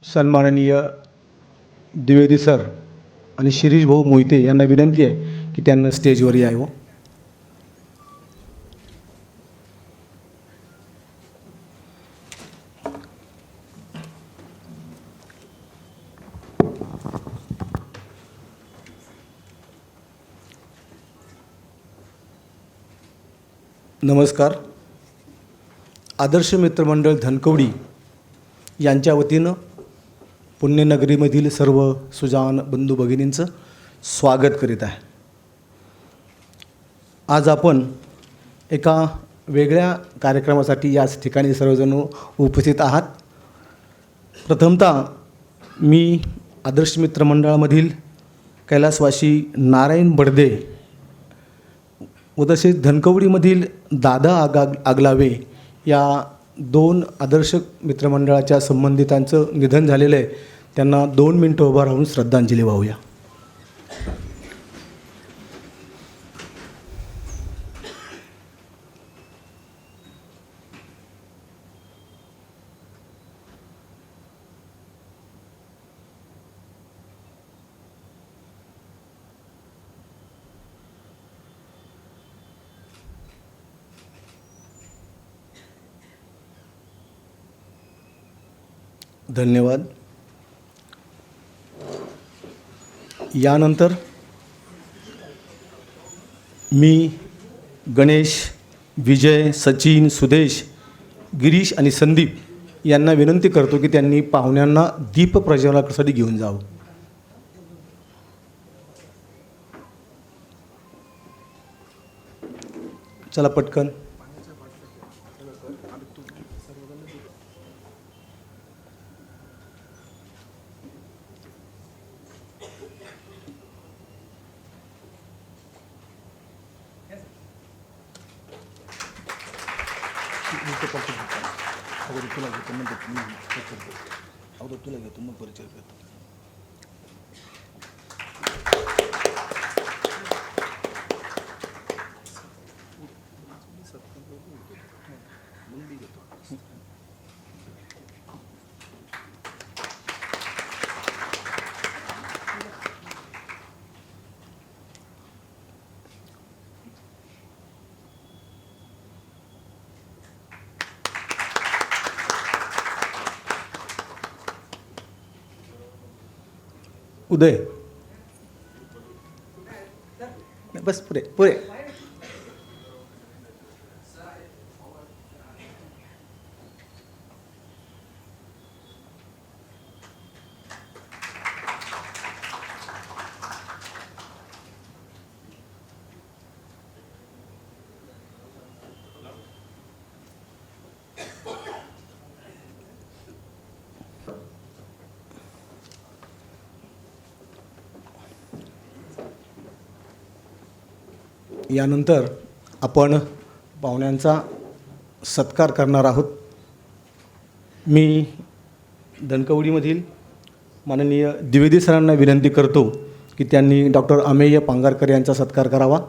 सन्माननीय द्विवेदी सर आणि शिरीष भाऊ मोहिते यांना विनंती आहे की त्यांना स्टेजवर यावं. नमस्कार. आदर्श मित्रमंडळ धनकवडी यांच्या वतीनं पुण्यनगरीमधील सर्व सुजान बंधू भगिनींचं स्वागत करीत आहे. आज आपण एका वेगळ्या कार्यक्रमासाठी याच ठिकाणी सर्वजण उपस्थित आहात. प्रथमतः मी आदर्श मित्रमंडळामधील कैलासवासी नारायण बडदे व तसेच धनकवडीमधील दादा आगलावे या दोन आदर्श मित्रमंडळाच्या संबंधितांचं निधन झालेलं आहे. त्यांना 2 मिनिटं उभा राहून श्रद्धांजली वाहूया. धन्यवाद. यानंतर मी गणेश, विजय, सचिन, सुदेश, गिरीश आणि संदीप यांना विनंती करतो की त्यांनी पाहुण्यांना दीप प्रज्वलनासाठी घेऊन जावं. चला पटकन. तुला घेतो मग परिचय करतो. उदय बस पुरे पुरे. यानंतर आपण पाहुण्यांचा सत्कार करणार आहोत. मी धनकवडीमधील माननीय द्विवेदी सरांना विनंती करतो की त्यांनी डॉक्टर अमेय पांगारकर यांचा सत्कार करावा.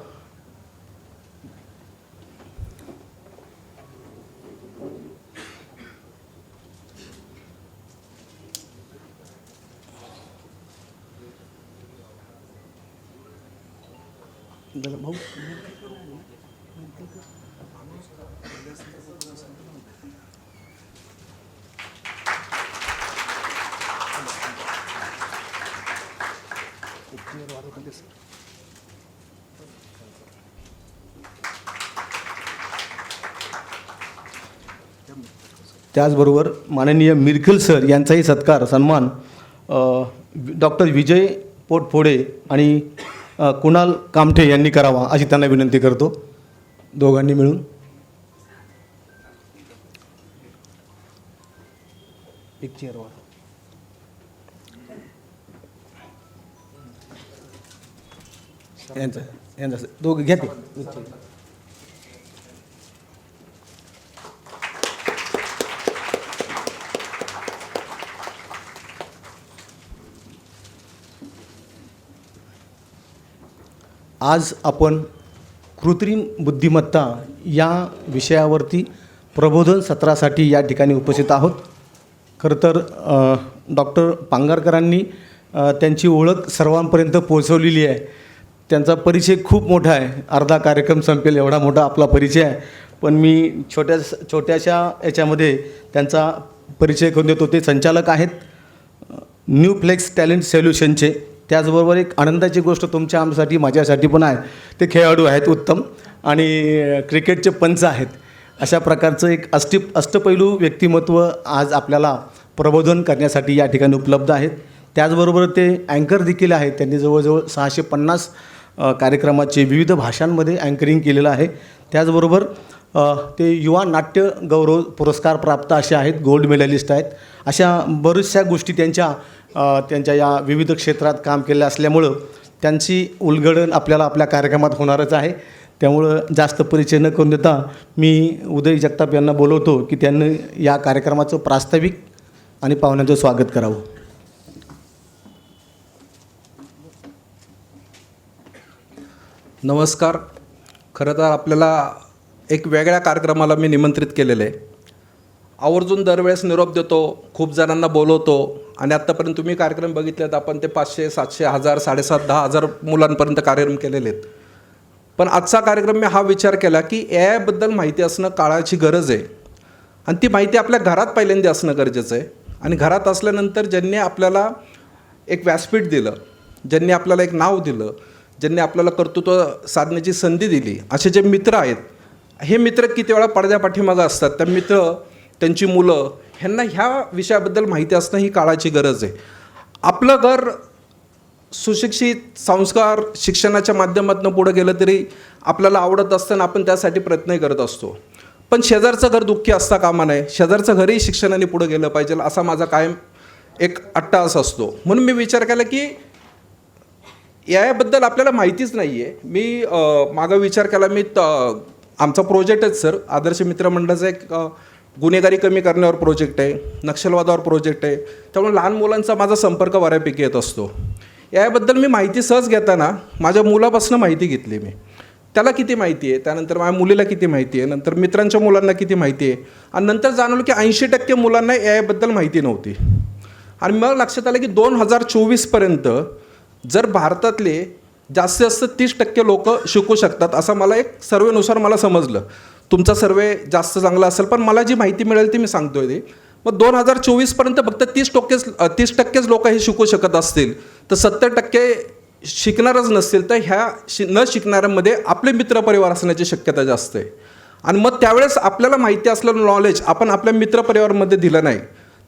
भाऊ त्याचबरोबर माननीय मिरखल सर यांचाही सत्कार सन्मान डॉक्टर विजय पोटफोडे आणि कुणाल कामठे यांनी करावा अशी त्यांना विनंती करतो. दोघांनी मिळून एक चेअर वा. यांचा दोघं घ्या ते. आज आपण कृत्रिम बुद्धिमत्ता या विषयावरती प्रबोधन सत्रासाठी या ठिकाणी उपस्थित आहोत. खरं तर डॉक्टर पांगारकरांनी त्यांची ओळख सर्वांपर्यंत पोहोचवलेली आहे. त्यांचा परिचय खूप मोठा आहे, अर्धा कार्यक्रम संपेल एवढा मोठा आपला परिचय आहे. पण मी छोट्याशा याच्यामध्ये त्यांचा परिचय करून देतो. ते संचालक आहेत न्यू फ्लेक्स टॅलेंट सोल्युशनचे. त्याचबरोबर एक आनंदाची गोष्ट तुमच्या आमच्यासाठी माझ्यासाठी पण आहे, ते खेळाडू आहेत उत्तम आणि क्रिकेटचे पंच आहेत. अशा प्रकारचं एक अष्टपैलू व्यक्तिमत्व आज आपल्याला प्रबोधन करण्यासाठी या ठिकाणी उपलब्ध आहेत. त्याचबरोबर ते अँकर देखील आहेत. त्यांनी जवळजवळ 650 कार्यक्रमाचे विविध भाषांमध्ये अँकरिंग केलेलं आहे. त्याचबरोबर ते युवा नाट्य गौरव पुरस्कार प्राप्त असे आहेत, गोल्ड मेडलिस्ट आहेत. अशा बऱ्याचशा गोष्टी त्यांच्या या विविध क्षेत्रात काम केलं असल्यामुळं त्यांची उलगडण आपल्याला आपल्या कार्यक्रमात होणारच आहे. त्यामुळं जास्त परिचय न करून देता मी उदय जगताप यांना बोलवतो की त्यांनी या कार्यक्रमाचं प्रास्ताविक आणि पाहुण्यांचं स्वागत करावं. नमस्कार. खरं तर आपल्याला एक वेगळ्या कार्यक्रमाला मी निमंत्रित केलेलं आहे. आवर्जून दरवेळेस निरोप देतो, खूप जणांना बोलवतो आणि आत्तापर्यंत तुम्ही कार्यक्रम बघितलेत. आपण ते 500, 700, 1000, 7,500, 10,000 मुलांपर्यंत कार्यक्रम केलेले आहेत. पण आजचा कार्यक्रम मी हा विचार केला की AI बद्दल माहिती असणं काळाची गरज आहे आणि ती माहिती आपल्या घरात पहिल्यांदा असणं गरजेचं आहे. आणि घरात असल्यानंतर ज्यांनी आपल्याला एक व्यासपीठ दिलं, ज्यांनी आपल्याला एक नाव दिलं, ज्यांनी आपल्याला कर्तृत्व साधण्याची संधी दिली, असे जे मित्र आहेत, हे मित्र किती वेळा पडद्या पाठीमागं असतात. त्या मित्र, त्यांची मुलं, ह्यांना ह्या विषयाबद्दल माहिती असणं ही काळाची गरज आहे. आपलं घर सुशिक्षित संस्कार शिक्षणाच्या माध्यमातून पुढे गेलं तरी आपल्याला आवडत असतं आणि आपण त्यासाठी प्रयत्नही करत असतो. पण शेजारचं घर दुःखी असता कामा नये, शेजारचं घरही शिक्षणाने पुढे गेलं पाहिजे असा माझा कायम एक अट्टाहास असतो. म्हणून मी विचार केला की याबद्दल आपल्याला माहितीच नाही आहे. मी मागं विचार केला, आमचा प्रोजेक्ट आहे सर, आदर्श मित्रमंडळाचा एक गुन्हेगारी कमी करण्यावर प्रोजेक्ट आहे, नक्षलवादावर प्रोजेक्ट आहे. त्यामुळे लहान मुलांचा माझा संपर्क बऱ्यापैकी येत असतो. याबद्दल मी माहिती सहज घेताना माझ्या मुलापासून माहिती घेतली. मी त्याला किती माहिती आहे, त्यानंतर माझ्या मुलीला किती माहिती आहे, नंतर मित्रांच्या मुलांना किती माहिती आहे आणि नंतर जाणवलं की 80% मुलांना याबद्दल माहिती नव्हती. आणि मला लक्षात आलं की 2024पर्यंत जर भारतातले जास्तीत जास्त 30% लोक शिकू शकतात असं मला एक सर्वेनुसार मला समजलं. तुमचा सर्वे जास्त चांगला असेल, पण मला जी माहिती मिळेल ती मी सांगतोय ती. मग 2024पर्यंत फक्त 30% लोक हे शिकू शकत असतील तर 70% शिकणारच नसतील तर न शिकणाऱ्यांमध्ये आपले मित्रपरिवार असण्याची शक्यता जास्त आहे. आणि मग त्यावेळेस आपल्याला माहिती असलेलं नॉलेज आपण आपल्या मित्रपरिवारामध्ये दिलं नाही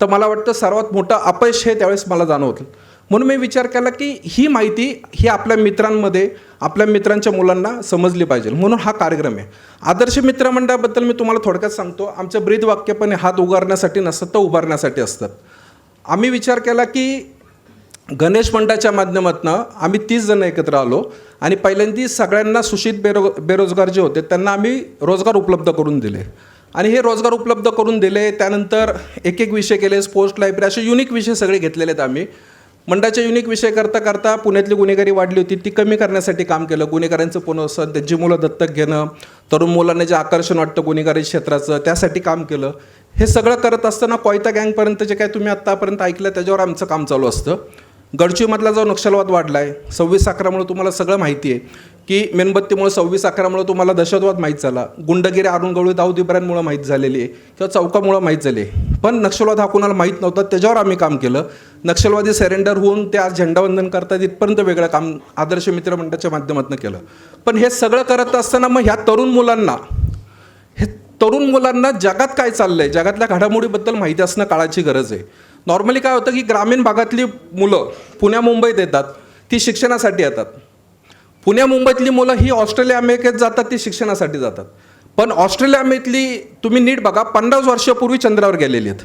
तर मला वाटतं सर्वात मोठं अपयश हे त्यावेळेस मला जाणवतं. म्हणून मी विचार केला की ही माहिती ही आपल्या मित्रांमध्ये, आपल्या मित्रांच्या मुलांना समजली पाहिजे. म्हणून हा कार्यक्रम आहे. आदर्श मित्रमंडळाबद्दल मी तुम्हाला थोडक्यात सांगतो. आमचं ब्रीदवाक्य पण हात उगारण्यासाठी नसतं तर उभारण्यासाठी असतात. आम्ही विचार केला की गणेश मंडळाच्या माध्यमातून आम्ही 30 जण एकत्र आलो आणि पहिल्यांदा सगळ्यांना सुशिक्षित बेरोजगार जे होते त्यांना आम्ही रोजगार उपलब्ध करून दिले. आणि हे रोजगार उपलब्ध करून दिले, त्यानंतर एक विषय केले, स्पोर्ट्स लायब्ररी, असे युनिक विषय सगळे घेतलेले आहेत. आम्ही मंडळाचे युनिक विषय करता करता पुण्यातली गुन्हेगारी वाढली होती ती कमी करण्यासाठी काम केलं. गुन्हेगारांचं पुनर्वसन, त्यांची मुलं दत्तक घेणं, तरुण मुलांना जे आकर्षण वाटतं गुन्हेगारी क्षेत्राचं त्यासाठी काम केलं. हे सगळं करत असताना कोयता गँगपर्यंत जे काय तुम्ही आत्तापर्यंत ऐकलं त्याच्यावर आमचं काम चालू असतं. गडचिरोलीमधला जो नक्षलवाद वाढला आहे, 26/11मुळे तुम्हाला सगळं माहिती आहे की मेणबत्तीमुळे 26/11मुळे तुम्हाला दहशतवाद माहीत झाला, गुंडगिरी अरुण गवळी, दाऊद इब्राहिममुळे माहीत झालेली आहे किंवा चौकामुळे माहीत झाली आहे. पण नक्षलवाद हा कुणाला माहीत नव्हता, त्याच्यावर आम्ही काम केलं. नक्षलवादी सरेंडर होऊन ते आज झेंडावंदन करतात इथपर्यंत वेगळं काम आदर्श मित्रमंडळाच्या माध्यमातून केलं. पण हे सगळं करत असताना मग ह्या तरुण मुलांना जगात काय चाललं आहे, जगातल्या घडामोडीबद्दल माहिती असणं काळाची गरज आहे. नॉर्मली काय होतं की ग्रामीण भागातली मुलं पुण्या मुंबईत येतात, ती शिक्षणासाठी येतात. पुण्या मुंबईतली मुलं ही ऑस्ट्रेलिया अमेरिकेत जातात, ती शिक्षणासाठी जातात. पण ऑस्ट्रेलिया अमेरिकेतली तुम्ही नीट बघा, 50 वर्षापूर्वी चंद्रावर गेलेली आहेत.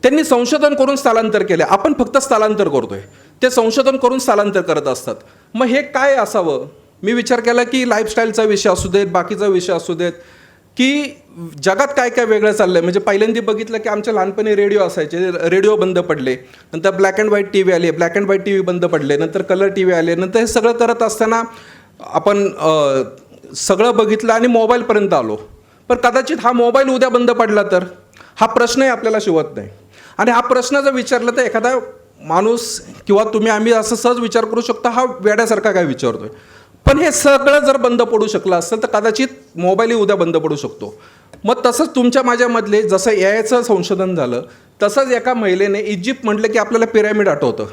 त्यांनी संशोधन करून स्थलांतर केले. आपण फक्त स्थलांतर करतोय, ते संशोधन करून स्थलांतर करत असतात. मग हे काय असावं? मी विचार केला की लाईफस्टाईलचा विषय असू देत, बाकीचा विषय असू देत, की जगात काय काय वेगळं चाललं आहे. म्हणजे पहिल्यांदा बघितलं की आमच्या लहानपणी रेडिओ असायचे, रेडिओ बंद पडले, नंतर black and white TV आले, black and white TV बंद पडले, नंतर कलर टी व्ही आले. नंतर हे सगळं करत असताना आपण सगळं बघितलं आणि मोबाईलपर्यंत आलो. पण कदाचित हा मोबाईल उद्या बंद पडला तर हा प्रश्नही आपल्याला शिवत नाही. आणि हा प्रश्न जर विचारला तर एखादा माणूस किंवा तुम्ही आम्ही असं सहज विचार करू शकता हा वेड्यासारखा काय विचारतोय. पण हे सगळं जर बंद पडू शकलं असेल तर कदाचित मोबाईलही उद्या बंद पडू शकतो. मग तसंच तुमच्या माझ्यामधले जसं याचं संशोधन झालं तसंच एका महिलेने इजिप्त म्हटलं की आपल्याला पिरॅमिड आठवतं.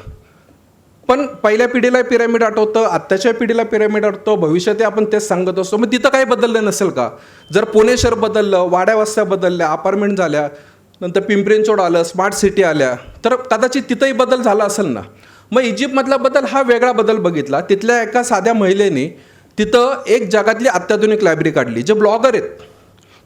पण पहिल्या पिढीला पिरॅमिड आठवतं, आत्ताच्या पिढीला पिरॅमिड आठवतं, भविष्यात आपण तेच सांगत असतो. मग तिथं काही बदललं नसेल का? जर पुणे शहर बदललं, वाड्या वस्त्या बदलल्या, अपार्टमेंट झाल्या, नंतर पिंपरी चिंचवड आलं, स्मार्ट सिटी आल्या, तर कदाचित तिथंही बदल झाला असेल ना. मग इजिप्तमधला बदल हा वेगळा बदल बघितला. तिथल्या एका साध्या महिलेने तिथं एक जगातली अत्याधुनिक लायब्ररी काढली. जे ब्लॉगर आहेत,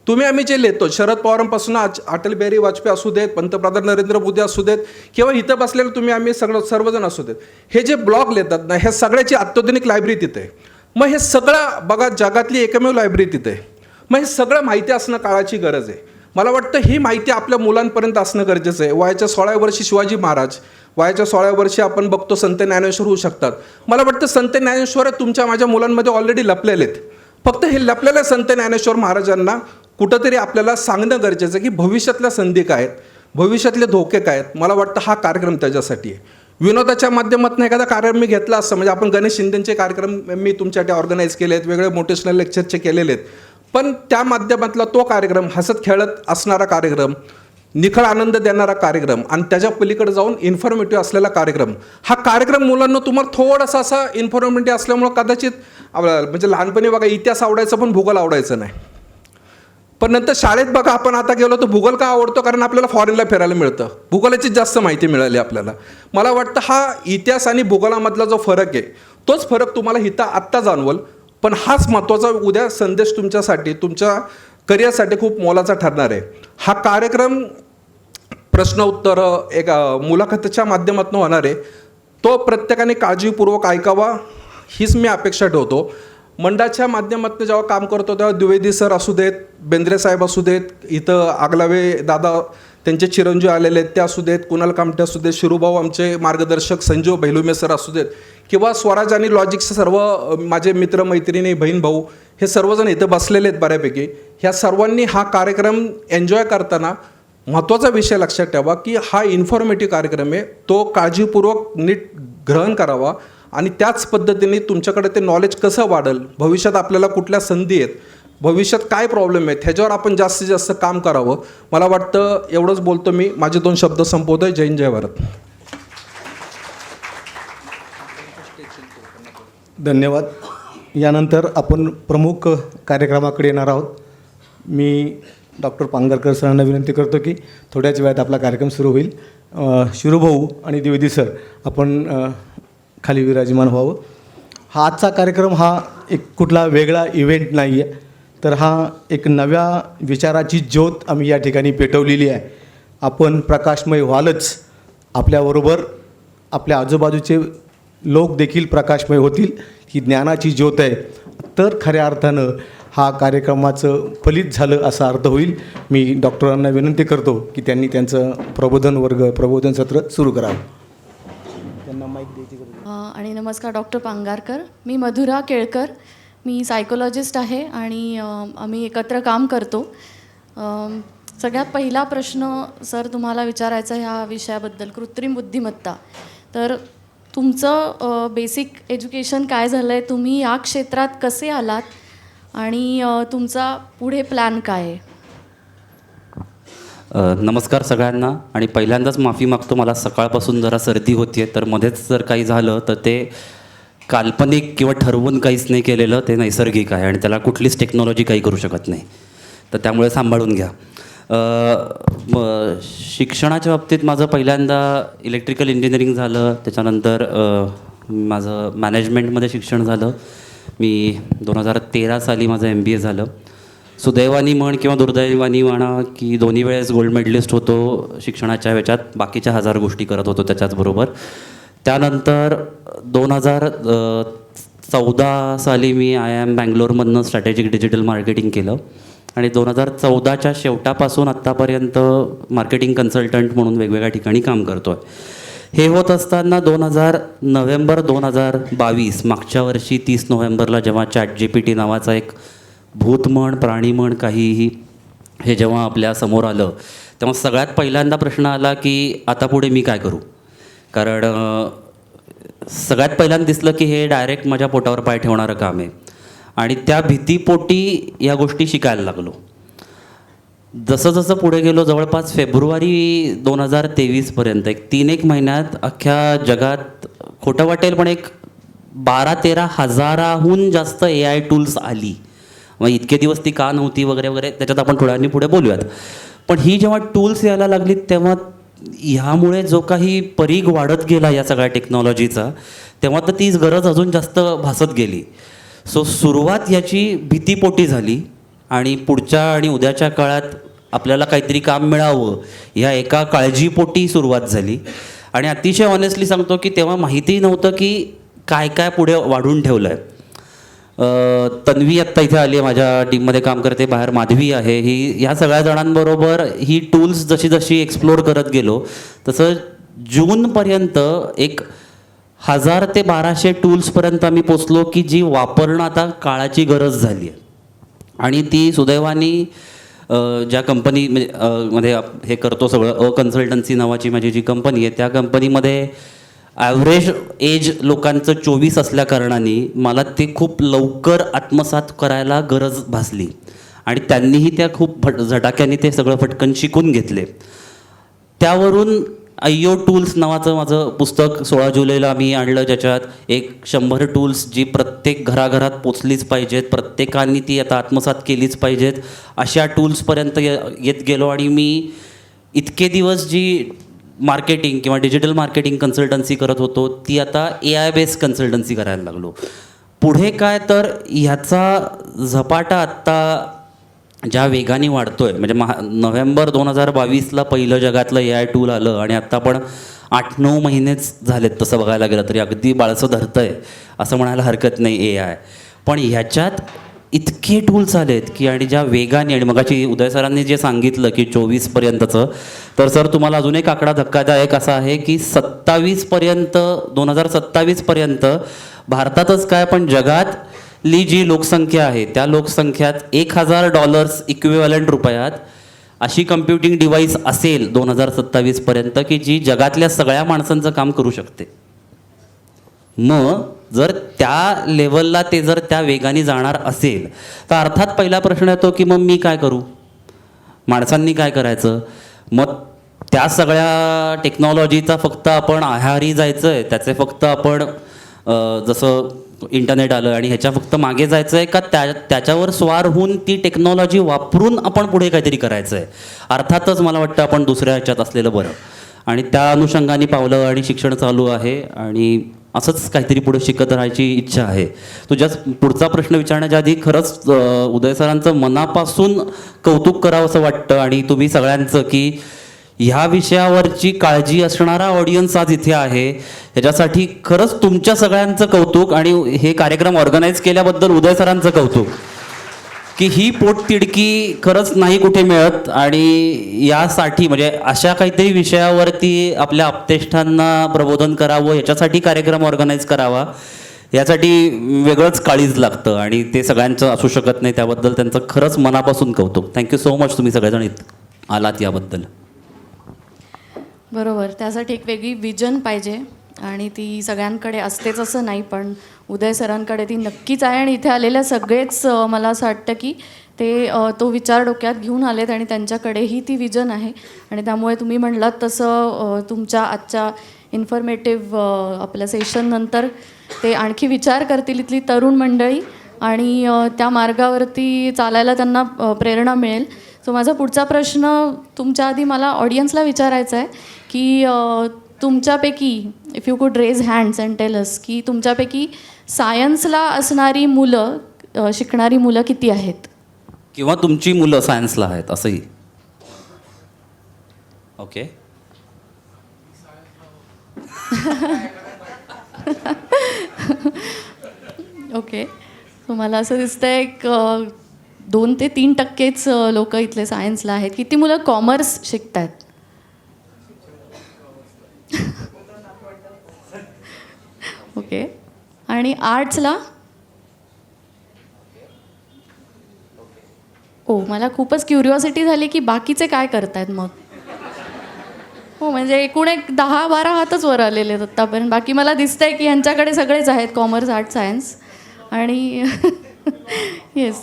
तुम्ही आम्ही जे लिहितो, शरद पवारांपासून अटल बिहारी वाजपेयी असू देत, पंतप्रधान नरेंद्र मोदी असू देत, किंवा इथं बसलेले तुम्ही आम्ही सर्वजण असू देत, हे जे ब्लॉग लिहितात ना, ह्या सगळ्याची अत्याधुनिक लायब्ररी तिथे आहे. मग हे सगळं बघा, जगातली एकमेव लायब्ररी तिथे आहे. मग हे सगळं माहिती असणं काळाची गरज आहे. मला वाटतं ही माहिती आपल्या मुलांपर्यंत असणं गरजेचं आहे. वयाच्या 16व्या वर्षी शिवाजी महाराज, वयाच्या 16व्या वर्षी आपण बघतो संत ज्ञानेश्वर होऊ शकतात. मला वाटतं संत ज्ञानेश्वर तुमच्या माझ्या मुलांमध्ये ऑलरेडी लपलेले आहेत. फक्त हे लपलेल्या संत ज्ञानेश्वर महाराजांना कुठंतरी आपल्याला सांगणं गरजेचं आहे की भविष्यातल्या संधी काय आहेत, भविष्यातले धोके काय आहेत. मला वाटतं हा कार्यक्रम त्याच्यासाठी आहे. विनोदाच्या माध्यमातून एखादा कार्यक्रम मी घेतला असता, म्हणजे आपण गणेश शिंदेचे कार्यक्रम मी तुमच्यासाठी ऑर्गनाईज केले आहेत, वेगळे मोटिवेशनल लेक्चरचे केलेले आहेत. पण त्या माध्यमातला तो कार्यक्रम, हसत खेळत असणारा कार्यक्रम, निखळ आनंद देणारा कार्यक्रम आणि त्याच्या पलीकडे जाऊन इन्फॉर्मेटिव्ह असलेला कार्यक्रम, हा कार्यक्रम मुलांना तुम्हाला थोडासा असा इन्फॉर्मेटिव्ह असल्यामुळं कदाचित म्हणजे लहानपणी बघा इतिहास आवडायचा पण भूगोल आवडायचं नाही. पण नंतर शाळेत बघा आपण आता गेलो तर भूगोल का आवडतो, कारण आपल्याला फॉरेनला फिरायला मिळतं, भूगोलाची जास्त माहिती मिळाली आपल्याला. मला वाटतं हा इतिहास आणि भूगोलामधला जो फरक आहे तोच फरक तुम्हाला इथं आत्ता जाणवल. पण हाच महत्त्वाचा उद्या संदेश तुमच्यासाठी, तुमच्या करिअरसाठी खूप मोलाचा ठरणार आहे. हा कार्यक्रम प्रश्न उत्तरं एक मुलाखतीच्या माध्यमातून होणार आहे. तो प्रत्येकाने काळजीपूर्वक ऐकावा हीच मी अपेक्षा ठेवतो. मंडळाच्या माध्यमातून जेव्हा काम करतो तेव्हा द्विवेदी सर असू देत, बेंद्रे साहेब असू देत, इथं आगलावे दादा त्यांचे चिरंजीव आलेले आहेत ते असू देत, कुणाल कामटे असू देत, शिरूभाऊ आमचे मार्गदर्शक संजीव भैलुमे सर असू देत, किंवा स्वराज आणि लॉजिकचे सर्व माझे मित्र मैत्रिणी बहीण भाऊ हे सर्वजण इथं बसलेले आहेत बऱ्यापैकी. ह्या सर्वांनी हा कार्यक्रम एन्जॉय करताना महत्त्वाचा विषय लक्षात ठेवा की हा इन्फॉर्मेटिव्ह कार्यक्रम आहे, तो काळजीपूर्वक नीट ग्रहण करावा आणि त्याच पद्धतीने तुमच्याकडे ते नॉलेज कसं वाढेल, भविष्यात आपल्याला कुठल्या संधी आहेत, भविष्यात काय प्रॉब्लेम आहेत, ह्याच्यावर आपण जास्तीत जास्त काम करावं. मला वाटतं एवढंच बोलतो मी, माझे 2 शब्द संपवतो आहे. जय हिंद, जय भारत. धन्यवाद. यानंतर आपण प्रमुख कार्यक्रमाकडे येणार आहोत. मी डॉक्टर पांगरकर सरांना विनंती करतो की थोड्याच वेळात आपला कार्यक्रम सुरू होईल. शिरूभाऊ आणि द्विवेदी सर आपण खाली विराजमान व्हावं. हा आजचा कार्यक्रम हा एक कुठला वेगळा इव्हेंट नाही आहे, तर हा एक नव्या विचाराची ज्योत आम्ही या ठिकाणी पेटवलेली आहे. आपण प्रकाशमय व्हालच, आपल्याबरोबर आपल्या आजूबाजूचे लोक देखील प्रकाशमय होतील, ही ज्ञानाची ज्योत आहे. तर खऱ्या अर्थानं हा कार्यक्रमाचं फलित झालं असा अर्थ होईल. मी डॉक्टरांना विनंती करतो की त्यांनी त्यांचं प्रबोधन सत्र सुरू करावं. त्यांना माईक द्यायची गरज आहे. आणि नमस्कार डॉक्टर पांगारकर, मी मधुरा केळकर, मी सायकोलॉजिस्ट आहे आणि आम्ही एकत्र काम करतो. सगळ्यात पहिला प्रश्न सर तुम्हाला विचारायचा ह्या विषयाबद्दल, कृत्रिम बुद्धिमत्ता. तर तुमचं बेसिक एज्युकेशन काय झालं आहे, तुम्ही या क्षेत्रात कसे आलात आणि तुमचा पुढे प्लॅन काय आहे? नमस्कार सगळ्यांना. आणि पहिल्यांदाच माफी मागतो, मला सकाळपासून जरा सर्दी होती आहे, तर मध्येच जर काही झालं तर ते काल्पनिक किंवा ठरवून काहीच नाही केलेलं, ते नैसर्गिक आहे आणि त्याला कुठलीच टेक्नॉलॉजी काही करू शकत नाही, तर त्यामुळे सांभाळून घ्या. शिक्षणाच्या बाबतीत माझं पहिल्यांदा इलेक्ट्रिकल इंजिनिअरिंग झालं, त्याच्यानंतर माझं मॅनेजमेंटमध्ये शिक्षण झालं. मी 2013 साली माझं MBA झालं. सुदैवानी म्हण किंवा दुर्दैवानी म्हणा की दोन्ही वेळेस गोल्ड मेडलिस्ट होतो शिक्षणाच्या ह्याच्यात, बाकीच्या 1000 गोष्टी करत होतो त्याच्याचबरोबर. त्यानंतर 2014 साली मी IIM बँगलोरमधनं स्ट्रॅटेजिक डिजिटल मार्केटिंग केलं आणि 2014च्या शेवटापासून आत्तापर्यंत मार्केटिंग कन्सल्टंट म्हणून वेगवेगळ्या ठिकाणी काम करतो आहे. हे होत असताना नोव्हेंबर 2022 मागच्या वर्षी 30 नोव्हेंबरला जेव्हा ChatGPT नावाचा एक भूत म्हण प्राणी म्हण काहीही हे जेव्हा आपल्या समोर आलं, तेव्हा सगळ्यात पहिल्यांदा प्रश्न आला की आता पुढे मी काय करू, कारण सगळ्यात पहिल्यांदा दिसलं की हे डायरेक्ट माझ्या पोटावर पाय ठेवणारं काम आहे आणि त्या भीतीपोटी या गोष्टी शिकायला लागलो. जसं जसं पुढे गेलो जवळपास फेब्रुवारी 2023पर्यंत एक 3-1 महिन्यात अख्ख्या जगात खोटं वाटेल पण एक 12-13 हजाराहून जास्त AI टूल्स आली. मग इतके दिवस ती का नव्हती वगैरे वगैरे त्याच्यात आपण थोड्या वेळाने पुढे बोलूयात. पण ही जेव्हा टूल्स यायला लागली तेव्हा ह्यामुळे जो काही परीघ वाढत गेला या सगळ्या टेक्नॉलॉजीचा तेव्हा तर तीच गरज अजून जास्त भासत गेली. सो सुरुवात याची भीतीपोटी झाली आणि पुढच्या आणि उद्याच्या काळात आपल्याला काहीतरी काम मिळावं ह्या एका काळजीपोटी सुरुवात झाली. आणि अतिशय ऑनेस्टली सांगतो की तेव्हा माहितीही नव्हतं की काय काय पुढे वाढून ठेवलं आहे. तन्वी आत्ता इथे आली आहे, माझ्या टीममध्ये काम करते, बाहेर माधवी आहे. ही ह्या सगळ्या जणांबरोबर ही टूल्स जशी जशी एक्सप्लोअर करत गेलो तसं जूनपर्यंत 1000 ते 1200 टूल्सपर्यंत आम्ही पोचलो की जी वापरणं आता काळाची गरज झाली आहे. आणि ती सुदैवाने ज्या कंपनी मध्ये हे करतो सगळं कन्सल्टन्सी नावाची माझी जी कंपनी आहे त्या कंपनीमध्ये ॲव्हरेज एज लोकांचं 24 असल्याकारणाने मला ते खूप लवकर आत्मसात करायला गरज भासली आणि त्यांनीही त्या खूप झटाक्याने ते सगळं फटकन शिकून घेतले. त्यावरून IO टूल्स नावाचं माझं पुस्तक 16 जुलैला मी आणलं, ज्याच्यात 100 टूल्स जी प्रत्येक घराघरात पोचलीच पाहिजेत, प्रत्येकाने ती आता आत्मसात केलीच पाहिजेत अशा टूल्सपर्यंत येत गेलो. आणि मी इतके दिवस जी मार्केटिंग किंवा डिजिटल मार्केटिंग कन्सल्टन्सी करत होतो ती आता AI बेस्ड कन्सल्टन्सी करायला लागलो. पुढे काय तर ह्याचा झपाटा आत्ता ज्या वेगाने वाढतोय म्हणजे नोव्हेंबर 2022ला पहिलं जगातलं AI टूल आलं आणि आत्ता पण 8-9 महिनेच झालेत तसं बघायला गेलं तरी अगदी बाळसं धरतंय असं म्हणायला हरकत नाही AI. पण ह्याच्यात इतके टूल्स आलेत की आणि ज्या वेगाने आणि मगाची उदय सरांनी जे सांगितलं की 24पर्यंतचं तर सर तुम्हाला अजून एक आकडा धक्कादायक असा आहे की 2027पर्यंत भारतातच काय पण जगातली जी लोकसंख्या आहे त्या लोकसंख्यात $1000 इक्विव्हॅलंट रुपयात अशी कम्प्युटिंग डिव्हाइस असेल 2027पर्यंत की जी जगातल्या सगळ्या माणसांचं काम करू शकते. मग जर त्या लेवलला ते जर त्या वेगाने जाणार असेल तर अर्थात पहिला प्रश्न येतो की मग मी काय करू, माणसांनी काय करायचं. मग त्या सगळ्या टेक्नॉलॉजीचा फक्त आपण आहारी जायचं आहे, त्याचे फक्त आपण जसं इंटरनेट आलं आणि ह्याच्या फक्त मागे जायचं आहे का त्याच्यावर स्वार होऊन ती टेक्नॉलॉजी वापरून आपण पुढे काहीतरी करायचं आहे. अर्थातच मला वाटतं आपण दुसऱ्या ह्याच्यात असलेलं बरं आणि त्या अनुषंगाने पावलं आणि शिक्षण चालू आहे आणि असंच काहीतरी पुढे शिकत राहायची इच्छा आहे. तुझ्या पुढचा प्रश्न विचारण्याच्या आधी खरंच उदय सरांचं मनापासून कौतुक करावं असं वाटतं आणि तुम्ही सगळ्यांचं की ह्या विषयावरची काळजी असणारा ऑडियन्स आज इथे आहे ह्याच्यासाठी खरंच तुमच्या सगळ्यांचं कौतुक आणि हे कार्यक्रम ऑर्गनाईज केल्याबद्दल उदय सरांचं कौतुक की ही पोटतिडकी खरंच नाही कुठे मिळत. आणि यासाठी म्हणजे अशा काहीतरी विषयावरती आपल्या आप्तेष्टांना प्रबोधन करावं याच्यासाठी कार्यक्रम ऑर्गनाईज करावा यासाठी वेगळंच काळीज लागतं आणि ते सगळ्यांचं असू शकत नाही. त्याबद्दल त्यांचं खरंच मनापासून कौतुक. थँक्यू सो मच तुम्ही सगळेजण आलात याबद्दल. बरोबर, त्यासाठी एक वेगळी विजन पाहिजे आणि ती सगळ्यांकडे असतेच असं नाही, पण उदय सरांकडे ती नक्कीच आहे. आणि इथे आलेल्या सगळेच मला असं वाटतं की ते तो विचार डोक्यात घेऊन आलेत आणि त्यांच्याकडेही ती विजन आहे. आणि त्यामुळे तुम्ही म्हणलात तसं तुमच्या आजच्या इन्फॉर्मेटिव्ह आपल्या सेशननंतर ते आणखी विचार करतील इथली तरुण मंडळी आणि त्या मार्गावरती चालायला त्यांना प्रेरणा मिळेल. सो माझा पुढचा प्रश्न तुमच्या आधी मला ऑडियन्सला विचारायचा आहे की तुमच्यापैकी if you could raise hands and tell us की तुमच्यापैकी सायन्सला असणारी मुलं शिकणारी मुलं किती आहेत किंवा तुमची मुलं सायन्सला आहेत असंही. Okay okay. सो मला असं दिसतं एक 2 ते 3% लोक इथले सायन्सला आहेत. किती मुलं कॉमर्स शिकत आहेत? ओके. आणि आर्ट्सला? मला खूपच क्युरिओसिटी झाली की बाकीचे काय करतायत मग. हो म्हणजे म्हणजे एकूण एक 10-12 हातच वर आलेले आहेत आत्तापर्यंत. बाकी मला दिसतंय की ह्यांच्याकडे सगळेच आहेत, कॉमर्स, आर्ट, सायन्स आणि येस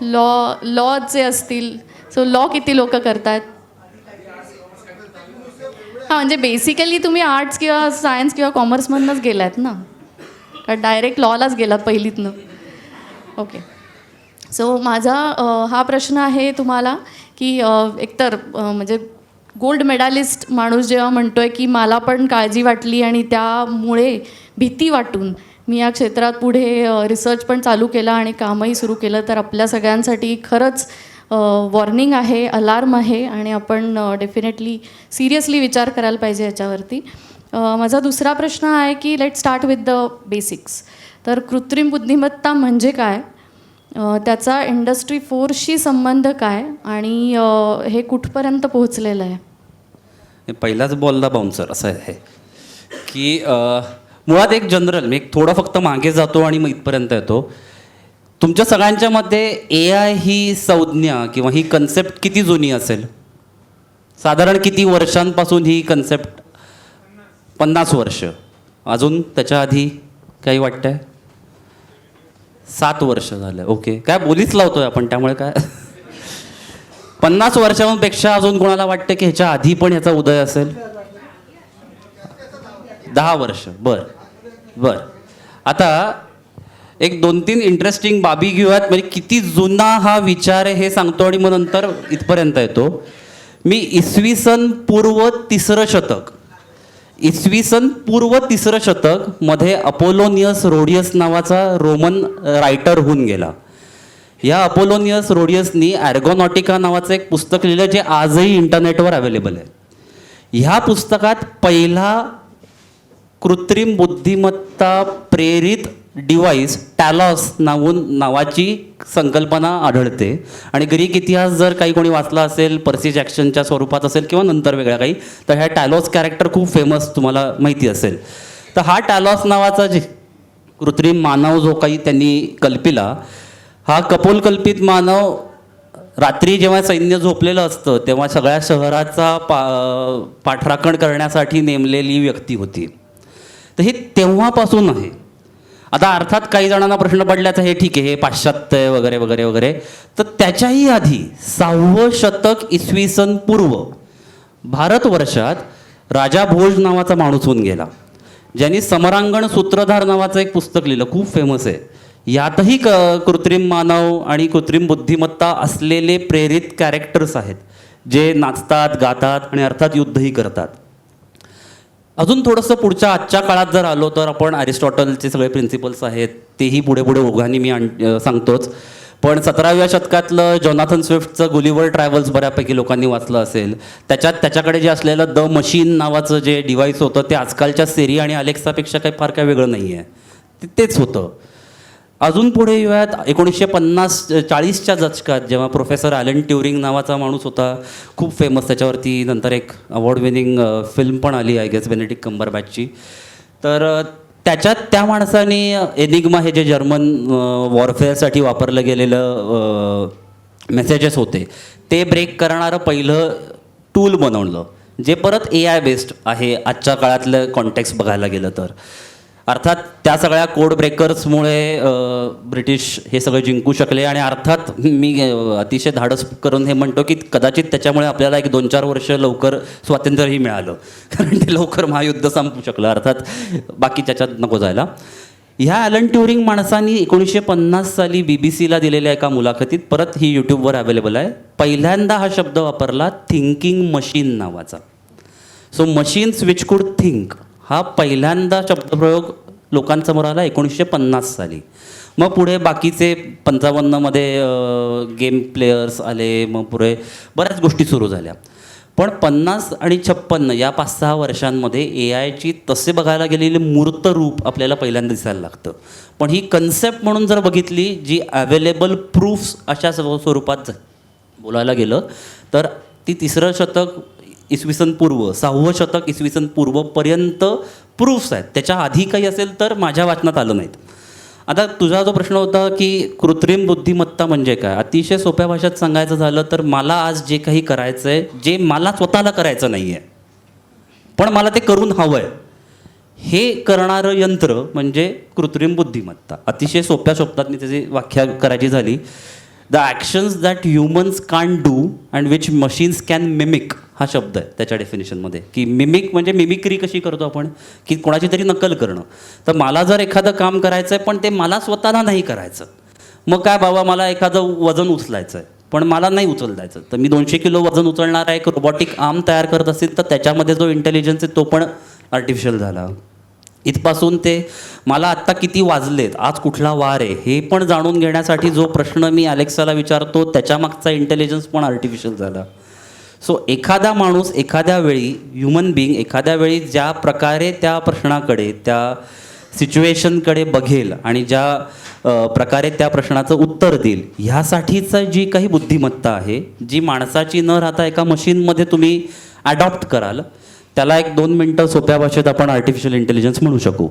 लॉचे असतील. सो लॉ किती लोक करतात? हां, म्हणजे बेसिकली तुम्ही आर्ट्स किंवा सायन्स किंवा कॉमर्समधनंच गेलात ना, का डायरेक्ट लॉलाच गेलात पहिलीतनं? ओके. सो माझा हा प्रश्न आहे तुम्हाला की एकतर म्हणजे गोल्ड मेडलिस्ट माणूस जेव्हा म्हणतोय की मला पण काळजी वाटली आणि त्यामुळे भीती वाटून मी या क्षेत्रात पुढे रिसर्च पण चालू केला आणि कामही सुरू केलं, तर आपल्या सगळ्यांसाठी खरंच वॉर्निंग आहे, अलार्म आहे आणि आपण डेफिनेटली सिरियसली विचार करायला पाहिजे याच्यावरती. माझा दुसरा प्रश्न आहे की let start with the basics. तर कृत्रिम बुद्धिमत्ता म्हणजे काय, त्याचा इंडस्ट्री 4शी संबंध काय आणि हे कुठपर्यंत पोहोचलेलं आहे? पहिलाच बॉलला बाउन्सर असं आहे की मुळात एक जनरल, मी एक थोडं फक्त मागे जातो आणि मग इथपर्यंत येतो. तुमच्या सगळ्यांच्या मध्ये AI ही संज्ञा किंवा ही कन्सेप्ट किती जुनी असेल? साधारण किती वर्षांपासून ही कन्सेप्ट? 50 वर्ष. अजून त्याच्या आधी काही वाटतंय? 7 वर्ष झालं. ओके, काय बोलीच लावतोय आपण, त्यामुळे काय 50 वर्षांपेक्षा अजून कोणाला वाटतं की ह्याच्या आधी पण ह्याचा उदय असेल? 10 वर्ष. बर. आता एक 2-3 इंटरेस्टिंग बाबी घेऊयात, म्हणजे किती जुना हा विचार आहे हे सांगतो आणि मग नंतर इथपर्यंत येतो. मी इसवी सन पूर्व 3रं शतक मध्ये अपोलोनियस रोडियस नावाचा रोमन रायटर होऊन गेला. या अपोलोनियस रोडियसनी ॲर्गोनॉटिका नावाचं एक पुस्तक लिहिलं जे आजही इंटरनेटवर अवेलेबल आहे. ह्या पुस्तकात पहिला कृत्रिम बुद्धिमत्ता प्रेरित डिव्हाइस टॅलॉस नावाची संकल्पना आढळते. आणि ग्रीक इतिहास जर काही कोणी वाचला असेल, पर्सी जॅक्सनच्या स्वरूपात असेल किंवा नंतर वेगळ्या काही, तर ह्या टॅलॉस कॅरेक्टर खूप फेमस तुम्हाला माहिती असेल. तर हा टॅलॉस नावाचा जे कृत्रिम मानव जो काही त्यांनी कल्पिला, हा कपोलकल्पित मानव रात्री जेव्हा सैन्य झोपलेलं असतं तेव्हा सगळ्या शहराचा पाठराखण करण्यासाठी नेमलेली व्यक्ती होती. तर हे तेव्हापासून आहे. आता अर्थात काही जणांना प्रश्न पडल्याचा हे ठीक आहे, हे पाश्चात्य वगैरे वगैरे वगैरे, तर त्याच्याही आधी 6वं शतक इसवी सन पूर्व भारतवर्षात राजा भोज नावाचा माणूस होऊन गेला, ज्यांनी समरांगण सूत्रधार नावाचं एक पुस्तक लिहिलं, खूप फेमस आहे. यातही कृत्रिम मानव आणि कृत्रिम बुद्धिमत्ता असलेले प्रेरित कॅरेक्टर्स आहेत, जे नाचतात, गातात आणि अर्थात युद्धही करतात. अजून थोडंसं पुढच्या आजच्या काळात जर आलो तर आपण अरिस्टॉटलचे सगळे प्रिन्सिपल्स आहेत तेही पुढे पुढे ओघाने मी सांगतोच. पण 17व्या शतकातलं जॉनाथन स्विफ्टचं गुलिव्हर ट्रॅव्हल्स बऱ्यापैकी लोकांनी वाचलं असेल. त्याच्याकडे जे असलेलं द मशीन नावाचं जे डिव्हाइस होतं ते आजकालच्या सिरी आणि अलेक्सापेक्षा काही फार काय वेगळं नाही आहे, तेच होतं. अजून पुढे येऊयात 1950-40च्या दशकात, जेव्हा प्रोफेसर ॲलन ट्युरिंग नावाचा माणूस होता, खूप फेमस, त्याच्यावरती नंतर एक अवॉर्ड विनिंग फिल्म पण आली आय गेस बेनेडिक्ट कम्बरबॅचची. तर त्याच्यात त्या माणसाने एनिग्मा हे जे जर्मन वॉरफेअरसाठी वापरलं गेलेलं मेसेजेस होते ते ब्रेक करणारं पहिलं टूल बनवलं, जे परत AI बेस्ड आहे आजच्या काळातलं कॉन्टेक्स्ट बघायला गेलं तर. अर्थात त्या सगळ्या कोड ब्रेकर्समुळे ब्रिटिश हे सगळं जिंकू शकले आणि अर्थात मी अतिशय धाडस करून हे म्हणतो की कदाचित त्याच्यामुळे आपल्याला एक 2-4 वर्ष लवकर स्वातंत्र्यही मिळालं, कारण ते लवकर महायुद्ध संपू शकलं. अर्थात बाकी त्याच्यात नको जायला. ह्या ॲलन ट्युरिंग माणसांनी 1950 साली BBC-ला दिलेल्या एका मुलाखतीत, परत ही यूट्यूबवर अवेलेबल आहे, पहिल्यांदा हा शब्द वापरला, थिंकिंग मशीन नावाचा. So machines which could think हा पहिल्यांदा शब्दप्रयोग लोकांसमोर आला 1950 साली. मग पुढे बाकीचे 55मध्ये गेम प्लेयर्स आले, मग पुढे बऱ्याच गोष्टी सुरू झाल्या. पण 50 आणि 56 या 5-6 वर्षांमध्ये AIची तसे बघायला गेलेले मूर्त रूप आपल्याला पहिल्यांदा दिसायला लागतं. पण ही कन्सेप्ट म्हणून जर बघितली, जी अवेलेबल प्रूफ्स अशा स्वरूपात बोलायला गेलं तर ती 3रं शतक इसवी सन पूर्व, 6वं शतक इसवी सन पूर्वपर्यंत प्रूफ्स आहेत. त्याच्या आधी काही असेल तर माझ्या वाचनात आलं नाहीत. आता तुझा जो प्रश्न होता की कृत्रिम बुद्धिमत्ता म्हणजे काय, अतिशय सोप्या भाषेत सांगायचं झालं तर मला आज जे काही करायचं आहे, जे मला स्वतःला करायचं नाही आहे, पण मला ते करून हवं आहे, हे करणारं यंत्र म्हणजे कृत्रिम बुद्धिमत्ता. अतिशय सोप्या शब्दात मी त्याची व्याख्या करायची झाली, द ॲक्शन्स दॅट ह्युमन्स कान do and which machines can mimic, हा शब्द आहे त्याच्या डेफिनेशनमध्ये. की मिमिक म्हणजे मिमिक्री कशी करतो आपण, की कोणाची तरी नकल करणं. तर मला जर एखादं काम करायचं आहे पण ते मला स्वतःला नाही करायचं, मग काय बाबा, मला एखादं वजन उचलायचं आहे पण मला नाही उचलतायचं, तर मी 200 किलो वजन उचलणारा एक रोबॉटिक आर्म तयार करत असेल तर त्याच्यामध्ये जो इंटेलिजन्स आहे तो पण आर्टिफिशियल झाला. इथपासून ते मला आत्ता किती वाजलेत, आज कुठला वार आहे, हे पण जाणून घेण्यासाठी जो प्रश्न मी अलेक्साला विचारतो त्याच्यामागचा इंटेलिजन्स पण आर्टिफिशियल झाला. सो एखादा माणूस एखाद्या वेळी, ह्युमन बिईंग एखाद्या वेळी ज्या प्रकारे त्या प्रश्नाकडे, त्या सिच्युएशनकडे बघेल आणि ज्या प्रकारे त्या प्रश्नाचं उत्तर देईल, ह्यासाठीचं जी काही बुद्धिमत्ता आहे, जी माणसाची न राहता एका मशीनमध्ये तुम्ही ॲडॉप्ट कराल, त्याला 1-2 मिनटं सोप्या भाषेत आपण आर्टिफिशियल इंटेलिजन्स म्हणू शकू.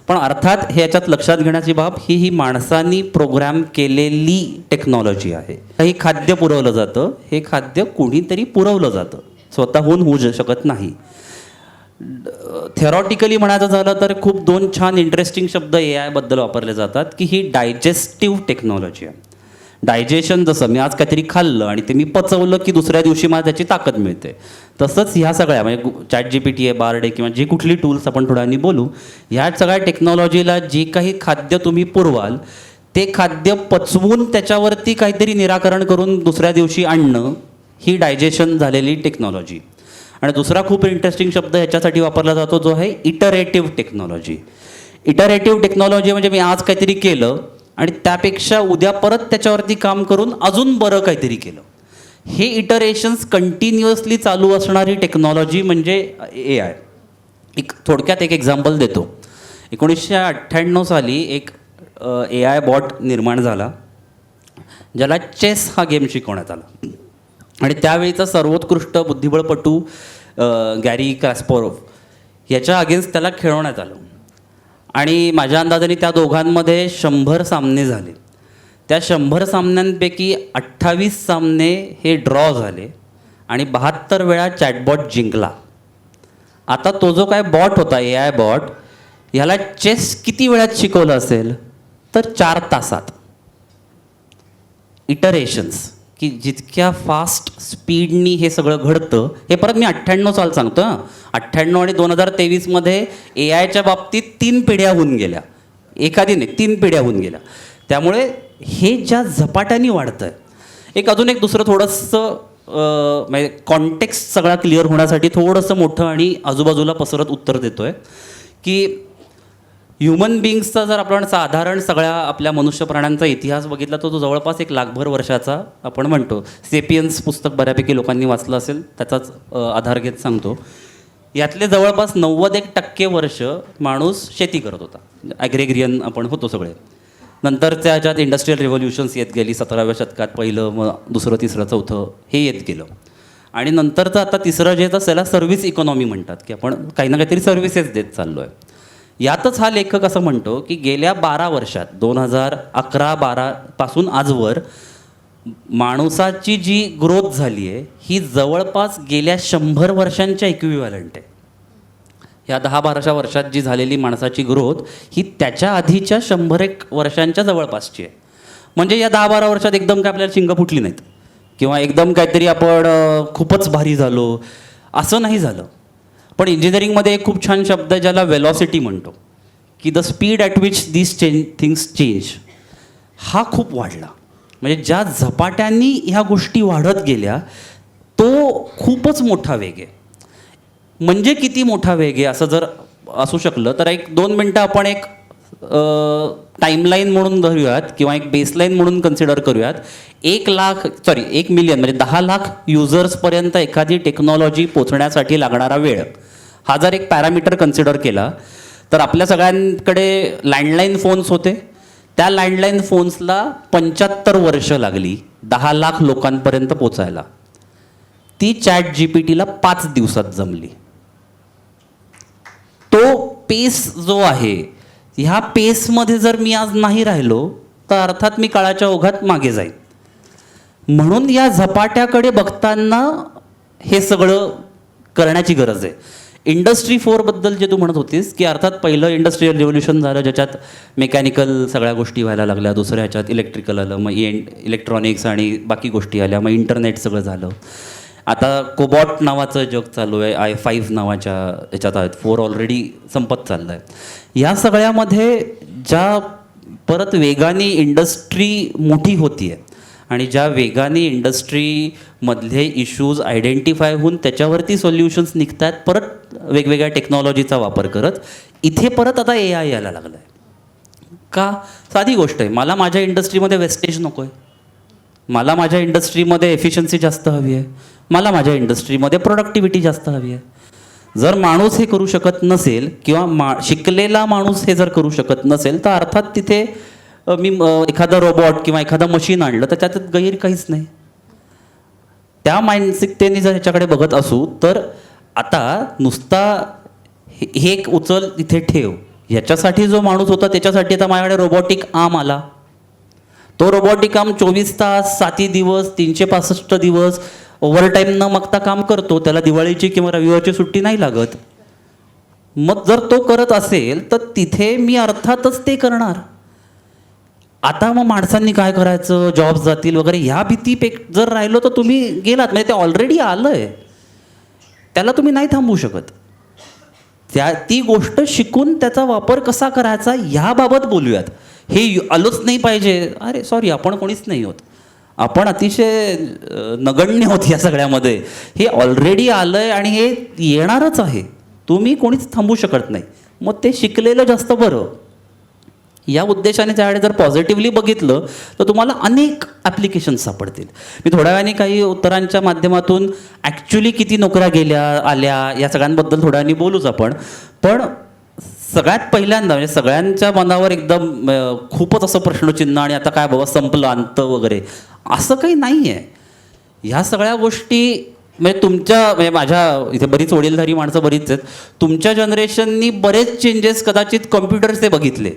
पण अर्थात हे याच्यात लक्षात घेण्याची बाब ही माणसांनी प्रोग्रॅम केलेली टेक्नॉलॉजी आहे. काही खाद्य पुरवलं जातं, हे खाद्य कोणीतरी पुरवलं जातं, स्वतःहून होऊ शकत नाही. थेरॉटिकली म्हणायचं झालं तर खूप 2 छान इंटरेस्टिंग शब्द AI बद्दल वापरले जातात, की ही डायजेस्टिव्ह टेक्नॉलॉजी आहे. डायजेशन, जसं मी आज काहीतरी खाल्लं आणि ते मी पचवलं की दुसऱ्या दिवशी मला त्याची ताकद मिळते, तसंच ह्या सगळ्या म्हणजे ChatGPT आहे, बार्ड आहे किंवा जी कुठली टूल्स आपण थोड्या वेळाने बोलू, ह्या सगळ्या टेक्नॉलॉजीला जी काही खाद्य तुम्ही पुरवाल ते खाद्य पचवून त्याच्यावरती काहीतरी निराकरण करून दुसऱ्या दिवशी आणणं, ही डायजेशन झालेली टेक्नॉलॉजी. आणि दुसरा खूप इंटरेस्टिंग शब्द ह्याच्यासाठी वापरला जातो, जो आहे इटरेटिव्ह टेक्नॉलॉजी. इटरेटिव्ह टेक्नॉलॉजी म्हणजे मी आज काहीतरी केलं आणि त्यापेक्षा उद्या परत त्याच्यावरती काम करून अजून बरं काहीतरी केलं. हे इटरेशन्स कंटिन्युअसली चालू असणारी टेक्नॉलॉजी म्हणजे AI. थोडक्यात एक एक्झाम्पल देतो. 1998 साली एक AI बॉट निर्माण झाला, ज्याला चेस हा गेम शिकवण्यात आला. आणि त्यावेळीचा सर्वोत्कृष्ट बुद्धिबळपटू गॅरी कास्पारोव्ह याच्या अगेन्स्ट त्याला खेळवण्यात आलं. आणि माझ्या अंदाजाने त्या दोघांमध्ये 100 सामने झाले. त्या 100 सामन्यांपैकी 28 सामने हे ड्रॉ झाले आणि 72 वेळा चॅटबॉट जिंकला. आता तो जो काय बॉट होता, AI बॉट, ह्याला चेस किती वेळात शिकवलं असेल तर 4 तासात. इटरेशन्स, की जितक्या फास्ट स्पीडनी हे सगळं घडतं, हे परत मी 98 साल सांगतो. 98 आणि 2023मध्ये AIच्या बाबतीत 3 पिढ्या होऊन गेल्या, एखादी नाही 3 पिढ्या होऊन गेल्या. त्यामुळे हे ज्या झपाट्याने वाढतं आहे, अजून एक दुसरं थोडंसं म्हणजे कॉन्टेक्स्ट सगळा क्लिअर होण्यासाठी थोडंसं मोठं आणि आजूबाजूला पसरत उत्तर देतो आहे, की ह्युमन बिईंग्सचा जर आपण साधारण सगळ्या आपल्या मनुष्य प्राण्यांचा इतिहास बघितला तर तो जवळपास 1 लाखभर वर्षाचा आपण म्हणतो. सेपियन्स पुस्तक बऱ्यापैकी लोकांनी वाचलं असेल, त्याचाच आधार घेत सांगतो. यातले जवळपास 90% वर्ष माणूस शेती करत होता, ॲग्रेग्रियन आपण होतो सगळे. नंतर त्याच्यात इंडस्ट्रियल रिव्होल्युशन्स येत गेली 17व्या शतकात, पहिलं, मग दुसरं, तिसरं, चौथं हे येत गेलं. आणि नंतरचं आता तिसरं जे येतं त्याला सर्व्हिस इकॉनॉमी म्हणतात, की आपण काही ना काहीतरी सर्व्हिसेस देत चाललो आहे. यातच हा लेखक असं म्हणतो की गेल्या 12 वर्षात 2011-12 पासून आजवर माणसाची जी ग्रोथ झाली आहे ही जवळपास गेल्या 100 वर्षांच्या इक्विव्हॅलंट आहे. या 10-12 वर्षात जी झालेली माणसाची ग्रोथ ही त्याच्या आधीच्या 100-1 वर्षांच्या जवळपासची आहे. म्हणजे या 10-12 वर्षात एकदम काय आपल्याला शिंगं फुटली नाहीत किंवा एकदम काहीतरी आपण खूपच भारी झालो असं नाही झालं. पण इंजिनिअरिंगमध्ये एक खूप छान शब्द आहे ज्याला वेलॉसिटी म्हणतो, की the speed at which these things change, हा खूप वाढला. म्हणजे ज्या झपाट्यांनी ह्या गोष्टी वाढत गेल्या तो खूपच मोठा वेग आहे. म्हणजे किती मोठा वेग आहे असं जर असू शकलं तर 1-2 मिनटं आपण एक टाईमलाईन म्हणून धरूयात किंवा एक बेसलाईन म्हणून कन्सिडर करूयात. 1 मिलियन म्हणजे 10 लाख युजर्सपर्यंत एखादी टेक्नॉलॉजी पोचण्यासाठी लागणारा वेळ, हा जर एक पॅरामीटर कन्सिडर केला तर आपल्या सगळ्यांकडे लँडलाईन फोन्स होते. त्या लँडलाईन फोन्सला 75 वर्ष लागली 10 लाख लोकांपर्यंत पोचायला. ती ChatGPTला 5 दिवसात जमली. तो पेस जो आहे, ह्या पेसमध्ये जर मी आज नाही राहिलो तर अर्थात मी काळाच्या ओघात मागे जाईन. म्हणून या झपाट्याकडे बघताना हे सगळं करण्याची गरज आहे. इंडस्ट्री 4बद्दल जे तू म्हणत होतीस की अर्थात पहिलं इंडस्ट्रियल रिव्होल्युशन झालं ज्याच्यात मेकॅनिकल सगळ्या गोष्टी व्हायला लागल्या, दुसऱ्या ह्याच्यात इलेक्ट्रिकल आलं, मग इलेक्ट्रॉनिक्स आणि बाकी गोष्टी आल्या, मग इंटरनेट सगळं झालं. आता कोबॉट नावाचं जग चालू आहे, i5 नावाच्या ह्याच्यात आहेत, 4 ऑलरेडी संपत चाललं आहे. या सगळ्यामध्ये ज्या परत वेगाने इंडस्ट्री मोठी होती आहे आणि ज्या वेगाने इंडस्ट्रीमधले इश्यूज आयडेंटिफाय होऊन त्याच्यावरती सोल्युशन्स निघत आहेत परत वेगवेगळ्या टेक्नॉलॉजीचा वापर करत, इथे परत आता AI यायला लागलं आहे. का? साधी गोष्ट आहे, मला माझ्या इंडस्ट्रीमध्ये वेस्टेज नको आहे, मला माझ्या इंडस्ट्रीमध्ये एफिशियन्सी जास्त हवी आहे, मला माझ्या इंडस्ट्रीमध्ये प्रोडक्टिव्हिटी जास्त हवी आहे. जर माणूस हे करू शकत नसेल किंवा शिकलेला माणूस हे जर करू शकत नसेल तर अर्थात तिथे मी एखादा रोबोट किंवा एखादं मशीन आणलं तर त्यात गैर काहीच नाही. त्या मानसिकतेने जर ह्याच्याकडे बघत असू तर आता नुसता हे एक उचल तिथे ठेव ह्याच्यासाठी जो माणूस होता त्याच्यासाठी आता माझ्याकडे रोबोटिक आर्म आला. तो रोबोटिक आर्म 24 तास 7 दिवस 365 दिवस ओव्हरटाईम न मागता काम करतो. त्याला दिवाळीची किंवा रविवारची सुट्टी नाही लागत. मग जर तो करत असेल तर तिथे मी अर्थातच ते करणार. आता मग माणसांनी काय करायचं, जॉब्स जातील वगैरे ह्या जर राहिलो तर तुम्ही गेलात. म्हणजे ते ऑलरेडी आलं आहे, त्याला तुम्ही नाही थांबवू शकत. ती गोष्ट शिकून त्याचा वापर कसा करायचा ह्याबाबत बोलूयात. हे आलोच नाही पाहिजे, अरे सॉरी आपण कोणीच नाही होत, आपण अतिशय नगण्य होत या सगळ्यामध्ये. हे ऑलरेडी आलं आहे आणि हे येणारच आहे, तुम्ही कोणीच थांबवू शकत नाही. मग ते शिकलेलं जास्त बरं. या उद्देशाने त्याकडे जर पॉझिटिव्हली बघितलं तर तुम्हाला अनेक ॲप्लिकेशन्स सापडतील. मी थोड्या वेळाने काही उत्तरांच्या माध्यमातून ॲक्च्युली किती नोकऱ्या गेल्या आल्या या सगळ्यांबद्दल थोड्या वेळाने बोलूच आपण. पण सगळ्यात पहिल्यांदा म्हणजे सगळ्यांच्या मनावर एकदम खूपच असं प्रश्नचिन्ह आणि आता काय बाबा संपलं अंत वगैरे असं काही नाही आहे. ह्या सगळ्या गोष्टी म्हणजे म्हणजे माझ्या इथे बरीच वडीलधारी माणसं बरीच आहेत. तुमच्या जनरेशननी बरेच चेंजेस कदाचित कम्प्युटरचे बघितले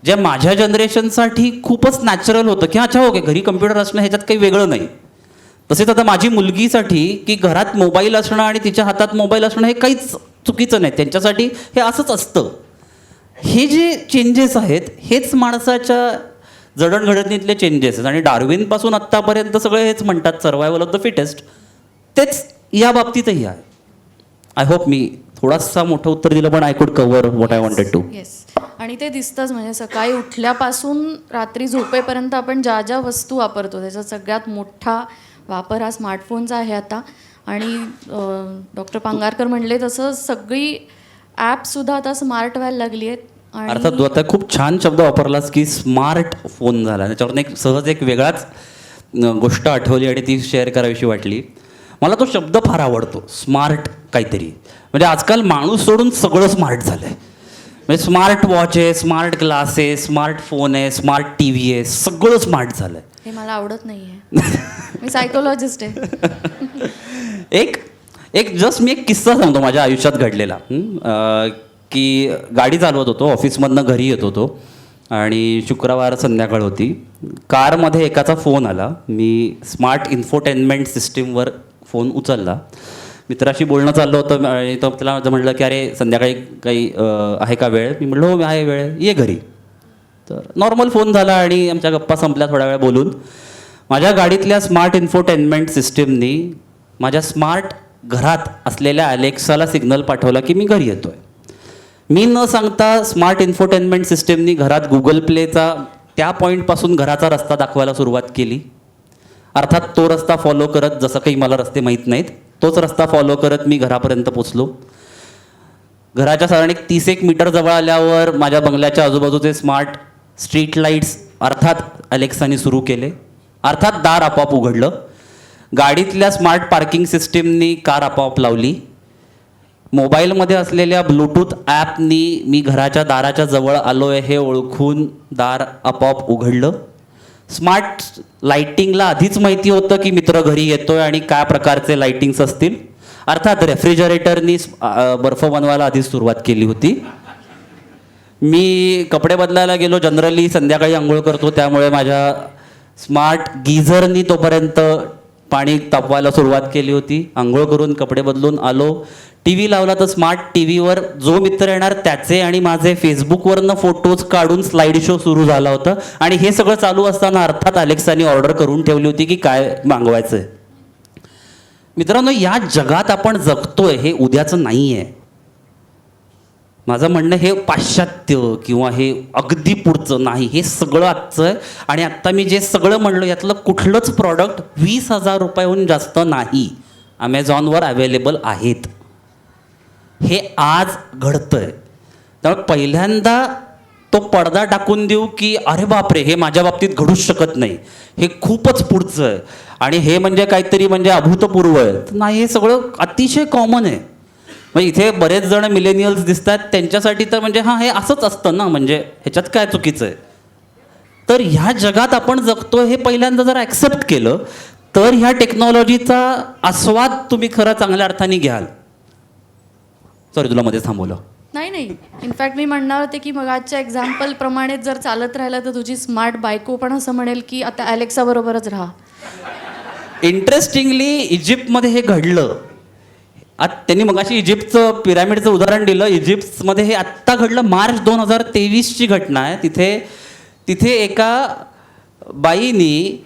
जे माझ्या जनरेशनसाठी खूपच नॅचरल होतं की अच्छा ओके घरी कम्प्युटर असणं ह्याच्यात काही वेगळं नाही. तसेच आता माझी मुलगीसाठी की घरात मोबाईल असणं आणि तिच्या हातात मोबाईल असणं हे काहीच चुकीचं नाही, त्यांच्यासाठी हे असंच असतं. हे जे चेंजेस आहेत हेच माणसाच्या जडणघडणीतले चेंजेस आहेत. आणि डार्विनपासून आत्तापर्यंत सगळे हेच म्हणतात सर्वायवल ऑफ द फिटेस्ट, तेच या बाबतीतही आहे. आय होप मी थोडासा मोठं उत्तर दिलं पण I could cover what I wanted to. Yes, आणि ते दिसतंच. म्हणजे सकाळी उठल्यापासून रात्री झोपेपर्यंत आपण ज्या ज्या वस्तू वापरतो त्याचा सगळ्यात मोठा वापर हा स्मार्टफोनचा आहे आता. आणि डॉक्टर पांगारकर म्हणले तसं सगळी ॲपसुद्धा आता स्मार्ट व्हायला लागली आहेत. अर्थात तू आता खूप छान शब्द वापरलास की स्मार्ट फोन झाला. त्याच्यावरून सहज एक वेगळाच गोष्ट आठवली आणि ती शेअर करावीशी वाटली. मला तो शब्द फार आवडतो, स्मार्ट काहीतरी. म्हणजे आजकाल माणूस सोडून सगळं स्मार्ट झालं आहे. म्हणजे स्मार्ट वॉच आहे, स्मार्ट ग्लास आहे, स्मार्टफोन आहे, स्मार्ट टी व्ही आहे, सगळं स्मार्ट झालं आहे. हे मला आवडत नाही आहे. मी सायकोलॉजिस्ट आहे. एक जस्ट मी एक किस्सा सांगतो माझ्या आयुष्यात घडलेला. की गाडी चालवत होतो, ऑफिसमधनं घरी येत होतो आणि शुक्रवार संध्याकाळ होती. कारमध्ये एकाचा फोन आला. मी स्मार्ट इन्फोटेनमेंट सिस्टीमवर फोन उचलला. मित्राशी बोलणं चाललं होतं आणि तो त्याला म्हटलं की अरे संध्याकाळी काही आहे का वेळ. मी म्हटलं हो आहे वेळ, ये घरी. तर नॉर्मल फोन झाला आणि आमच्या गप्पा संपल्या थोड्या वेळ बोलून. माझ्या गाडीतल्या स्मार्ट इन्फोटेनमेंट सिस्टीमनी माझ्या स्मार्ट घरात असलेल्या अलेक्साला सिग्नल पाठवला की मी घरी येतो आहे. मी न सांगता स्मार्ट इन्फोटेनमेंट सिस्टीमनी घरात गुगल प्लेचा त्या पॉईंटपासून घराचा रस्ता दाखवायला सुरुवात केली. अर्थात तो रस्ता फॉलो करत, जसं काही मला रस्ते माहीत नाहीत, तोच रस्ता फॉलो करत मी घरापर्यंत पोचलो. घराच्या साधारण 30 मीटर जवळ आल्यावर माझ्या बंगल्याच्या आजूबाजूचे स्मार्ट स्ट्रीट लाईट्स अर्थात अलेक्साने सुरू केले. अर्थात दार आपोआप उघडलं. गाडीतल्या स्मार्ट पार्किंग सिस्टीमनी कार आपोआप लावली. मोबाईलमध्ये असलेल्या ब्लूटूथ ॲपनी मी घराच्या दाराच्या जवळ आलो आहे हे ओळखून दार आपोआप उघडलं. स्मार्ट लाईटिंगला आधीच माहिती होतं की मित्र घरी येतोय आणि काय प्रकारचे लाईटिंग्स असतील. अर्थात रेफ्रिजरेटरनी बर्फ बनवायला आधीच सुरुवात केली होती. मी कपडे बदलायला गेलो. जनरली संध्याकाळी आंघोळ करतो त्यामुळे माझ्या स्मार्ट गीझरनी तोपर्यंत पाणी तापवायला सुरुवात केली होती. आंघोळ करून कपडे बदलून आलो. टी व्ही लावला तर स्मार्ट टी व्हीवर जो मित्र येणार त्याचे आणि माझे फेसबुकवरनं फोटोज काढून स्लाईड शो सुरू झाला होता. आणि हे सगळं चालू असताना अर्थात अलेक्साने ऑर्डर करून ठेवली होती की काय मागवायचं आहे. मित्रांनो, या जगात आपण जगतोय हे उद्याचं नाही आहे. माझं म्हणणं हे पाश्चात्य किंवा हे अगदी पुढचं नाही, हे सगळं आजचं आहे. आणि आत्ता मी जे सगळं म्हणलं यातलं कुठलंच प्रॉडक्ट 20,000 रुपयाहून जास्त नाही ॲमेझॉनवर अवेलेबल आहेत. हे आज घडतंय. त्यामुळे पहिल्यांदा तो पडदा टाकून देऊ की अरे बापरे हे माझ्या बाबतीत घडूच शकत नाही, हे खूपच पुढचं आहे आणि हे म्हणजे काहीतरी म्हणजे अभूतपूर्व आहे. नाही, हे सगळं अतिशय कॉमन आहे. म्हणजे इथे बरेच जण मिलेनियल्स दिसतात, त्यांच्यासाठी तर म्हणजे हां हे असंच असतं ना, म्हणजे ह्याच्यात काय चुकीचं आहे. तर ह्या जगात आपण जगतो हे पहिल्यांदा जर ॲक्सेप्ट केलं तर ह्या टेक्नॉलॉजीचा आस्वाद तुम्ही खरं चांगल्या अर्थाने घ्याल. सॉरी, तुला मध्ये थांबवलं. नाही, इनफॅक्ट मी म्हणणार होते की मग आजच्या एक्झाम्पलप्रमाणेच जर चालत राहिलं तर तुझी स्मार्ट बायको पण असं म्हणेल की आता अलेक्सा बरोबरच राहा. इंटरेस्टिंगली इजिप्तमध्ये हे घडलं. त्यांनी मगाशी इजिप्तचं पिरॅमिडचं उदाहरण दिलं. इजिप्तमध्ये हे आत्ता घडलं, मार्च 2023ची घटना आहे. तिथे एका बाईनी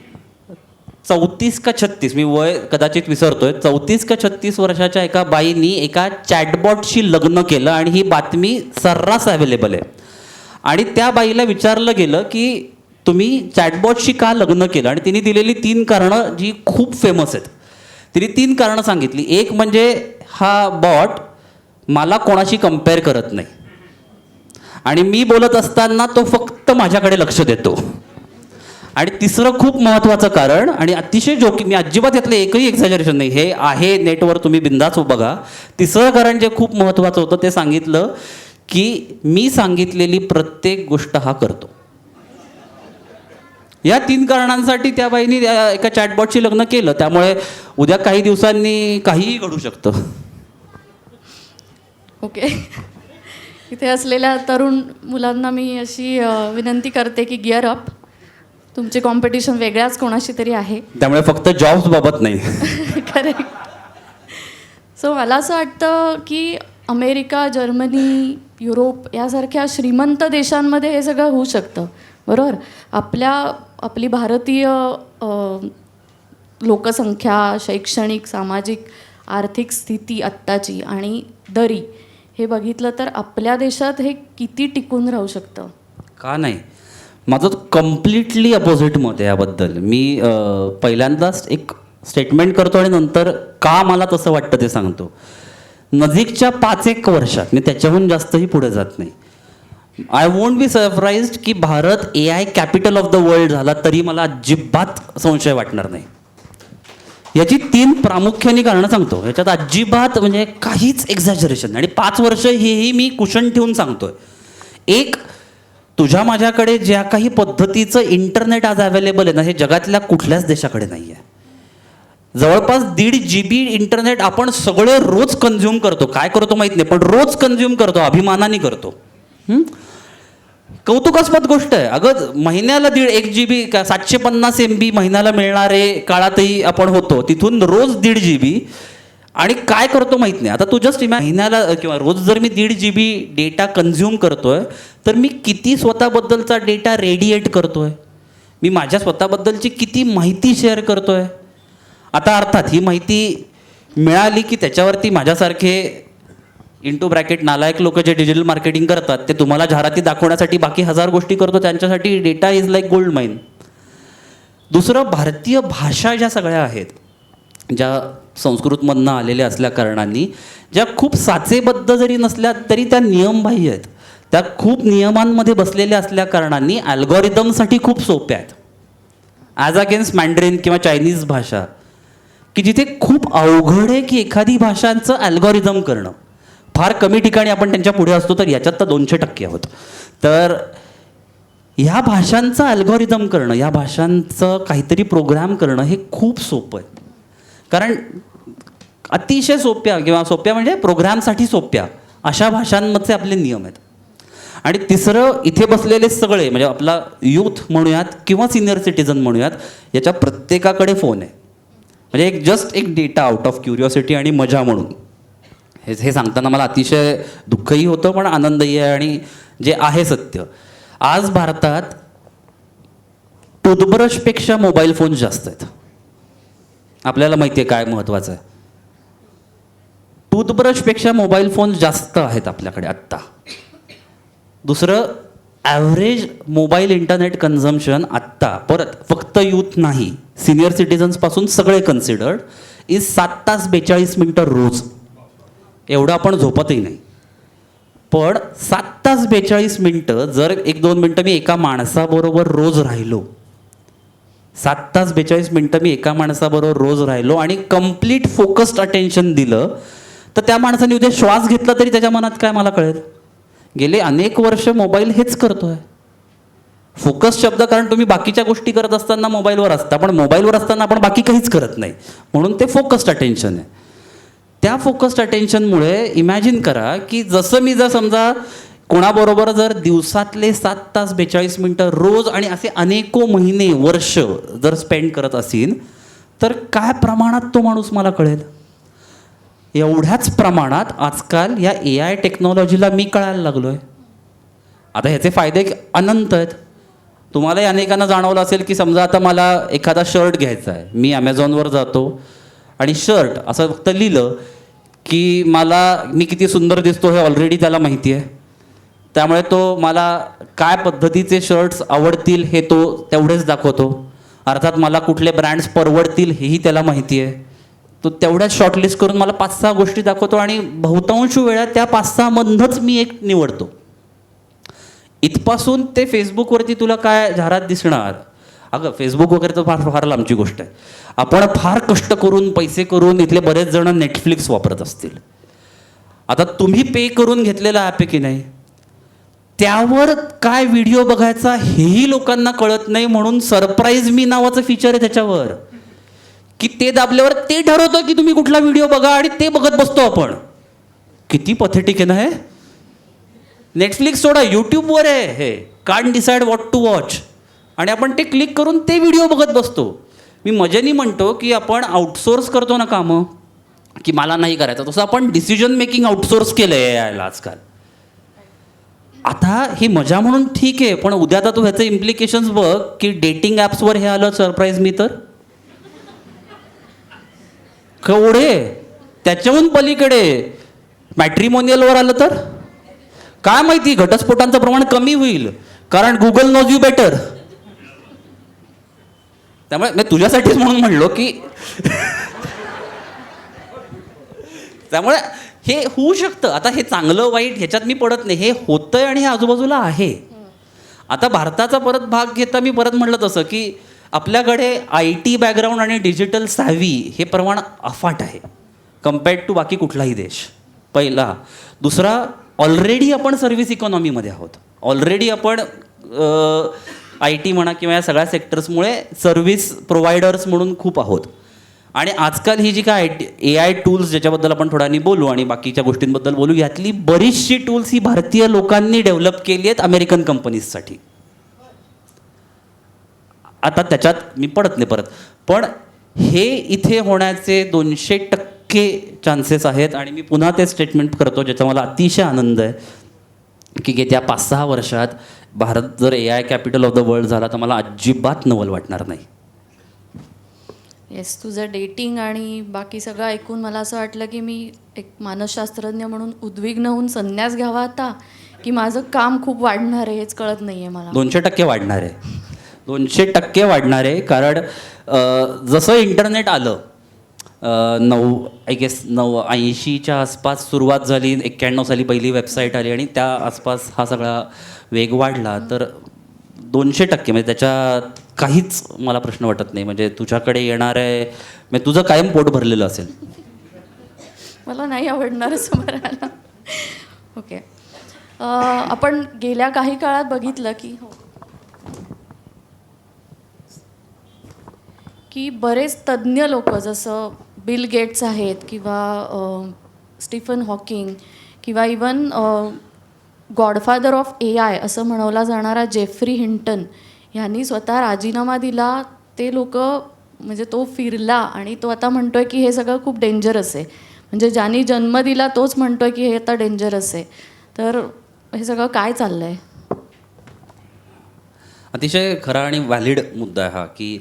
34 का 36, मी वय कदाचित विसरतोय, 34 का 36 वर्षाच्या एका बाईनी एका चॅटबॉटशी लग्न केलं आणि ही बातमी सर्रास अवेलेबल आहे. आणि त्या बाईला विचारलं गेलं की तुम्ही चॅटबॉटशी का लग्न केलं, आणि तिने दिलेली 3 कारणं जी खूप फेमस आहेत. तिने 3 कारणं सांगितली. एक म्हणजे हा बॉट मला कोणाशी कम्पेअर करत नाही आणि मी बोलत असताना तो फक्त माझ्याकडे लक्ष देतो. आणि तिसरं खूप महत्त्वाचं कारण, आणि अतिशय जोकी, मी अजिबात यातलं एकही एक्झॅजरेशन नाही, हे आहे नेटवर तुम्ही बिंदास बघा. तिसरं कारण जे खूप महत्त्वाचं होतं ते सांगितलं की मी सांगितलेली प्रत्येक गोष्ट हा करतो. या 3 कारणांसाठी त्या बाईने एका चॅटबॉटशी लग्न केलं. त्यामुळे उद्या काही दिवसांनी काहीही घडू शकतं. ओके. इथे असलेल्या तरुण मुलांना मी अशी विनंती करते की गिअर अप. तुमची कॉम्पिटिशन वेगळ्याच कोणाशी तरी आहे. त्यामुळे फक्त जॉब्स बाबत नाही. करेक्ट. सो मला असं वाटतं की अमेरिका, जर्मनी, युरोप यासारख्या श्रीमंत देशांमध्ये हे सगळं होऊ शकतं, बरोबर. आपली भारतीय लोकसंख्या, शैक्षणिक, सामाजिक, आर्थिक स्थिती आत्ताची आणि दरी हे बघितलं तर आपल्या देशात हे किती टिकून राहू शकतं. का नाही. माझं कम्प्लिटली अपोजिट मत आहे याबद्दल. मी पहिल्यांदाच एक स्टेटमेंट करतो आणि नंतर का मला तसं वाटतं ते सांगतो. नजीकच्या 5-1 वर्षात, मी त्याच्याहून जास्तही पुढे जात नाही, आय वोंट बी सरप्राइज्ड की Bharat AI capital of the world झाला तरी मला अजिबात संशय वाटणार नाही. याची 3 प्रामुख्याने कारणं सांगतो. याच्यात अजिबात म्हणजे काहीच एक्झॅजरेशन, आणि 5 वर्ष हेही मी कुशन ठेवून सांगतोय. एक, तुझ्या माझ्याकडे ज्या काही पद्धतीचं इंटरनेट आज अवेलेबल आहे ना, हे जगातल्या कुठल्याच देशाकडे नाही आहे. जवळपास 1.5 GB इंटरनेट आपण सगळे रोज कन्झ्युम करतो. काय करतो माहीत नाही, पण रोज कन्झ्युम करतो, अभिमानाने करतो. कौतुकास्पद गोष्ट आहे. अगं महिन्याला 1 GB 750 MB महिन्याला मिळणारे काळातही आपण होतो, तिथून रोज 1.5 GB. आणि काय करतो माहीत नाही. आता तू जस्ट महिन्याला किंवा रोज जर मी 1.5 GB डेटा कन्झ्युम करतोय तर मी किती स्वतःबद्दलचा डेटा रेडिएट करतोय, मी माझ्या स्वतःबद्दलची किती माहिती शेअर करतोय. आता अर्थात ही माहिती मिळाली की त्याच्यावरती माझ्यासारखे इंटू ब्रॅकेट नालायक लोक जे डिजिटल मार्केटिंग करतात ते तुम्हाला जाहिराती दाखवण्यासाठी बाकी 1000 गोष्टी करतो, त्यांच्यासाठी डेटा इज लाईक गोल्ड माईन. दुसरं, भारतीय भाषा ज्या सगळ्या आहेत, ज्या संस्कृतमधनं आलेल्या असल्या कारणांनी, ज्या खूप साचेबद्ध जरी नसल्या तरी त्या नियमबाह्य आहेत, त्या खूप नियमांमध्ये बसलेल्या असल्या कारणांनी अल्गोरिदमसाठी खूप सोप्या आहेत. ॲज अगेन्स्ट मॅन्ड्रिन किंवा चायनीज भाषा, की जिथे खूप अवघड आहे की एखादी भाषांचं अल्गोरिदम करणं. फार कमी ठिकाणी आपण त्यांच्या पुढे असतो, तर याच्यात तर 200% आहोत. तर ह्या भाषांचं अल्गोरिदम करणं, या भाषांचं काहीतरी प्रोग्राम करणं हे खूप सोपं आहे. कारण अतिशय सोप्या किंवा सोप्या म्हणजे प्रोग्रामसाठी सोप्या अशा भाषांमध्ये आपले नियम आहेत. आणि तिसरं, इथे बसलेले सगळे म्हणजे आपला यूथ म्हणूयात किंवा सिनियर सिटीजन म्हणूयात, याच्या प्रत्येकाकडे फोन आहे. म्हणजे एक जस्ट एक डेटा आउट ऑफ क्युरिओसिटी आणि मजा म्हणून. हे सांगताना मला अतिशय दुःखही होतं पण आनंदही आहे आणि जे आहे सत्य. आज भारतात टूथब्रशपेक्षा मोबाईल फोन जास्त आहेत. आपल्याला माहिती आहे काय महत्त्वाचं आहे. टूथब्रशपेक्षा मोबाईल फोन जास्त आहेत आपल्याकडे आत्ता. दुसरं, ॲव्हरेज मोबाईल इंटरनेट कन्झम्पशन आत्ता परत फक्त यूथ नाही, सिनियर सिटीजन्सपासून सगळे कन्सिडर्ड इज 7 तास 42 मिनटं रोज. एवढं आपण झोपतही नाही. पण 7 तास 42 मिनटं जर 1-2 मिनटं मी एका माणसाबरोबर रोज राहिलो, 7 तास 42 मिनटं मी एका माणसाबरोबर रोज राहिलो आणि कम्प्लीट फोकस्ड अटेन्शन दिलं, तर त्या माणसाने उद्या श्वास घेतला तरी त्याच्या मनात काय मला कळेल. गेले अनेक वर्ष मोबाईल हेच करतोय. फोकस शब्द, कारण तुम्ही बाकीच्या गोष्टी करत असताना मोबाईलवर असता, पण मोबाईलवर असताना आपण बाकी काहीच करत नाही, म्हणून ते फोकस्ड अटेन्शन आहे. त्या फोकस्ड अटेन्शनमुळे इमॅजिन करा की जर समजा कोणाबरोबर जर दिवसातले 7 तास 42 मिनटं रोज आणि असे अनेको महिने वर्ष जर स्पेंड करत असेल, तर काय प्रमाणात तो माणूस मला कळेल. एवढ्याच प्रमाणात आजकाल या AI टेक्नॉलॉजीला मी कळायला लागलो आहे. आता ह्याचे फायदे अनंत आहेत. तुम्हालाही अनेकांना जाणवलं असेल की समजा आता मला एखादा शर्ट घ्यायचा आहे, मी ॲमेझॉनवर जातो आणि शर्ट असं फक्त लिहिलं की मी किती सुंदर दिसतो हे ऑलरेडी त्याला माहिती आहे. त्यामुळे तो मला काय पद्धतीचे शर्ट्स आवडतील हे तो तेवढेच दाखवतो. अर्थात मला कुठले ब्रँड्स परवडतील हेही त्याला माहिती आहे. तो तेवढ्याच शॉर्टलिस्ट करून मला 5-6 गोष्टी दाखवतो आणि बहुतांश वेळा त्या 5-6 मधनंच मी एक निवडतो. इथपासून ते फेसबुकवरती तुला काय जाहिरात दिसणार. अगं फेसबुक वगैरे तर फार फार लांबची गोष्ट आहे. आपण फार कष्ट करून पैसे करून इथले बरेच जण नेटफ्लिक्स वापरत असतील. आता तुम्ही पे करून घेतलेला ॲप आहे की नाही, त्यावर काय व्हिडिओ बघायचा हेही लोकांना कळत नाही. म्हणून सरप्राईज मी नावाचं फीचर आहे त्याच्यावर, की ते दाबल्यावर ते ठरवतं की तुम्ही कुठला व्हिडिओ बघा आणि ते बघत बसतो आपण. किती पथेटिक आहे ना हे. नेटफ्लिक्स सोडा, यूट्यूबवर आहे हे, can't decide what to watch, आणि आपण ते क्लिक करून ते व्हिडिओ बघत बसतो. मी मजेनी म्हणतो की आपण आउटसोर्स करतो ना कामं, की मला नाही करायचं, तसं आपण डिसिजन मेकिंग आउटसोर्स केलं आहे यायला आजकाल. आता ही मजा म्हणून ठीक आहे, पण उद्या आता तू ह्याचे इम्प्लिकेशन्स बघ की डेटिंग ॲप्सवर हे आलं सरप्राईज मी तर केवढे, त्याच्याहून पलीकडे मॅट्रिमोनियलवर आलं तर काय माहिती घटस्फोटांचं प्रमाण कमी होईल, कारण गुगल नोज यू बेटर. त्यामुळे मी तुझ्यासाठीच म्हणून म्हणलो की त्यामुळे हे होऊ शकतं. आता हे चांगलं वाईट ह्याच्यात मी पडत नाही, हे होतंय आणि हे आजूबाजूला आहे. आता भारताचा परत भाग घेता मी परत म्हटलं तसं की आपल्याकडे IT बॅकग्राऊंड आणि डिजिटल सॅव्ही हे प्रमाण अफाट आहे कम्पेअर्ड टू बाकी कुठलाही देश, पहिला. दुसरा, ऑलरेडी आपण सर्व्हिस इकॉनॉमीमध्ये आहोत. ऑलरेडी आपण IT म्हणा किंवा या सगळ्या सेक्टर्समुळे सर्व्हिस प्रोव्हायडर्स म्हणून खूप आहोत. आणि आजकाल ही जी काय AI टूल्स ज्याच्याबद्दल आपण थोड्यानी बोलू आणि बाकीच्या गोष्टींबद्दल बोलू, यातली बरीचशी टूल्स ही भारतीय लोकांनी डेव्हलप केली आहेत अमेरिकन कंपनीजसाठी. आता त्याच्यात मी पडत नाही परत, पण हे इथे होण्याचे 200% चान्सेस आहेत. आणि मी पुन्हा ते स्टेटमेंट करतो ज्याचा मला अतिशय आनंद आहे की येत्या 5-6 वर्षात भारत जर AI capital of the world झाला तर मला अजिबात नवल वाटणार नाही. येस, तुझं डेटिंग आणि बाकी सगळं ऐकून मला असं वाटलं की मी एक मानसशास्त्रज्ञ म्हणून उद्विग्न होऊन संन्यास घ्यावा आता, की माझं काम खूप वाढणार आहे हेच कळत नाही आहे मला. 200% वाढणार आहे, 200% वाढणार आहे. कारण जसं इंटरनेट आलं 80च्या आसपास सुरुवात झाली, 91 साली पहिली वेबसाईट आली आणि त्या आसपास हा सगळा वेग वाढला, तर 200% म्हणजे त्याच्यात काहीच मला प्रश्न वाटत नाही. म्हणजे तुझ्याकडे येणार आहे, म्हणजे तुझं कायम पोट भरलेलं असेल. मला नाही आवडणार असं म्हणायला. ओके, आपण गेल्या काही काळात बघितलं की बरेच तज्ज्ञ लोक जसं बिल गेट्स आहेत किंवा स्टीफन हॉकिंग किंवा इवन गॉडफादर ऑफ AI असं म्हणवला जाणारा जेफ्री हिंटन ह्यांनी स्वतः राजीनामा दिला. ते लोक म्हणजे तो फिरला आणि तो आता म्हणतोय की हे सगळं खूप डेंजरस आहे. म्हणजे ज्यांनी जन्म दिला तोच म्हणतोय की हे आता डेंजरस आहे. तर हे सगळं काय चाललं आहे? अतिशय खरा आणि व्हॅलिड मुद्दा आहे हा, की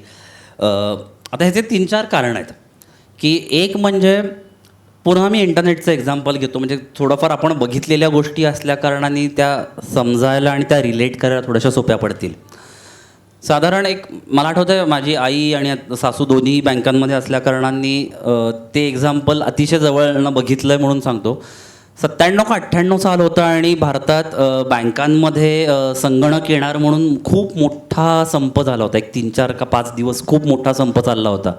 आता ह्याचे 3-4 कारण आहेत. की एक म्हणजे पुन्हा मी इंटरनेटचं एक्झाम्पल घेतो, म्हणजे थोडंफार आपण बघितलेल्या गोष्टी असल्या कारणाने त्या समजायला आणि त्या रिलेट करायला थोड्याशा सोप्या पडतील. साधारण एक मला आठवतं आहे, माझी आई आणि सासू दोन्ही बँकांमध्ये असल्या कारणाने ते एक्झाम्पल अतिशय जवळनं बघितलं आहे म्हणून सांगतो. 97 का 98 साल होतं आणि भारतात बँकांमध्ये संगणक येणार म्हणून खूप मोठा संप झाला होता. एक 3-4 का 5 दिवस खूप मोठा संप चालला होता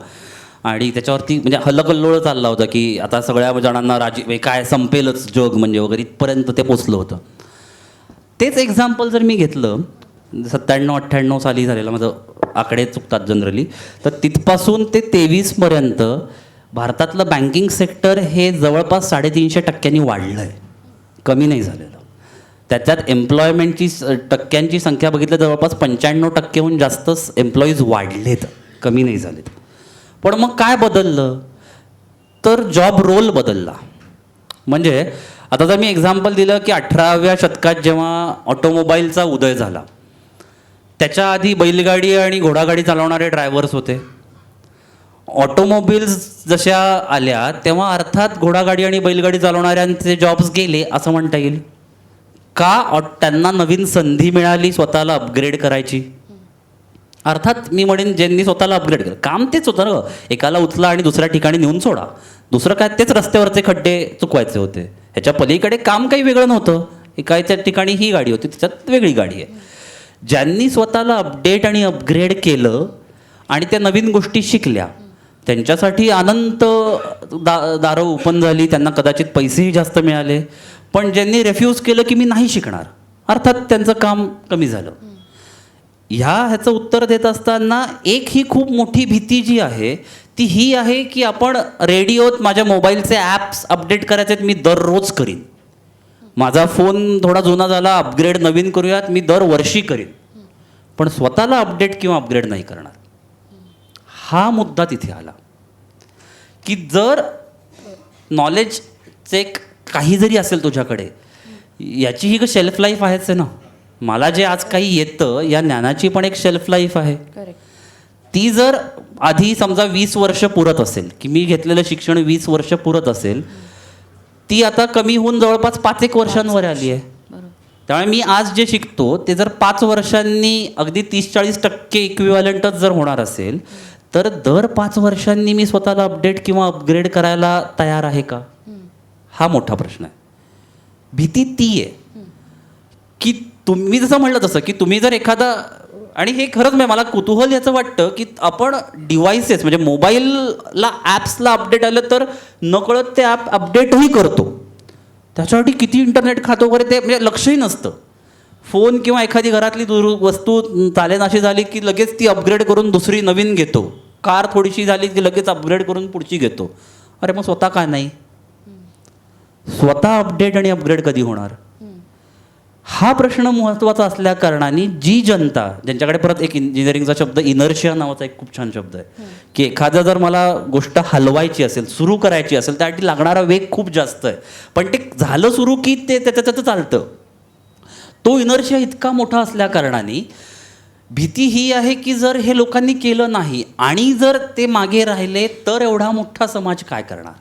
आणि त्याच्यावरती म्हणजे हल्लकल्लोळ चालला होता की आता सगळ्या जणांना काय संपेलच जग म्हणजे वगैरे इथपर्यंत ते पोचलं होतं. तेच एक्झाम्पल जर मी घेतलं 97-98 साली झालेलं, माझं आकडे चुकतात जनरली, तर तिथपासून ते 23पर्यंत भारतातलं बँकिंग सेक्टर हे जवळपास 350% वाढलं आहे, कमी नाही झालेलं. त्याच्यात एम्प्लॉयमेंटची टक्क्यांची संख्या बघितलं जवळपास 95%हून जास्तच एम्प्लॉईज वाढलेत, कमी नाही झालेत. पण मग काय बदललं तर जॉब रोल बदलला. म्हणजे आता जर मी एक्झाम्पल दिलं की 18व्या शतकात जेव्हा ऑटोमोबाईलचा उदय झाला, त्याच्या आधी बैलगाडी आणि घोडागाडी चालवणारे ड्रायव्हर्स होते. ऑटोमोबिल्स जशा आल्या तेव्हा अर्थात घोडागाडी आणि बैलगाडी चालवणाऱ्यांचे जॉब्स गेले असं म्हणता येईल. का? त्यांना नवीन संधी मिळाली स्वतःला अपग्रेड करायची. अर्थात मी म्हणेन ज्यांनी स्वतःला अपग्रेड केलं, काम तेच होतं ना, एकाला उचला आणि दुसऱ्या ठिकाणी नेऊन सोडा. दुसरं काय, तेच रस्त्यावरचे खड्डे चुकवायचे होते. ह्याच्या पलीकडे काम काही वेगळं नव्हतं. एकाच्या ठिकाणी ही गाडी होती, त्याच्यात वेगळी गाडी आहे. ज्यांनी स्वतःला अपडेट आणि अपग्रेड केलं आणि त्या नवीन गोष्टी शिकल्या, त्यांच्यासाठी अनंत दारं ओपन झाली, त्यांना कदाचित पैसेही जास्त मिळाले. पण ज्यांनी रेफ्यूज केलं की मी नाही शिकणार, अर्थात त्यांचं काम कमी झालं. ह्याचं उत्तर देत असताना एक ही खूप मोठी भीती जी आहे ती ही आहे की आपण रेडिओत माझ्या मोबाईलचे ॲप्स अपडेट करायचे आहेत, मी दररोज करीन. माझा फोन थोडा जुना झाला, अपग्रेड नवीन करूयात, मी दरवर्षी करीन. पण स्वतःला अपडेट किंवा अपग्रेड नाही करणार. हा मुद्दा तिथे आला की जर नॉलेजचे काही जरी असेल तुझ्याकडे, याची ही शेल्फ लाईफ आहेच आहे ना. मला जे आज काही येतं या ज्ञानाची पण एक शेल्फ लाईफ आहे. ती जर आधी समजा 20 वर्ष पुरत असेल, की मी घेतलेलं शिक्षण 20 वर्ष पुरत असेल, ती आता कमी होऊन जवळपास 5-1 वर्षांवर आली आहे. त्यामुळे मी आज जे शिकतो ते जर 5 वर्षांनी अगदी 30-40% इक्विव्हॅलंटच जर होणार असेल, तर दर 5 वर्षांनी मी स्वतःला अपडेट किंवा अपग्रेड करायला तयार आहे का? हा मोठा प्रश्न आहे. भीती ती आहे की तुम्ही जसं म्हणलं तसं की तुम्ही जर एखादा, आणि हे खरंच मला कुतूहल याचं वाटतं की आपण डिव्हाइसेस म्हणजे मोबाईलला ॲप्सला अपडेट आलं तर नकळत ते ॲप अपडेटही करतो. त्याच्यासाठी किती इंटरनेट खातं वगैरे ते म्हणजे लक्षही नसतं. फोन किंवा एखादी घरातली वस्तू चालेनाशी झाली की लगेच ती अपग्रेड करून दुसरी नवीन घेतो. कार थोडीशी झाली की लगेच अपग्रेड करून पुढची घेतो. अरे मग स्वतः का नाही? स्वतः अपडेट आणि अपग्रेड कधी होणार? हा प्रश्न महत्त्वाचा असल्या कारणाने जी जनता, ज्यांच्याकडे परत एक इंजिनिअरिंगचा शब्द इनर्शिया नावाचा एक खूप छान शब्द आहे, की एखादा जर मला गोष्ट हलवायची असेल, सुरू करायची असेल, त्यासाठी लागणारा वेग खूप जास्त आहे. पण ते झालं सुरू की ते त्याचं चालतं. तो इनर्शिया इतका मोठा असल्या कारणाने भीती ही आहे की जर हे लोकांनी केलं नाही आणि जर ते मागे राहिले तर एवढा मोठा समाज काय करणार?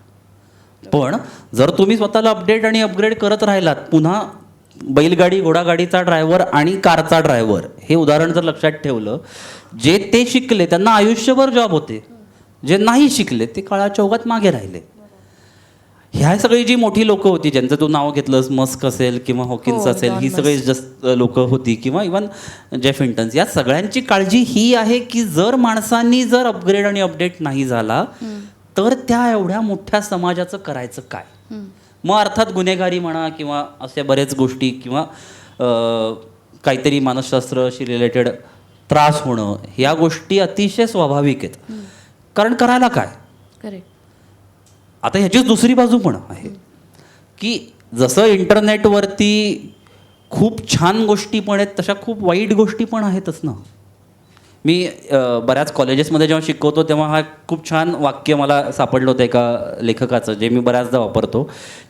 पण जर तुम्ही स्वतःला अपडेट आणि अपग्रेड करत राहिलात, पुन्हा बैलगाडी घोडागाडीचा ड्रायव्हर आणि कारचा ड्रायव्हर हे उदाहरण जर लक्षात ठेवलं, जे ते शिकले त्यांना आयुष्यभर जॉब होते, जे नाही शिकले ते काळाच्या ओघात मागे राहिले. ह्या सगळी जी मोठी लोकं होती, ज्यांचं तू नाव घेतलंस, मस्क असेल किंवा हॉकिन्स असेल, ही सगळी जस्ट लोकं होती, किंवा इवन जेफ हिंटन्स, या सगळ्यांची काळजी ही आहे की जर माणसांनी जर अपग्रेड आणि अपडेट नाही झाला तर त्या एवढ्या मोठ्या समाजाचं करायचं काय? मग अर्थात गुन्हेगारी म्हणा किंवा अशा बऱ्याच गोष्टी किंवा काहीतरी मानसशास्त्राशी रिलेटेड त्रास होणं, ह्या गोष्टी अतिशय स्वाभाविक आहेत. कारण करायला काय? करेक्ट. आता ह्याचीच दुसरी बाजू पण आहे की जसं इंटरनेटवरती खूप छान गोष्टी पण आहेत, तशा खूप वाईट गोष्टी पण आहेतच ना. मी बऱ्याच कॉलेजेसमध्ये जेव्हा शिकवतो तेव्हा हा खूप छान वाक्य मला सापडलं होतं एका लेखकाचं, जे मी बऱ्याचदा वापरतो,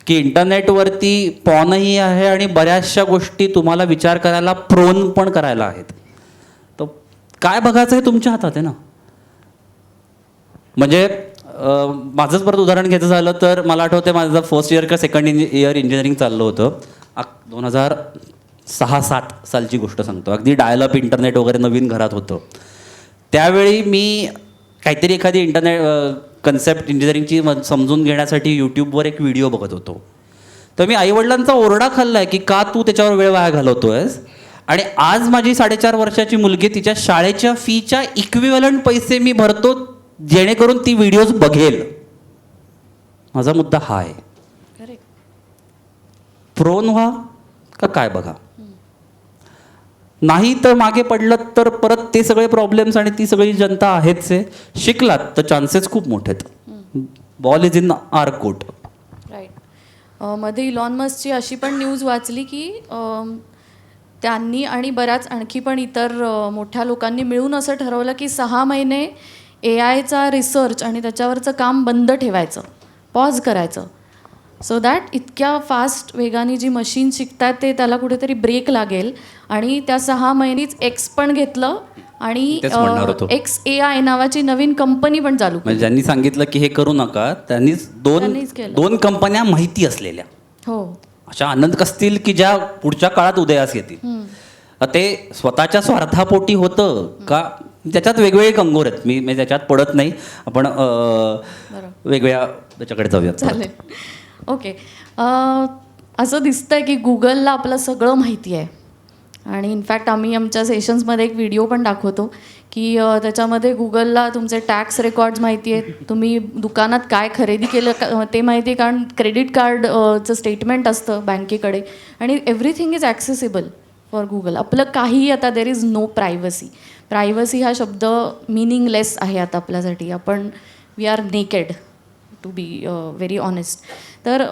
की इंटरनेटवरती पॉनही आहे आणि बऱ्याचशा गोष्टी तुम्हाला विचार करायला प्रोन पण करायला आहेत. तर काय बघायचं हे तुमच्या हातात आहे ना. म्हणजे माझंच परत उदाहरण घ्यायचं झालं तर मला आठवतं माझं फर्स्ट इयर का सेकंड इयर इंजिनिअरिंग चाललं होतं. 2006-07 सालची गोष्ट सांगतो. अगदी डायल अप इंटरनेट वगैरे नवीन घरात होतं. त्यावेळी मी काहीतरी एखादी इंटरनेट कन्सेप्ट इंजिनिअरिंगची समजून घेण्यासाठी यूट्यूबवर एक व्हिडिओ बघत होतो. तर मी आईवडिलांचा ओरडा खाल्ला आहे की का तू त्याच्यावर वेळ वाया घालवतो आहेस, आणि आज माझी 4.5 वर्षाची मुलगी तिच्या शाळेच्या फीच्या इक्विव्हलंट पैसे मी भरतो जेणेकरून ती व्हिडिओज बघेल. माझा मुद्दा हा आहे, करेक्ट. प्रोन व्हा का काय बघा. नाही तर मागे पडलं तर परत ते सगळे प्रॉब्लेम्स आणि ती सगळी जनता आहेच आहे. शिकलात तर चान्सेस खूप मोठे आहेत. Ball is in our court. Right. मध्ये इलॉन मस्कची अशी पण न्यूज वाचली की त्यांनी आणि बऱ्याच आणखी पण इतर मोठ्या लोकांनी मिळून असं ठरवलं की 6 महिने AI चा रिसर्च आणि त्याच्यावरचं काम बंद ठेवायचं, पॉज करायचं, सो दॅट इतक्या फास्ट वेगाने जी मशीन शिकतात ते त्याला कुठेतरी ब्रेक लागेल. आणि त्या 6 महिनेच एक्स पण घेतलं आणि तेच म्हणणार होतो. XAI नावाची नवीन कंपनी पण चालू केली. म्हणजे ज्यांनी सांगितलं की हे करू नका त्यांनीच त्यांनीच केलं. दोन कंपन्या माहिती असलेल्या हो. अशा आनंद कसतील की ज्या पुढच्या काळात उदयास येतील. ते स्वतःच्या स्वार्थापोटी होतं का, त्याच्यात वेगवेगळे कंगोर आहेत. मी त्याच्यात पडत नाही. आपण वेगवेगळ्या त्याच्याकडे जाऊयात. चालेल. ओके. असं दिसतंय की गुगलला आपलं सगळं माहिती आहे. आणि इनफॅक्ट आम्ही आमच्या सेशन्समध्ये एक व्हिडिओ पण दाखवतो की त्याच्यामध्ये गुगलला तुमचे टॅक्स रेकॉर्ड्स माहिती आहेत, तुम्ही दुकानात काय खरेदी केलं ते माहिती आहे, कारण क्रेडिट कार्डचं स्टेटमेंट असतं बँकेकडे, आणि everything is accessible for Google. आपलं काहीही आता there is no privacy. Privacy हा शब्द मिनिंगलेस आहे आता आपल्यासाठी. आपण we are naked to be very honest. तर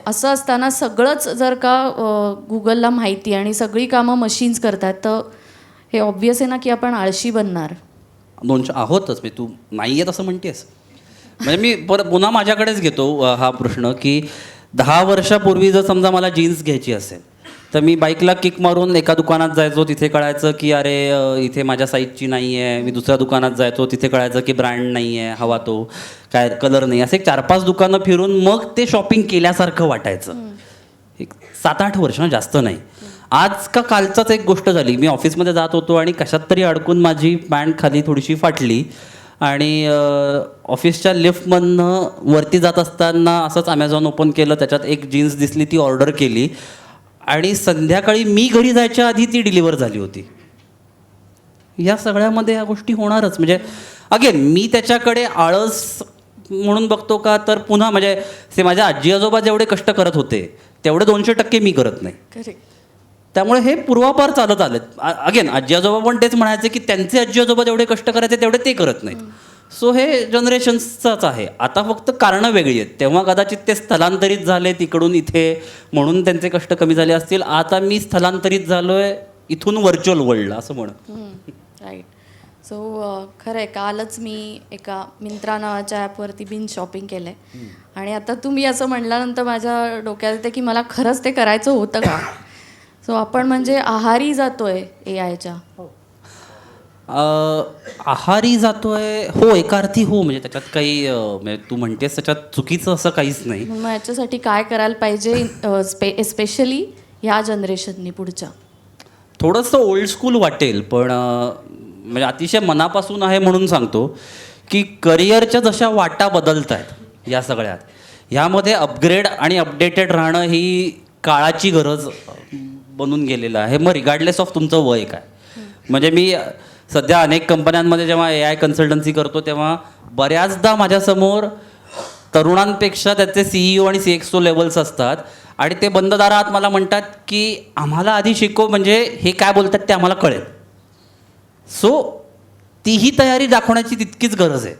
असं असताना सगळंच जर का गुगलला माहिती आणि सगळी कामं मशीन्स करतात तर हे ऑब्वियस आहे ना की आपण आळशी बनणार. आहोतच. म्हणजे तू नाही आहे तसं म्हणतेस. म्हणजे मी पुन्हा माझ्याकडेच घेतो हा प्रश्न की 10 वर्षापूर्वी जर समजा मला जीन्स घ्यायची असेल तर मी बाईकला किक मारून एका दुकानात जायचो, तिथे कळायचं की अरे इथे माझ्या साईजची नाही आहे. मी दुसऱ्या दुकानात जायचो, तिथे कळायचं की ब्रँड नाही आहे, हवा तो काय कलर नाही. असे 4-5 दुकानं फिरून मग ते शॉपिंग केल्यासारखं वाटायचं. एक 7-8 वर्ष, जास्त नाही. आज का कालचाच एक गोष्ट झाली. मी ऑफिसमध्ये जात होतो आणि कशात तरी अडकून माझी पॅन्ट खाली थोडीशी फाटली आणि ऑफिसच्या लिफ्टमधनं वरती जात असताना असंच ॲमेझॉन ओपन केलं, त्याच्यात एक जीन्स दिसली, ती ऑर्डर केली आणि संध्याकाळी मी घरी जायच्या आधी ती डिलिव्हर झाली होती. या सगळ्यामध्ये ह्या गोष्टी होणारच. म्हणजे अगेन मी त्याच्याकडे आळस म्हणून बघतो का, तर पुन्हा म्हणजे ते माझ्या आजी आजोबा जेवढे कष्ट करत होते तेवढे 200% मी करत नाही. करेक्ट. त्यामुळे हे पूर्वापार चालत आलेत. अगेन आजी आजोबा पण तेच म्हणायचे की त्यांचे आजी आजोबा जेवढे कष्ट करायचे तेवढे ते करत नाहीत. सो हे जनरेशन्सचाच आहे. आता फक्त कारणं वेगळी आहेत. तेव्हा कदाचित ते स्थलांतरित झाले तिकडून इथे म्हणून त्यांचे कष्ट कमी झाले असतील. आता मी स्थलांतरित झालो आहे इथून व्हर्च्युअल वर्ल्डला असं म्हण. राईट. सो खरं आहे, कालच मी एका मिंत्रा नावाच्या ॲपवरती बिन शॉपिंग केलं आहे आणि आता तुम्ही असं म्हणल्यानंतर माझ्या डोक्यात येते की मला खरंच ते करायचं होतं का. सो आपण म्हणजे आहारी जातोय AIच्या. आहारी जातोय हो, एका अर्थी हो. म्हणजे त्याच्यात काही म्हणजे तू म्हणतेस त्याच्यात चुकीचं असं काहीच नाही. मग याच्यासाठी काय करायला पाहिजे एस्पेशली ह्या जनरेशननी पुढच्या. थोडंसं ओल्ड स्कूल वाटेल पण म्हणजे अतिशय मनापासून आहे म्हणून सांगतो की करिअरच्या जशा वाटा बदलत आहेत या सगळ्यात, ह्यामध्ये अपग्रेड आणि अपडेटेड राहणं ही काळाची गरज बनून गेलेलं आहे. मग रिगार्डलेस ऑफ तुमचं वय काय. म्हणजे मी सध्या अनेक कंपन्यांमध्ये जेव्हा AI कन्सल्टन्सी करतो तेव्हा बऱ्याचदा माझ्यासमोर तरुणांपेक्षा त्याचे CEO आणि CXO लेवल्स असतात आणि ते बंद दारात मला म्हणतात की आम्हाला आधी शिकव, म्हणजे हे काय बोलतात ते आम्हाला कळेल. सो तीही तयारी दाखवण्याची तितकीच गरज आहे.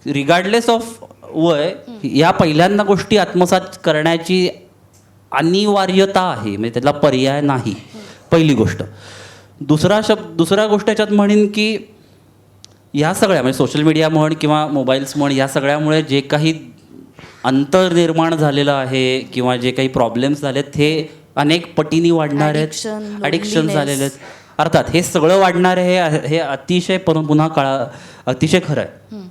रिगार्डलेस ऑफ वय या पहिल्यांदा गोष्टी आत्मसात करण्याची अनिवार्यता आहे. म्हणजे त्याला पर्याय नाही, पहिली गोष्ट. दुसरा गोष्ट याच्यात म्हणेन की या सगळ्या म्हणजे सोशल मीडिया म्हण किंवा मोबाईल्स म्हण या सगळ्यामुळे जे काही अंतर निर्माण झालेलं आहे किंवा जे काही प्रॉब्लेम्स झालेत हे अनेक पटीने वाढणार Addiction, आहेत. Addiction loneliness. झालेले आहेत. अर्थात हे सगळं वाढणार आहे हे अतिशय पुन्हा अतिशय खरं आहे.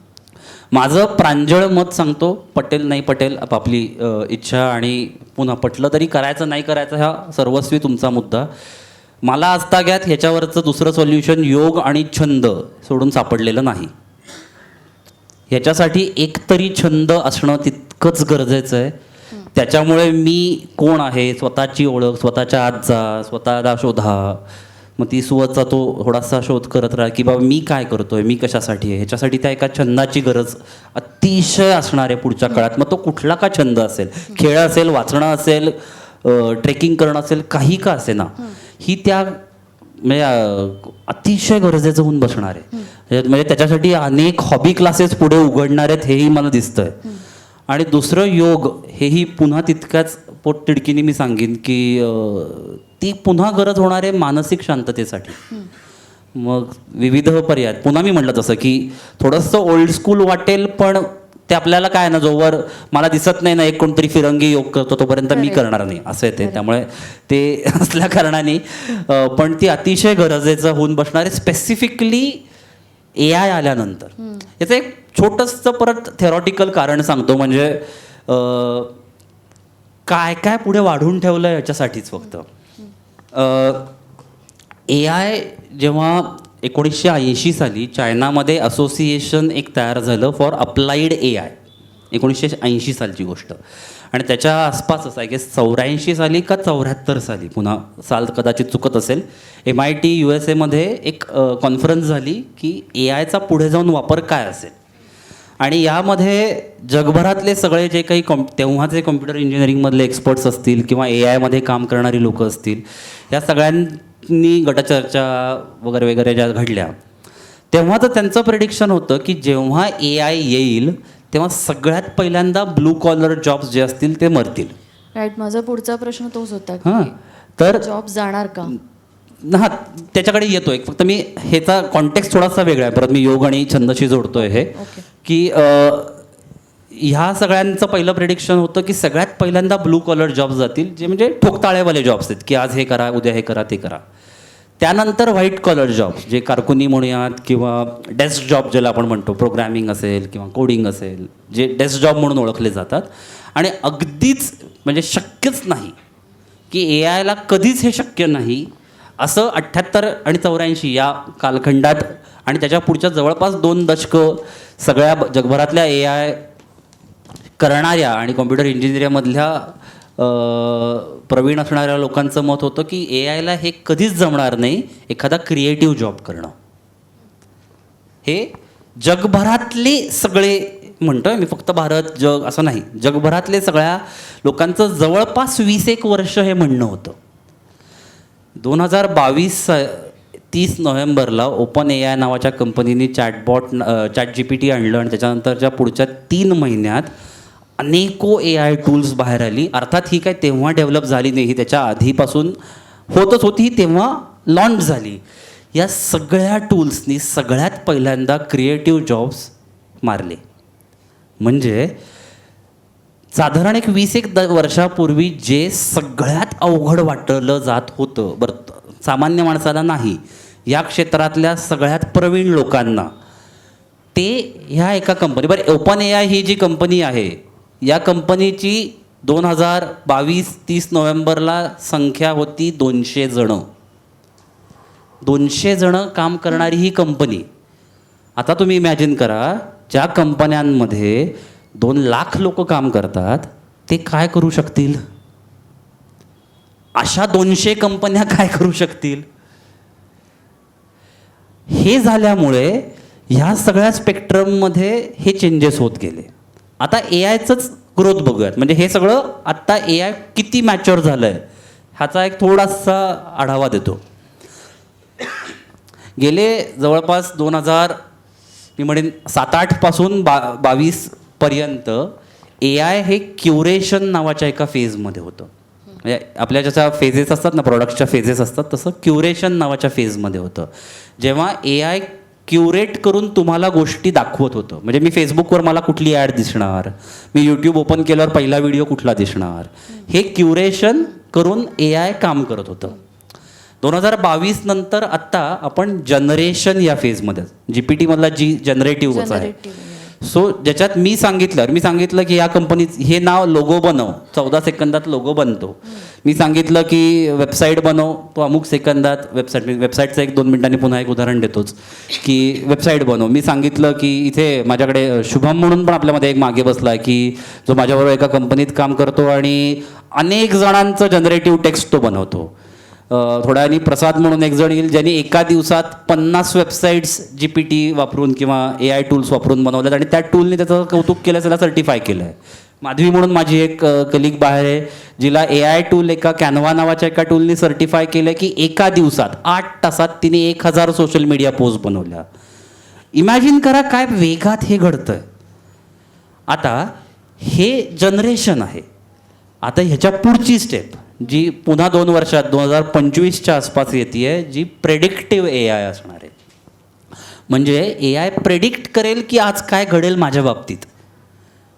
माझं प्रांजळ मत सांगतो, पटेल नाही पटेल आपापली इच्छा, आणि पुन्हा पटलं तरी करायचं नाही करायचं हा सर्वस्वी तुमचा मुद्दा. मला आजताग्यात ह्याच्यावरचं दुसरं सोल्युशन योग आणि छंद सोडून सापडलेलं नाही. ह्याच्यासाठी एकतरी छंद असणं तितकंच गरजेचं आहे. त्याच्यामुळे मी कोण आहे, स्वतःची ओळख, स्वतःच्या आत जा, स्वतःला शोधा. मग ती सुवतचा तो थोडासा शोध करत राहा की बाबा मी काय करतोय, मी कशासाठी आहे. ह्याच्यासाठी त्या एका छंदाची गरज अतिशय असणार आहे पुढच्या काळात. मग तो कुठला का छंद असेल, खेळ असेल, वाचणं असेल, ट्रेकिंग करणं असेल, काही का असे ना, ही त्या म्हणजे अतिशय गरजेचं होऊन बसणार आहे. म्हणजे त्याच्यासाठी अनेक हॉबी क्लासेस पुढे उघडणार आहेत हेही मला दिसतंय. आणि दुसरं योग हेही पुन्हा तितक्याच पोटतिडकीने मी सांगेन की ती पुन्हा गरज होणार आहे मानसिक शांततेसाठी. मग विविध पर्याय पुन्हा मी म्हटलं तसं की थोडंसं ओल्ड स्कूल वाटेल, पण ते आपल्याला काय ना, जोवर मला दिसत नाही ना एक कोणतरी फिरंगी योग करतो तोपर्यंत मी करणार नाही असं येते. त्यामुळे ते असल्या कारणाने पण ती अतिशय गरजेचं होऊन बसणार आहे, स्पेसिफिकली AI आल्यानंतर. याचं एक छोटंसं परत थेरॉटिकल कारण सांगतो, म्हणजे काय काय पुढे वाढून ठेवलं याच्यासाठीच फक्त. AI जेव्हा 1980 साली चायनामध्ये असोसिएशन एक तयार झालं फॉर अप्लाइड AI, 1980 सालची गोष्ट. आणि त्याच्या आसपासच आय गेस 84 साली का 74 साली, पुन्हा साल कदाचित चुकत असेल, MIT USA मध्ये एक कॉन्फरन्स झाली की AIचा पुढे जाऊन वापर काय असेल. आणि यामध्ये जगभरातले सगळे जे काही तेव्हाचे कॉम्प्युटर इंजिनिअरिंगमधले एक्सपर्ट्स असतील किंवा AIमध्ये काम करणारी लोकं असतील, या सगळ्यांनी गटचर्चा वगैरे वगैरे ज्या घडल्या, तेव्हा तर त्यांचं प्रेडिक्शन होतं की जेव्हा AI येईल तेव्हा सगळ्यात पहिल्यांदा ब्लू कॉलर जॉब्स जे असतील ते मरतील. राईट, माझा पुढचा प्रश्न तोच होता हां, की तर जॉब जाणार का. हां त्याच्याकडे येतो. एक फक्त मी ह्याचा कॉन्टेक्स्ट थोडासा वेगळा आहे, परत मी योग आणि छंदशी जोडतोय हे की ह्या सगळ्यांचं पहिलं प्रेडिक्शन होतं की सगळ्यात पहिल्यांदा ब्लू कॉलर जॉब्स जातील, जे म्हणजे ठोकताळेवाले जॉब्स आहेत की आज हे करा, उद्या हे करा, ते करा. त्यानंतर व्हाईट कॉलर जॉब्स, जे कारकुनी म्हणूयात किंवा डेस्क जॉब ज्याला आपण म्हणतो, प्रोग्रॅमिंग असेल किंवा कोडिंग असेल, जे डेस्क जॉब म्हणून ओळखले जातात. आणि अगदीच म्हणजे शक्यच नाही की AIला कधीच हे शक्य नाही असं 78 आणि 84 या कालखंडात आणि त्याच्या पुढच्या जवळपास 2 दशकं सगळ्या जगभरातल्या AI करणाऱ्या आणि कॉम्प्युटर इंजिनिअरिंगमधल्या प्रवीण असणाऱ्या लोकांचं मत होतं की AIला हे कधीच जमणार नाही एखादा क्रिएटिव्ह जॉब करणं. हे जगभरातले सगळे म्हणतोय मी, फक्त भारत जग असं नाही, जगभरातले सगळ्या लोकांचं जवळपास 20-1 वर्ष हे म्हणणं होतं. 2022 30 नोव्हेंबरला ओपन AI नावाच्या कंपनीने ChatGPT आणलं आणि त्याच्यानंतरच्या पुढच्या 3 महिन्यात अनेको AI टूल्स बाहेर आली. अर्थात ही काय तेव्हा डेव्हलप झाली नाही, ही त्याच्या आधीपासून होतच होती, ही तेव्हा लॉन्च झाली. या सगळ्या टूल्सनी सगळ्यात पहिल्यांदा क्रिएटिव्ह जॉब्स मारले. म्हणजे साधारण एक 20-1 वर्षापूर्वी जे सगळ्यात अवघड वाटलं जात होतं, बरं सामान्य माणसाला नाही, या क्षेत्रातल्या सगळ्यात प्रवीण लोकांना, ते ह्या एका कंपनी, बरं ओपन AI ही जी कंपनी आहे या कंपनीची 2022 30 नोव्हेंबरला संख्या होती 200 जणं. 200 जणं काम करणारी ही कंपनी. आता तुम्ही इमॅजिन करा, ज्या कंपन्यांमध्ये 2 लाख लोक काम करतात ते काय करू शकतील, अशा 200 कंपन्या काय करू शकतील. हे झाल्यामुळे ह्या सगळ्या स्पेक्ट्रममध्ये हे चेंजेस होत गेले. आता AIचंच ग्रोथ बघूयात, म्हणजे हे सगळं आत्ता AI किती मॅच्युअर झालं आहे ह्याचा एक थोडासा आढावा देतो. गेले जवळपास 2000 मी म्हणेन 7-8 पासून 22 पर्यंत AI हे क्युरेशन नावाच्या एका फेजमध्ये होतं. म्हणजे आपल्या ज्याच्या फेजेस असतात ना, प्रॉडक्टच्या फेजेस असतात, तसं क्युरेशन नावाच्या फेजमध्ये होतं. जेव्हा AI क्युरेट करून तुम्हाला गोष्टी दाखवत होतं. म्हणजे मी फेसबुकवर मला कुठली ॲड दिसणार, मी यूट्यूब ओपन केल्यावर पहिला व्हिडिओ कुठला दिसणार, हे क्युरेशन करून AI काम करत होतं. 2022 नंतर आत्ता आपण जनरेशन या फेजमध्ये, GPT मधला जनरेटिव्ह आहे. जनरेटिव्ह सो ज्याच्यात मी सांगितलं की या कंपनीत हे नाव लोगो बनव, 14 सेकंदात लोगो बनतो. मी सांगितलं की वेबसाईट बनव, तो अमुक सेकंदात वेबसाईटचं 1-2 मिनिटांनी पुन्हा एक उदाहरण देतोच की वेबसाईट बनव. मी सांगितलं की इथे माझ्याकडे शुभम म्हणून पण आपल्यामध्ये एक मागे बसला आहे की जो माझ्याबरोबर एका कंपनीत काम करतो आणि अनेक जणांचं जनरेटिव्ह टेक्स्ट तो बनवतो. थोड्या वेळाने प्रसाद म्हणून एक जण येईल ज्यांनी एका दिवसात 50 वेबसाईट्स GPT वापरून किंवा AI टूल्स वापरून बनवल्यात आणि त्या टूलने त्याचं कौतुक केलं, त्याला सर्टिफाय केलं आहे. माधवी म्हणून माझी एक कलिग बाहेर आहे, जिला AI टूल एका कॅनव्हा नावाच्या एका टूलने सर्टिफाय केलं की एका दिवसात 8 तासात तिने 1000 सोशल मीडिया पोस्ट बनवल्या. इमॅजिन करा काय वेगात हे घडतंय. आता हे जनरेशन आहे. आता ह्याच्या पुढची स्टेप जी पुन्हा 2 वर्षात 2025च्या आसपास येते, जी प्रेडिक्टिव्ह AI असणार आहे. म्हणजे AI प्रेडिक्ट करेल की आज काय घडेल माझ्या बाबतीत,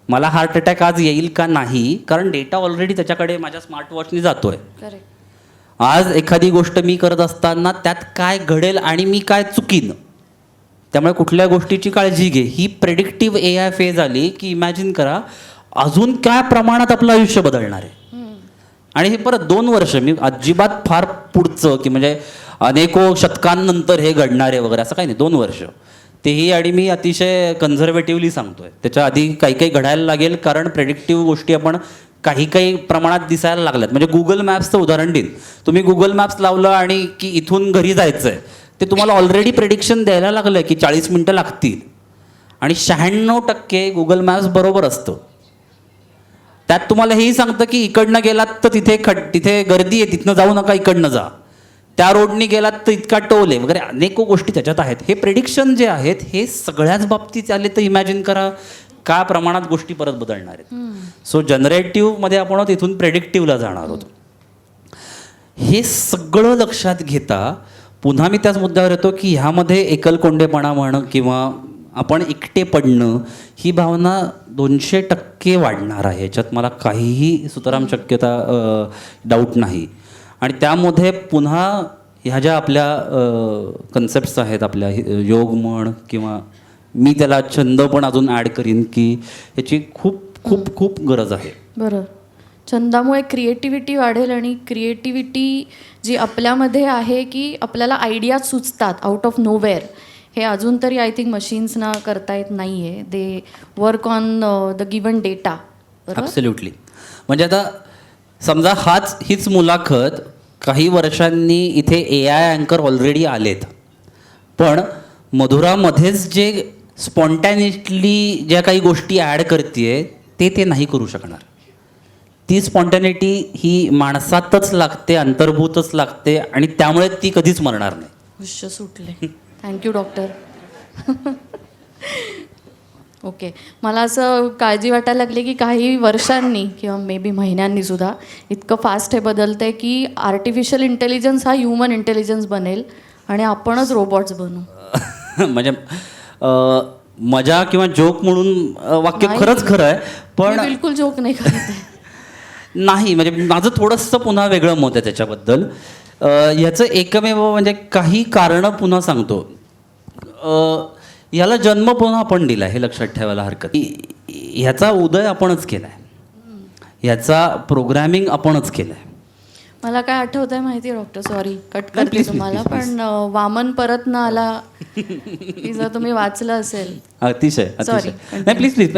मला हार्ट अटॅक आज येईल का नाही, कारण डेटा ऑलरेडी त्याच्याकडे माझ्या स्मार्टवॉचने जातोय. करेक्ट. आज एखादी गोष्ट मी करत असताना त्यात काय घडेल आणि मी काय चुकीन, त्यामुळे कुठल्या गोष्टीची काळजी घे. ही प्रेडिक्टिव्ह AI फेज आली की इमॅजिन करा अजून काय प्रमाणात आपलं आयुष्य बदलणार आहे. आणि हे परत 2 वर्ष, मी अजिबात फार पुढचं की म्हणजे अनेको शतकांनंतर हे घडणार आहे वगैरे असं काही नाही. 2 वर्ष तेही, आणि मी अतिशय कन्झर्वेटिव्हली सांगतोय. त्याच्या आधी काही काही घडायला लागेल, कारण प्रेडिक्टिव्ह गोष्टी आपण काही प्रमाणात दिसायला लागल्यात. म्हणजे गुगल मॅप्सचं उदाहरण देईन. तुम्ही गुगल मॅप्स लावलं आणि की इथून घरी जायचं आहे, ते तुम्हाला ऑलरेडी प्रेडिक्शन द्यायला लागलं की 40 मिनटं लागतील, आणि 96% गुगल मॅप्स बरोबर असतं. त्यात तुम्हाला हेही सांगतं की इकडनं गेलात तर तिथे गर्दी आहे, तिथनं जाऊ नका, इकडनं जा. त्या रोडनी गेलात तर इतका टोल आहे वगैरे, अनेक गोष्टी त्याच्यात आहेत. हे प्रेडिक्शन जे आहेत हे सगळ्याच बाबतीत आले तर इमॅजिन करा काय प्रमाणात गोष्टी परत बदलणार आहेत. सो जनरेटिव्हमध्ये आपण तिथून प्रेडिक्टिव्हला जाणार आहोत. हे सगळं लक्षात घेता पुन्हा मी त्याच मुद्द्यावर येतो की ह्यामध्ये एकलकोंडेपणा म्हणणं किंवा आपण एकटे पडणं ही भावना 200% वाढणार आहे. याच्यात मला काहीही सुतराम शक्यता डाऊट नाही. आणि त्यामध्ये पुन्हा ह्या ज्या आपल्या कन्सेप्ट्स आहेत, आपल्या योग म्हण किंवा मी त्याला छंद पण अजून ॲड करीन की ह्याची खूप खूप खूप गरज आहे. बरं. छंदामुळे क्रिएटिव्हिटी वाढेल, आणि क्रिएटिव्हिटी जी आपल्यामध्ये आहे की आपल्याला आयडियाज सुचतात आउट ऑफ नोवेअर, हे अजून तरी आय थिंक मशीन्सना करता येत नाही आहे. They work on the given data. Absolutely. म्हणजे आता समजा हीच मुलाखत काही वर्षांनी इथे AI अँकर ऑलरेडी आलेत, पण मधुरामध्येच जे स्पॉन्टॅनिटली ज्या काही गोष्टी ॲड करते ते नाही करू शकणार. ती स्पॉन्टॅनिटी ही माणसातच लागते, अंतर्भूतच लागते, आणि त्यामुळे ती कधीच मरणार नाही. हुश्य सुटले. Thank you doctor. ओके. मला असं काळजी वाटायला लागली की काही वर्षांनी किंवा मे बी महिन्यांनी सुद्धा इतकं फास्ट हे बदलतं आहे की आर्टिफिशियल इंटेलिजन्स हा ह्युमन इंटेलिजन्स बनेल आणि आपणच रोबॉट्स बनू. म्हणजे मजा किंवा जोक म्हणून वाक्य खरंच खरं आहे, पण मी बिलकुल जोक नाही करत आहे. नाही, म्हणजे माझं थोडंसं पुन्हा वेगळं मत आहे त्याच्याबद्दल. ह्याचं एकमेव म्हणजे काही कारणं पुन्हा सांगतो. याला जन्म पुन्हा आपण दिला हे लक्षात ठेवायला हरकत. ह्याचा उदय आपणच केला आहे, ह्याचा प्रोग्रॅमिंग आपणच केलं आहे. मला काय आठवत आहे माहिती आहे डॉक्टर, सॉरी कट करते तुम्हाला, पण वामन परत न आला की जर तुम्ही वाचलं असेल. अतिशय Sorry. नाही, प्लीज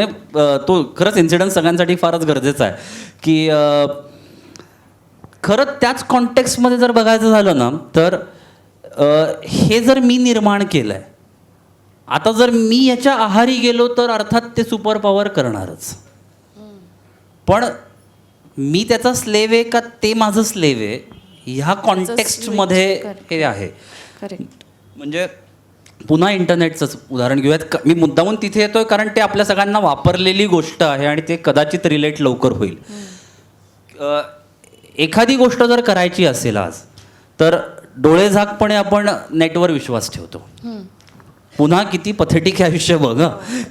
तो खरंच इन्सिडन्स सगळ्यांसाठी फारच गरजेचा आहे की खरं त्याच कॉन्टेक्स्टमध्ये जर बघायचं झालं ना तर हे जर मी निर्माण केलं आहे, आता जर मी याच्या आहारी गेलो तर अर्थात ते सुपर पॉवर करणारच, पण मी त्याचा स्लेव आहे का ते माझं स्लेव आहे ह्या कॉन्टेक्स्टमध्ये हे आहे. करेक्ट. म्हणजे पुन्हा इंटरनेटचंच उदाहरण घेऊयात. मी मुद्दामून तिथे येतोय कारण ते आपल्या सगळ्यांना वापरलेली गोष्ट आहे आणि ते कदाचित रिलेट लवकर होईल. एखादी गोष्ट जर करायची असेल आज तर डोळेझाकपणे आपण नेटवर विश्वास ठेवतो. पुन्हा किती पथेटिक हे आयुष्य बघ हं.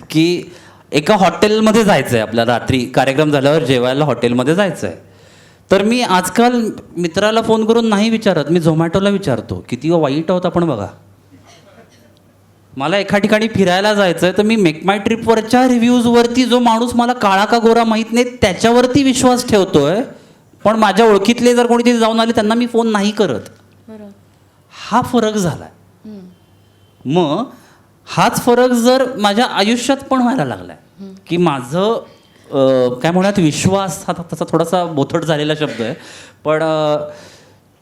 की एका हॉटेलमध्ये जायचं आहे आपल्याला, रात्री कार्यक्रम झाल्यावर जेवायला हॉटेलमध्ये जायचं आहे. तर मी आजकाल मित्राला फोन करून नाही विचारत, मी झोमॅटोला विचारतो किती वाईट आहोत आपण बघा. मला एका ठिकाणी फिरायला जायचं आहे तर मी मेक माय ट्रिपवरच्या रिव्ह्यूजवरती जो माणूस मला काळा का गोरा माहीत नाही त्याच्यावरती विश्वास ठेवतोय, पण माझ्या ओळखीतले जर कोणी तिथे जाऊन आले त्यांना मी फोन नाही करत. बरोबर. हा फरक झाला. मग हाच फरक जर माझ्या आयुष्यात पण व्हायला लागलाय की माझं काय म्हणूयात, विश्वास हा तसा थोडासा बोथट झालेला शब्द आहे, पण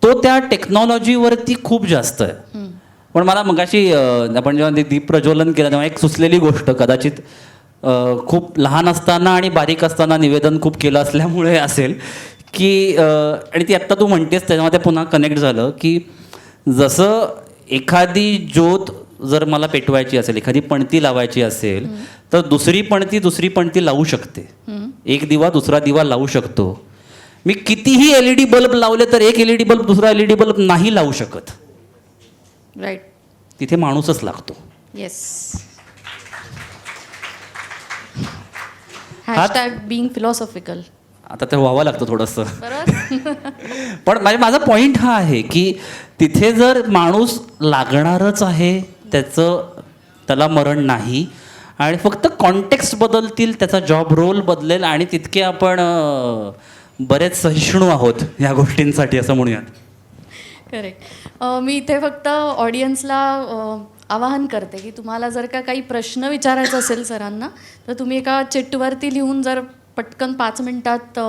तो त्या टेक्नॉलॉजीवरती खूप जास्त आहे. पण मला मगाशी आपण जेव्हा ते दीप प्रज्वलन केलं तेव्हा एक सुचलेली गोष्ट, कदाचित खूप लहान असताना आणि बारीक असताना निवेदन खूप केलं असल्यामुळे असेल की आणि ती आत्ता तू म्हणतेस त्याच्यामध्ये पुन्हा कनेक्ट झालं की जसं एखादी ज्योत जर मला पेटवायची असेल, एखादी पणती लावायची असेल तर दुसरी पणती लावू शकते. एक दिवा दुसरा दिवा लावू शकतो. मी कितीही LED बल्ब लावले तर एक LED बल्ब दुसरा LED बल्ब नाही लावू शकत. राईट. तिथे माणूसच लागतो. येस. Hashtag being philosophical. आता ते व्हावं लागतं थोडंसं. बरोबर. पण माझा पॉईंट हा आहे की तिथे जर माणूस लागणारच आहे, त्याला मरण नाही, आणि फक्त कॉन्टेक्स्ट बदलतील, त्याचा जॉब रोल बदलेल आणि तितके आपण बरेच सहिष्णू आहोत या गोष्टींसाठी असं म्हणूयात. करेक्ट. मी इथे फक्त ऑडियन्सला आवाहन करते की तुम्हाला जर का काही प्रश्न विचारायचा असेल सरांना तर तुम्ही एका चिठ्ठीवरती लिहून जर पटकन 5 मिनिटात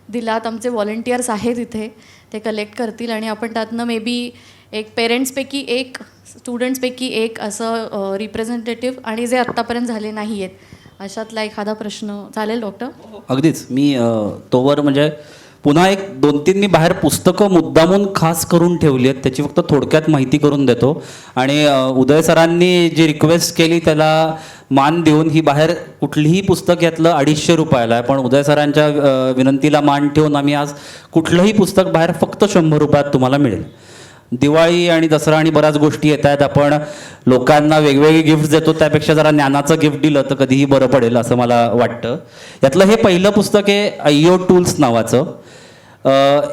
दिलात, आमचे व्हॉलेंटियर्स आहेत इथे, ते कलेक्ट करतील आणि आपण त्यातनं मे बी एक पेरेंट्सपैकी एक, स्टुडंट्सपैकी एक असं रिप्रेझेंटेटिव्ह आणि जे आत्तापर्यंत झाले नाही आहेत अशातला एखादा प्रश्न. चालेल डॉक्टर? अगदीच. मी तोवर म्हणजे पुन्हा एक 2-3 मी बाहेर पुस्तकं मुद्दामून खास करून ठेवली आहेत, त्याची फक्त थोडक्यात माहिती करून देतो. आणि उदय सरांनी जी रिक्वेस्ट केली त्याला मान देऊन ही बाहेर कुठलीही पुस्तक यातलं 250 रुपयाला आहे, पण उदय सरांच्या विनंतीला मान ठेवून आम्ही आज कुठलंही पुस्तक बाहेर फक्त 100 रुपयात तुम्हाला मिळेल. दिवाळी आणि दसरा आणि बऱ्याच गोष्टी येत आहेत, आपण लोकांना वेगवेगळे गिफ्ट देतो, त्यापेक्षा जरा ज्ञानाचं गिफ्ट दिलं तर कधीही बरं पडेल असं मला वाटतं. यातलं हे पहिलं पुस्तक आहे IO टूल्स नावाचं.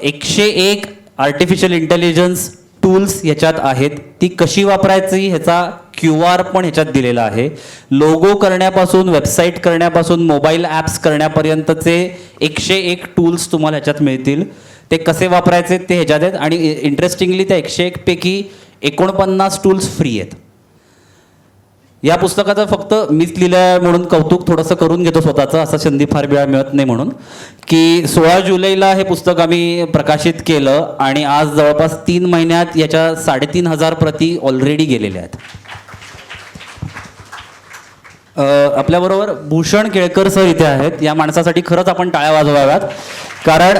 101 आर्टिफिशियल इंटेलिजन्स टूल्स ह्याच्यात आहेत. ती कशी वापरायची ह्याचा QR पण ह्याच्यात दिलेला आहे. लोगो करण्यापासून, वेबसाईट करण्यापासून, मोबाईल ॲप्स करण्यापर्यंतचे 101 टूल्स तुम्हाला ह्याच्यात मिळतील. ते कसे वापरायचे ते ह्याच्यात आहेत आणि इंटरेस्टिंगली त्या 101 पैकी 49 टूल्स फ्री आहेत. या पुस्तकाचं फक्त मीच लिहिलं म्हणून कौतुक थोडंसं करून घेतो स्वतःचं, असं संधी फार वेळा मिळत नाही म्हणून, की 16 जुलैला हे पुस्तक आम्ही प्रकाशित केलं आणि आज जवळपास 3 महिन्यात याच्या 3,500 प्रती ऑलरेडी गेलेल्या आहेत. आपल्याबरोबर भूषण केळकर सर इथे आहेत. या माणसासाठी खरंच आपण टाळ्या वाजवाव्यात, कारण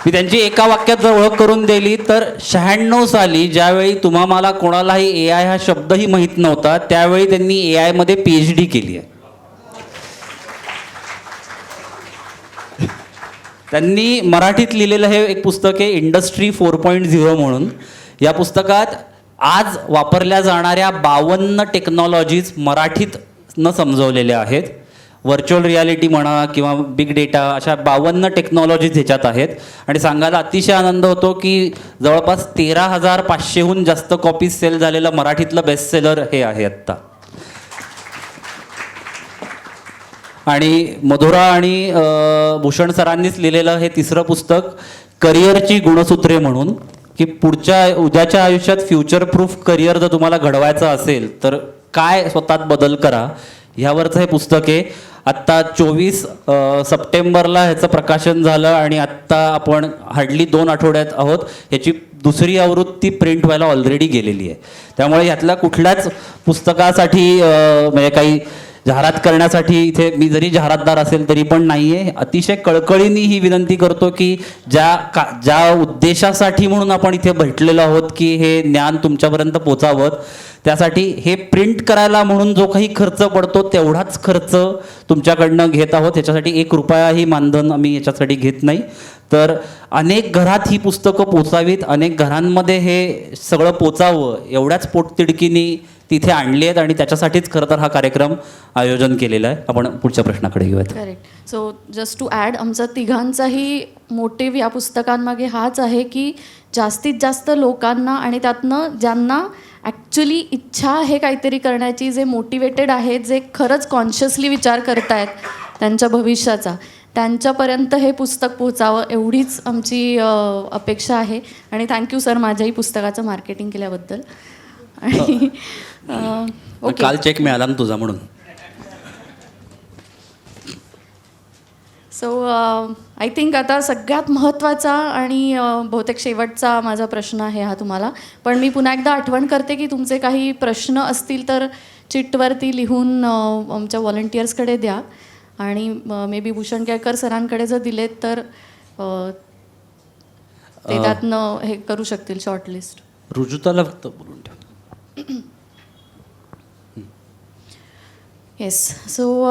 मी त्यांची एका वाक्यात जर ओळख करून दिली तर 96 साली ज्यावेळी मला कोणालाही AI हा शब्दही माहीत नव्हता त्यावेळी त्यांनी AI मध्ये PhD केली आहे. त्यांनी मराठीत लिहिलेलं हे एक पुस्तक आहे इंडस्ट्री 4.0 म्हणून. या पुस्तकात आज वापरल्या जाणाऱ्या 52 टेक्नॉलॉजीज मराठीत न समजवलेल्या आहेत. व्हर्च्युअल रियालिटी म्हणा किंवा बिग डेटा, अशा 52 टेक्नॉलॉजीज ह्याच्यात आहेत. आणि सांगायला अतिशय आनंद होतो की जवळपास 13,500हून जास्त कॉपीज सेल झालेलं मराठीतलं बेस्ट सेलर हे आहे आत्ता. आणि मधुरा आणि भूषण सरांनीच लिहिलेलं हे तिसरं पुस्तक करिअरची गुणसूत्रे म्हणून, की उद्याच्या आयुष्यात फ्युचर प्रूफ करिअर जर तुम्हाला घडवायचं असेल तर काय स्वतःत बदल करा, ह्यावरचं हे पुस्तक आहे. आत्ता 24 सप्टेंबरला ह्याचं प्रकाशन झालं आणि आत्ता आपण हार्डली 2 आठवड्यात आहोत. ह्याची दुसरी आवृत्ती प्रिंट व्हायला ऑलरेडी गेलेली आहे. त्यामुळे ह्यातल्या कुठल्याच पुस्तकासाठी म्हणजे काही जाहिरात करण्यासाठी इथे मी जरी जाहिरातदार असेल तरी पण नाही आहे. अतिशय कळकळीने ही विनंती करतो की ज्या उद्देशासाठी म्हणून आपण इथे भेटलेलो आहोत की हे ज्ञान तुमच्यापर्यंत पोचावं, त्यासाठी हे प्रिंट करायला म्हणून जो काही खर्च पडतो तेवढाच खर्च तुमच्याकडनं घेत आहोत. याच्यासाठी 1 रुपयाही मानधन आम्ही याच्यासाठी घेत नाही. तर अनेक घरात ही पुस्तकं पोचावीत, अनेक घरांमध्ये हे सगळं पोचावं एवढ्याच पोटतिडकीनी तिथे आणली आहेत आणि त्याच्यासाठीच खरं तर हा कार्यक्रम आयोजन केलेला आहे. आपण पुढच्या प्रश्नाकडे घेऊयात. Correct. So just to add, आमचा तिघांचाही मोटिव्ह या पुस्तकांमागे हाच आहे की जास्तीत जास्त लोकांना आणि त्यातनं ज्यांना ॲक्च्युली इच्छा आहे काहीतरी करण्याची, जे मोटिवेटेड आहेत, जे खरंच कॉन्शियसली विचार करतायत त्यांच्या भविष्याचा, त्यांच्यापर्यंत हे पुस्तक पोचावं एवढीच आमची अपेक्षा आहे. आणि थँक्यू सर माझ्याही पुस्तकाचं मार्केटिंग केल्याबद्दल. आणि ओके, काल चेक मिळाला ना तुझा म्हणून. सो आय थिंक आता सगळ्यात महत्त्वाचा आणि बहुतेक शेवटचा माझा प्रश्न आहे हा तुम्हाला. पण मी पुन्हा एकदा आठवण करते की तुमचे काही प्रश्न असतील तर चिटवरती लिहून आमच्या व्हॉलंटियर्सकडे द्या. आणि मे बी भूषण केळकर सरांकडे जर दिलेत तर ते त्यातनं हे करू शकतील शॉर्टलिस्ट. रुजुताला फक्त बोलून ठेव. येस. सो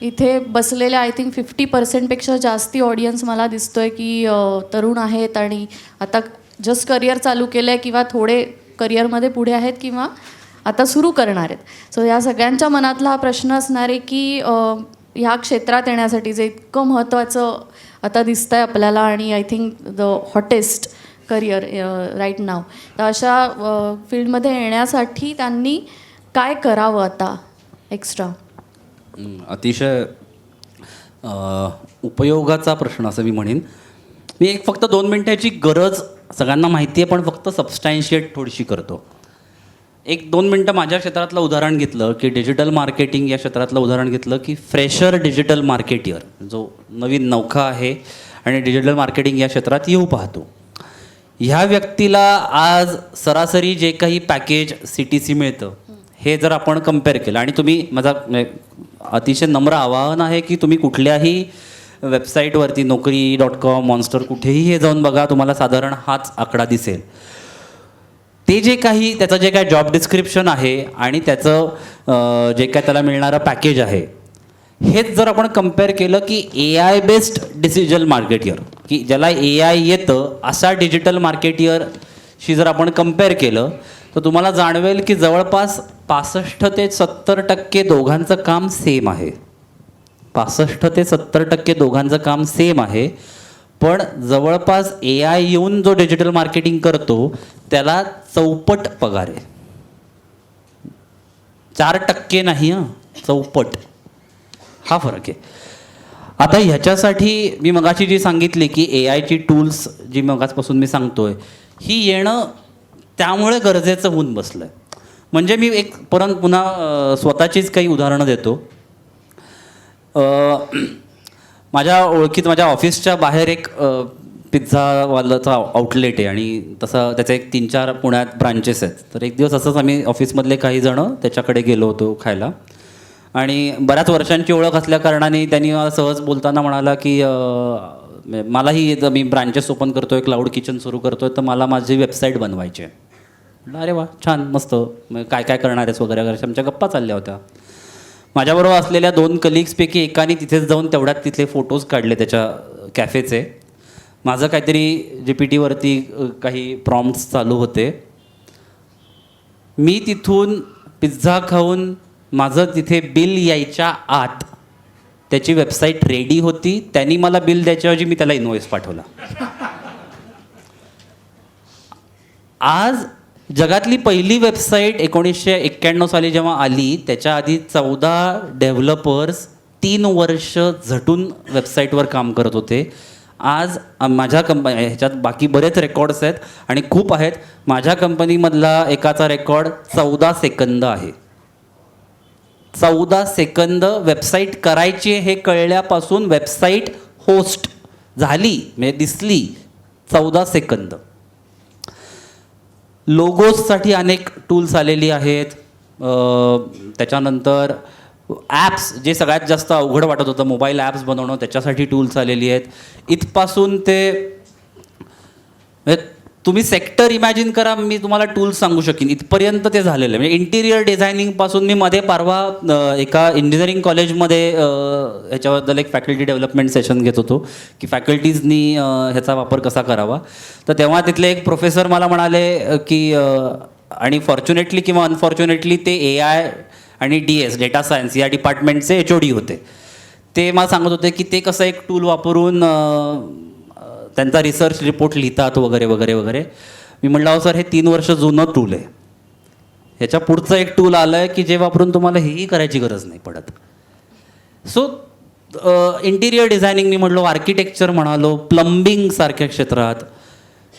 इथे बसलेल्या आय थिंक 50%पेक्षा जास्ती ऑडियन्स मला दिसतोय की तरुण आहेत आणि आता जस्ट करिअर चालू केलं आहे किंवा थोडे करिअरमध्ये पुढे आहेत किंवा आता सुरू करणार आहेत. सो या सगळ्यांच्या मनातला हा प्रश्न असणार आहे की ह्या क्षेत्रात येण्यासाठी जे इतकं महत्त्वाचं आता दिसतं आहे आपल्याला आणि I think the hottest career right now, तर अशा फील्डमध्ये येण्यासाठी त्यांनी काय करावं आता एक्स्ट्रा? अतिशय उपयोगाचा प्रश्न असं मी म्हणेन. मी एक फक्त 2 मिनिटाची गरज सगळ्यांना माहिती आहे पण फक्त सबस्टॅन्शिएट थोडीशी करतो. 1-2 मिनटं माझ्या क्षेत्रातलं उदाहरण घेतलं की डिजिटल मार्केटिंग या क्षेत्रातलं उदाहरण घेतलं की फ्रेशर डिजिटल मार्केटियर जो नवीन नौका आहे आणि डिजिटल मार्केटिंग या क्षेत्रात येऊ पाहतो, ह्या व्यक्तीला आज सरासरी जे काही पॅकेज CTC मिळतं हे जर आपण कम्पेअर केलं, आणि तुम्ही माझा अतिशय नम्र आवाहन आहे की तुम्ही कुठल्याही वेबसाईटवरती Naukri.com, मॉन्स्टर कुठेही हे जाऊन बघा, तुम्हाला साधारण हाच आकडा दिसेल. ते जे काही त्याचं जे काही जॉब डिस्क्रिप्शन आहे आणि त्याचं जे काय त्याला मिळणारं पॅकेज आहे, हेच जर आपण कम्पेअर केलं की AI बेस्ड डिजिटल मार्केटियर, की ज्याला AI येतं असा डिजिटल मार्केटियरशी जर आपण कम्पेअर केलं तर तुम्हाला जाणवेल की जवळपास 65 ते 70% दोघांचं काम सेम आहे. 65 ते 70% दोघांचं काम सेम आहे. पण जवळपास AI येऊन जो डिजिटल मार्केटिंग करतो त्याला 4पट पगार आहे. 4% नाही, 4पट हा फरक आहे. आता ह्याच्यासाठी मी मगाशी जी सांगितली की AIची टूल्स जी मगाचपासून मी सांगतोय ही येणं त्यामुळे गरजेचं होऊन बसलं आहे. म्हणजे मी एक पुन्हा स्वतःचीच काही उदाहरणं देतो. माझ्या ओळखीत माझ्या ऑफिसच्या बाहेर एक पिझ्झावाल्याचा आउटलेट आहे आणि तसं त्याचे एक 3-4 पुण्यात ब्रांचेस आहेत. तर एक दिवस असंच आम्ही ऑफिसमधले काही जणं त्याच्याकडे गेलो होतो खायला आणि बऱ्याच वर्षांची ओळख असल्या कारणाने त्यांनी मला सहज बोलताना म्हणाला की मलाही मी ब्रांचेस ओपन करतो आहे, क्लाउड किचन सुरू करतो आहे, तर मला माझी वेबसाईट बनवायची आहे. म्हटलं अरे वा छान मस्त, काय काय करणार आहेस वगैरे वगैरे आमच्या गप्पा चालल्या होत्या. माझ्याबरोबर असलेल्या 2 कलिग्सपैकी एकाने तिथेच जाऊन तेवढ्यात तिथले फोटोज काढले त्याच्या कॅफेचे. माझं काहीतरी GPTवरती काही प्रॉम्प्ट्स चालू होते. मी तिथून पिझ्झा खाऊन माझं तिथे बिल यायच्या आत त्याची वेबसाईट रेडी होती. त्यांनी मला बिल द्यायच्याऐवजी मी त्याला इनवॉइस पाठवला. आज जगातली पहिली वेबसाईट 1991 साली जेव्हा आली त्याच्या आधी 14 डेव्हलपर्स 3 वर्ष झटून वेबसाईटवर काम करत होते. आज माझ्या ह्याच्यात बाकी बरेच रेकॉर्ड्स आहेत आणि खूप आहेत. माझ्या कंपनीमधला एकाचा रेकॉर्ड 14 सेकंद आहे. 14 सेकंद वेबसाईट करायची हे कळल्यापासून वेबसाईट होस्ट झाली म्हणजे दिसली 14 सेकंद. लोगोजसाठी अनेक टूल्स आलेली आहेत. त्याच्यानंतर ॲप्स जे सगळ्यात जास्त अवघड वाटत होतं मोबाईल ॲप्स बनवणं त्याच्यासाठी टूल्स आलेली आहेत. इथपासून ते तुम्ही सेक्टर इमॅजिन करा, मी तुम्हाला टूल्स सांगू शकेन इथपर्यंत ते झालेलं आहे. म्हणजे इंटिरियर डिझायनिंगपासून मी मध्ये परवा एका इंजिनिअरिंग कॉलेजमध्ये ह्याच्याबद्दल एक फॅकल्टी डेव्हलपमेंट सेशन घेत होतो की फॅकल्टीजनी ह्याचा वापर कसा करावा. तर तेव्हा तिथले एक प्रोफेसर मला म्हणाले की आणि फॉर्च्युनेटली किंवा अनफॉर्च्युनेटली ते AI आणि DS डेटा सायन्स या डिपार्टमेंटचे HOD होते. ते मला सांगत होते की ते कसं एक टूल वापरून त्यांचा रिसर्च रिपोर्ट लिहितात वगैरे वगैरे वगैरे. मी म्हटलं अहो सर, हे 3 वर्ष जुनं टूल आहे. ह्याच्या पुढचं एक टूल आलं आहे की जे वापरून तुम्हाला हेही करायची गरज नाही पडत. सो इंटिरियर डिझायनिंग मी म्हटलो, आर्किटेक्चर म्हणालो, प्लंबिंग सारख्या क्षेत्रात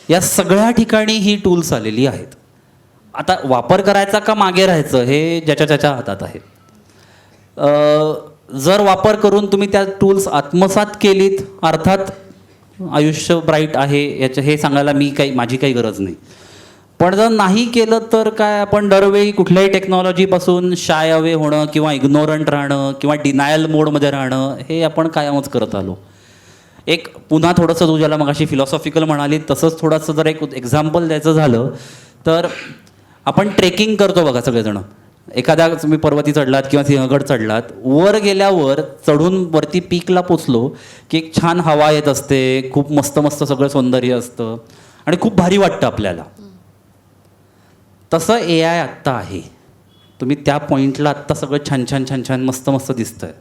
या सगळ्या ठिकाणी ही टूल्स आलेली आहेत. आता वापर करायचा का मागे राहायचं हे ज्याच्या त्याच्या हातात आहे. जर वापर करून तुम्ही त्या टूल्स आत्मसात केलीत, अर्थात आयुष्य ब्राईट आहे याचं हे सांगायला माझी काही गरज नाही. पण जर नाही केलं तर काय, आपण दरवेळी कुठल्याही टेक्नॉलॉजीपासून शाय अवे होणं किंवा इग्नोरंट राहणं किंवा डिनायल मोडमध्ये राहणं हे आपण कायमच करत आलो. एक पुन्हा थोडंसं तू ज्याला मगाशी फिलॉसॉफिकल म्हणाली तसंच थोडंसं जर एक एक्झाम्पल द्यायचं झालं तर आपण ट्रेकिंग करतो बघा सगळेजण. एखाद्या तुम्ही पर्वती चढलात किंवा सिंहगड चढलात, वर गेल्यावर चढून वरती पीकला पोचलो की एक छान हवा येत असते, खूप मस्त मस्त सगळं सौंदर्य असतं आणि खूप भारी वाटतं आपल्याला. तसं AI आत्ता आहे. तुम्ही त्या पॉईंटला आत्ता सगळं छान छान छान छान मस्त मस्त दिसतंय.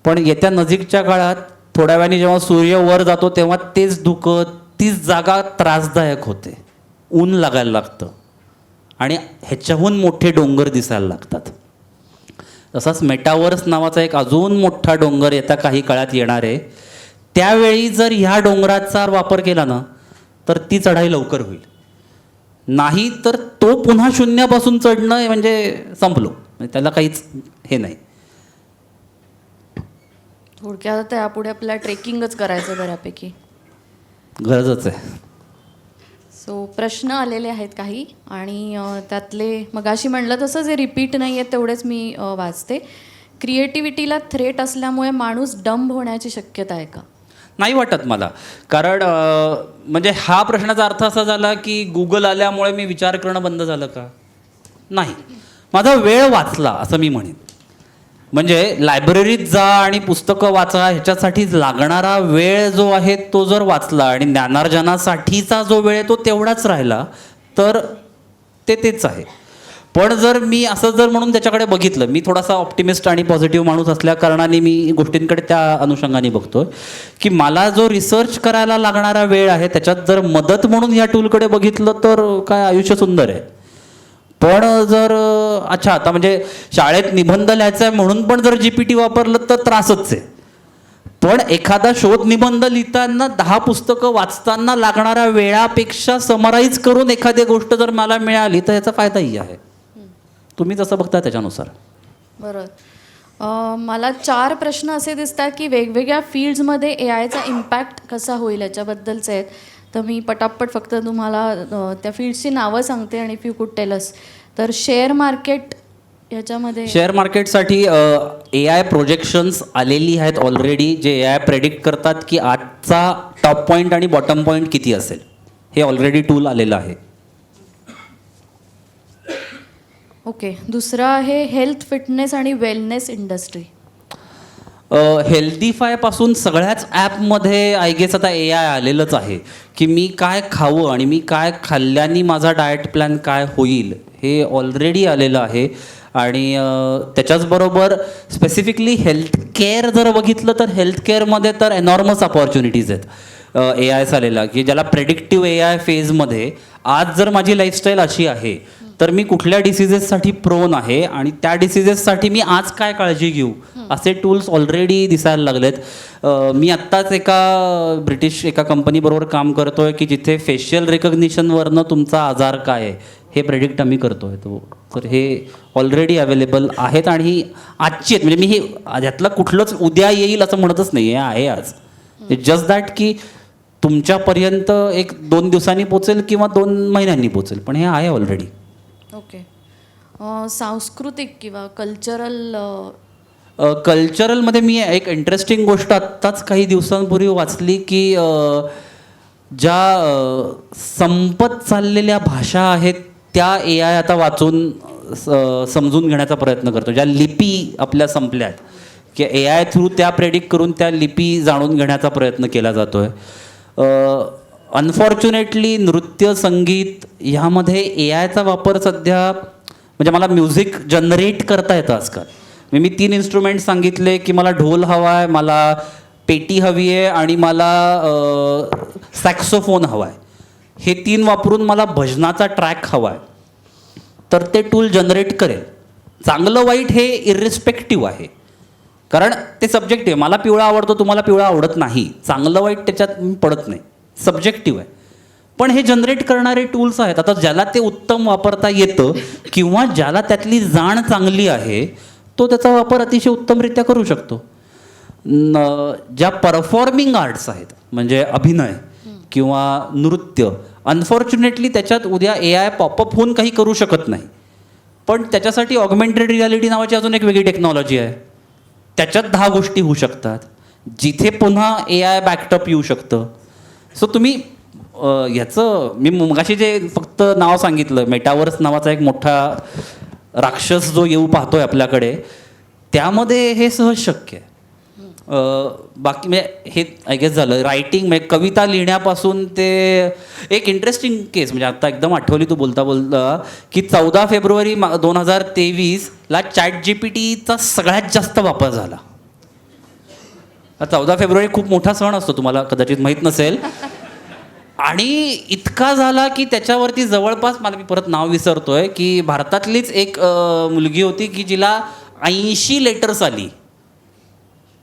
पण येत्या नजीकच्या काळात थोड्या वेळाने जेव्हा सूर्य वर जातो तेव्हा तेच धुकं, तीच जागा त्रासदायक होते, ऊन लागायला लागतं आणि ह्याच्याहून मोठे डोंगर दिसायला लागतात. तसाच मेटावर्स नावाचा एक अजून मोठा डोंगर येत्या काही काळात येणार आहे. त्यावेळी जर ह्या डोंगराचा वापर केला ना तर ती चढाई लवकर होईल. नाही तर तो पुन्हा शून्यापासून चढणं म्हणजे संपलो, म्हणजे त्याला काहीच हे नाही. थोडक्यात त्यापुढे आपल्याला ट्रेकिंगच करायचं बऱ्यापैकी. गरजच आहे. सो प्रश्न आलेले आहेत काही आणि त्यातले मगाशी म्हणलं तसं जे रिपीट नाही आहेत तेवढेच मी वाचते. क्रिएटिव्हिटीला थ्रेट असल्यामुळे माणूस डंब होण्याची शक्यता आहे का? नाही वाटत मला. कारण म्हणजे हा प्रश्नाचा अर्थ असा झाला की गुगल आल्यामुळे मी विचार करणं बंद झालं का? नाही, माझा वेळ वाचला असं मी म्हणेन. म्हणजे लायब्ररीत जा आणि पुस्तकं वाचा, ह्याच्यासाठी लागणारा वेळ जो आहे तो जर वाचला आणि ज्ञानार्जनासाठीचा जो वेळ आहे तो तेवढाच राहिला तर तेच आहे. पण जर मी असं जर म्हणून त्याच्याकडे बघितलं, मी थोडासा ऑप्टिमिस्ट आणि पॉझिटिव्ह माणूस असल्या कारणाने मी गोष्टींकडे त्या अनुषंगाने बघतोय की मला जो रिसर्च करायला लागणारा वेळ आहे त्याच्यात जर मदत म्हणून या टूलकडे बघितलं तर काय आयुष्य सुंदर आहे. पण जर अच्छा आता म्हणजे शाळेत निबंध लिहायचा आहे म्हणून पण जर GPT वापरलं तर त्रासच आहे. पण एखादा शोध निबंध लिहिताना 10 पुस्तकं वाचताना लागणाऱ्या वेळापेक्षा समराईज करून एखादी गोष्ट जर मला मिळाली तर याचा फायदाही आहे. तुम्ही जसं बघता त्याच्यानुसार. बरं, मला 4 प्रश्न असे दिसतात की वेगवेगळ्या फील्ड्समध्ये AIचा इम्पॅक्ट कसा होईल याच्याबद्दलचे आहेत. तर मी पटापट फक्त तुम्हाला त्या फील्ड्सची नावं सांगते आणि इफ यू कुड टेल अस. तर शेअर मार्केट याच्यामध्ये, शेअर मार्केटसाठी AI प्रोजेक्शन्स आलेली आहेत ऑलरेडी, जे AI प्रेडिक्ट करतात की आजचा टॉप पॉईंट आणि बॉटम पॉईंट किती असेल. हे ऑलरेडी टूल आलेलं आहे. ओके. दुसरं आहे हेल्थ, फिटनेस आणि वेलनेस इंडस्ट्री. हेल्दीफायपासून सगळ्याच ॲपमध्ये आय गेस आता AI आलेलंच आहे की मी काय खावं आणि मी काय खाल्ल्याने माझा डाएट प्लॅन काय होईल हे ऑलरेडी आलेलं आहे. आणि त्याच्याचबरोबर स्पेसिफिकली हेल्थकेअर जर बघितलं तर हेल्थकेअरमध्ये तर एनॉर्मस अपॉर्च्युनिटीज आहेत AIच आलेला की ज्याला प्रेडिक्टिव्ह AI फेजमध्ये आज जर माझी लाईफस्टाईल अशी आहे तर मी कुठल्या डिसिजेससाठी प्रोन आहे आणि त्या डिसिजेससाठी मी आज काय काळजी घेऊ असे टूल्स ऑलरेडी दिसायला लागलेत. मी आत्ताच ब्रिटिश एका कंपनीबरोबर काम करतो आहे की जिथे फेशियल रिकग्निशनवरनं तुमचा आजार काय आहे हे प्रेडिक्ट आम्ही करतो आहे. तर हे ऑलरेडी अवेलेबल आहेत आणि ही आजची आहेत. म्हणजे मी हे ह्यातलं कुठलंच उद्या येईल असं म्हणतच नाही, हे आहे आज. जस्ट दॅट की तुमच्यापर्यंत 1-2 दिवसांनी पोचेल किंवा 2 महिन्यांनी पोचेल, पण हे आहे ऑलरेडी. ओके. सांस्कृतिक किंवा कल्चरलमध्ये मी एक इंटरेस्टिंग गोष्ट आत्ताच काही दिवसांपूर्वी वाचली की ज्या संपत चाललेल्या भाषा आहेत त्या ए आय आता वाचून समजून घेण्याचा प्रयत्न करतो. ज्या लिपी आपल्या संपल्यात की ए आय थ्रू त्या प्रेडिक्ट करून त्या लिपी जाणून घेण्याचा प्रयत्न केला जातो आहे. अनफॉर्च्युनेटली नृत्य संगीत ह्यामध्ये ए आयचा वापर सध्या म्हणजे मला म्युझिक जनरेट करता येतं आजकाल. मी 3 इन्स्ट्रुमेंट सांगितले की मला ढोल हवा आहे, मला पेटी हवी आहे आणि मला सॅक्सोफोन हवा आहे. हे 3 वापरून मला भजनाचा ट्रॅक हवा आहे, तर ते टूल जनरेट करेल. चांगलं वाईट हे इरिस्पेक्टिव्ह आहे, कारण ते सब्जेक्टिव्ह आहे. मला पिवळा आवडतो, तुम्हाला पिवळा आवडत नाही, चांगलं वाईट त्याच्यात मी पडत नाही, सब्जेक्टिव्ह आहे. पण हे जनरेट करणारे टूल्स आहेत. आता ज्याला ते उत्तम वापरता येतं किंवा ज्याला त्यातली जाण चांगली आहे तो त्याचा वापर अतिशय उत्तमरित्या करू शकतो. ज्या परफॉर्मिंग आर्ट्स आहेत म्हणजे अभिनय किंवा नृत्य, अनफॉर्च्युनेटली त्याच्यात उद्या ए आय पॉपअप होऊन काही करू शकत नाही. पण त्याच्यासाठी ऑगमेंटेड रियालिटी नावाची अजून एक वेगळी टेक्नॉलॉजी आहे. त्याच्यात 10 गोष्टी होऊ शकतात जिथे पुन्हा ए आय बॅकटअप येऊ शकतं. सो तुम्ही ह्याचं मी मगाशी जे फक्त नाव सांगितलं, मेटावर्स नावाचा एक मोठा राक्षस जो येऊ पाहतोय आपल्याकडे, त्यामध्ये हे सहज शक्य आहे. बाकी म्हणजे हे आय गेस झालं रायटिंग, म्हणजे कविता लिहिण्यापासून ते एक इंटरेस्टिंग केस म्हणजे आता एकदम आठवली तू बोलता बोलता की 14 फेब्रुवारी 2023ला ChatGPTचा सगळ्यात जास्त वापर झाला. 14 फेब्रुवारी खूप मोठा सण असतो, तुम्हाला कदाचित माहीत नसेल. आणि इतका झाला की त्याच्यावरती जवळपास, मला मी परत नाव विसरतोय, की भारतातलीच एक मुलगी होती की जिला 80 लेटर्स आली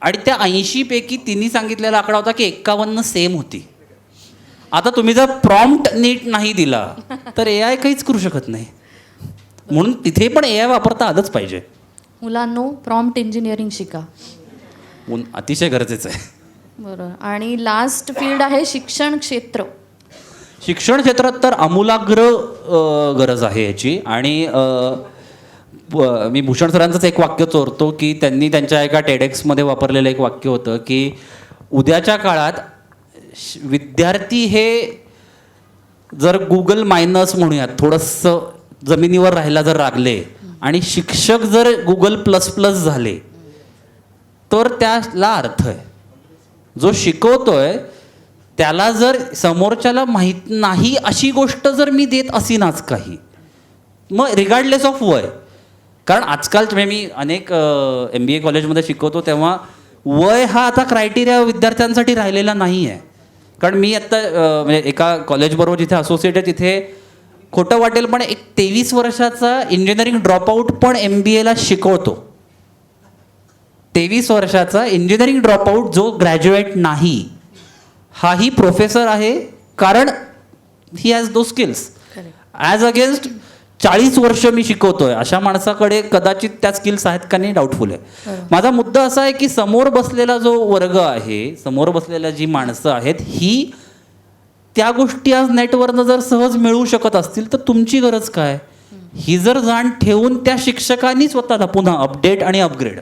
आणि त्या 80 पैकी तिने सांगितलेला आकडा होता की 51 सेम होती. आता तुम्ही जर प्रॉम्प्ट नीट नाही दिला तर ए आय काहीच करू शकत नाही. म्हणून तिथे पण ए आय वापरता आलंच पाहिजे. मुलांनो, प्रॉम्प्ट इंजिनिअरिंग शिका. अतिशय गरजेचं आहे. बरोबर. आणि लास्ट फील्ड आहे शिक्षण क्षेत्र. शिक्षण क्षेत्रात तर आमूलाग्र गरज आहे याची. आणि मी भूषण सरांचंच एक वाक्य चोरतो की त्यांनी त्यांच्या एका टेडेक्समध्ये वापरलेलं एक वाक्य होतं की उद्याच्या काळात विद्यार्थी हे जर गुगल मायनस म्हणूयात थोडंसं जमिनीवर राहायला जर लागले आणि शिक्षक जर गुगल प्लस प्लस झाले तर त्याला अर्थ आहे. जो शिकवतोय त्याला जर समोरच्याला माहीत नाही अशी गोष्ट जर मी देत असीनाच काही, मग रिगार्डलेस ऑफ वय, कारण आजकाल मी अनेक MBA कॉलेजमध्ये शिकवतो तेव्हा वय हा आता क्रायटेरिया विद्यार्थ्यांसाठी राहिलेला नाही आहे. कारण मी आत्ता म्हणजे एका कॉलेजबरोबर जिथे असोसिएट आहे तिथे खोटं वाटेल पण एक 23 वर्षाचा इंजिनिअरिंग ड्रॉपआउट पण MBAला शिकवतो. 23 वर्षाचा इंजिनिअरिंग ड्रॉपआउट जो ग्रॅज्युएट नाही हाही प्रोफेसर आहे, कारण he has those skills. As against 40 वर्ष मी शिकवतोय अशा माणसाकडे कदाचित त्या स्किल्स आहेत का नाही डाऊटफुल आहे. माझा मुद्दा असा आहे की समोर बसलेला जो वर्ग आहे, समोर बसलेल्या जी माणसं आहेत ही त्या गोष्टी आज नेटवरनं जर सहज मिळवू शकत असतील तर तुमची गरज काय. ही जर जाण ठेवून त्या शिक्षकांनी स्वतःला पुन्हा अपडेट आणि अपग्रेड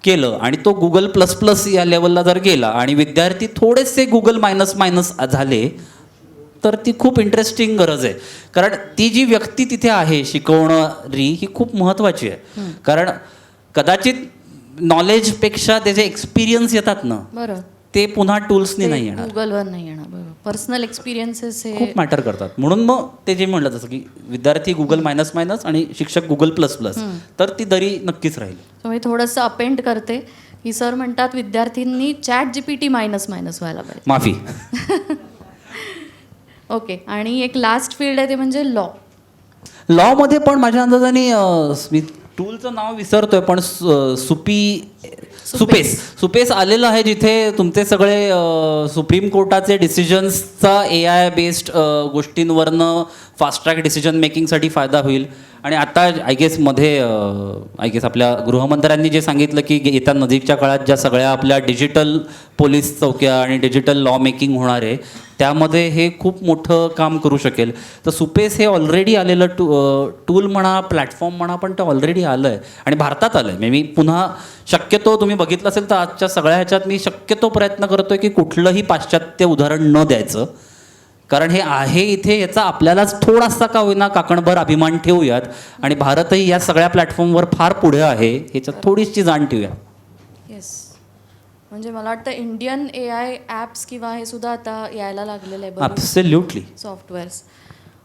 केलं आणि तो गुगल प्लस प्लस या लेवलला जर गेला आणि विद्यार्थी थोडेसे गुगल मायनस मायनस झाले तर ती खूप इंटरेस्टिंग गरज आहे. कारण ती जी व्यक्ती तिथे आहे शिकवणारी ही खूप महत्त्वाची आहे. कारण कदाचित नॉलेजपेक्षा त्याचे एक्सपिरियन्स येतात ना, बरं, ते पुन्हा टूल्सनी नाही येणार, गुगलवर नाही येणार. बरोबर. पर्सनल एक्सपिरियन्सेस हे खूप मॅटर करतात. म्हणून मग ते जे म्हणलं जसं की विद्यार्थी गुगल मायनस मायनस आणि शिक्षक गुगल प्लस प्लस, तर ती दरी नक्कीच राहील. मी थोडंसं अपेंड करते की सर म्हणतात विद्यार्थ्यांनी ChatGPT मायनस मायनस व्हायला पाहिजे. माफी. ओके. आणि एक लास्ट फील्ड आहे ते म्हणजे लॉ. लॉमध्ये पण माझ्या अंदाजाने मी टूलचं नाव विसरतोय पण सुपेस आलेलं आहे जिथे तुमचे सगळे सुप्रीम कोर्टाचे डिसिजन्सचा AI बेस्ड गोष्टींवरनं फास्ट ट्रॅक डिसिजन मेकिंगसाठी फायदा होईल. आणि आता आय गेस आपल्या गृहमंत्र्यांनी जे सांगितलं की येत्या नजीकच्या काळात ज्या सगळ्या आपल्या डिजिटल पोलीस चौक्या आणि डिजिटल लॉ मेकिंग होणार आहे त्यामध्ये हे खूप मोठं काम करू शकेल. तर सुपेस हे ऑलरेडी आलेलं टूल म्हणा, प्लॅटफॉर्म म्हणा, पण ते ऑलरेडी आलं आहे आणि भारतात आलं आहे. मी पुन्हा शक्यतो तुम्ही बघितलं असेल तर आजच्या सगळ्या ह्याच्यात मी शक्यतो प्रयत्न करतो की कुठलंही पाश्चात्य उदाहरण न द्यायचं, कारण हे आहे इथे याचा आपल्यालाच थोडासा का होईना काकणभर अभिमान ठेवूयात आणि भारतही या सगळ्या प्लॅटफॉर्मवर फार पुढे आहे ह्याच्यात थोडीशी जाण ठेवूया. येस, म्हणजे मला वाटतं इंडियन AI ॲप्स किंवा हे सुद्धा आता यायला लागलेलं आहे ॲब्सोल्युटली. सॉफ्टवेअर्स.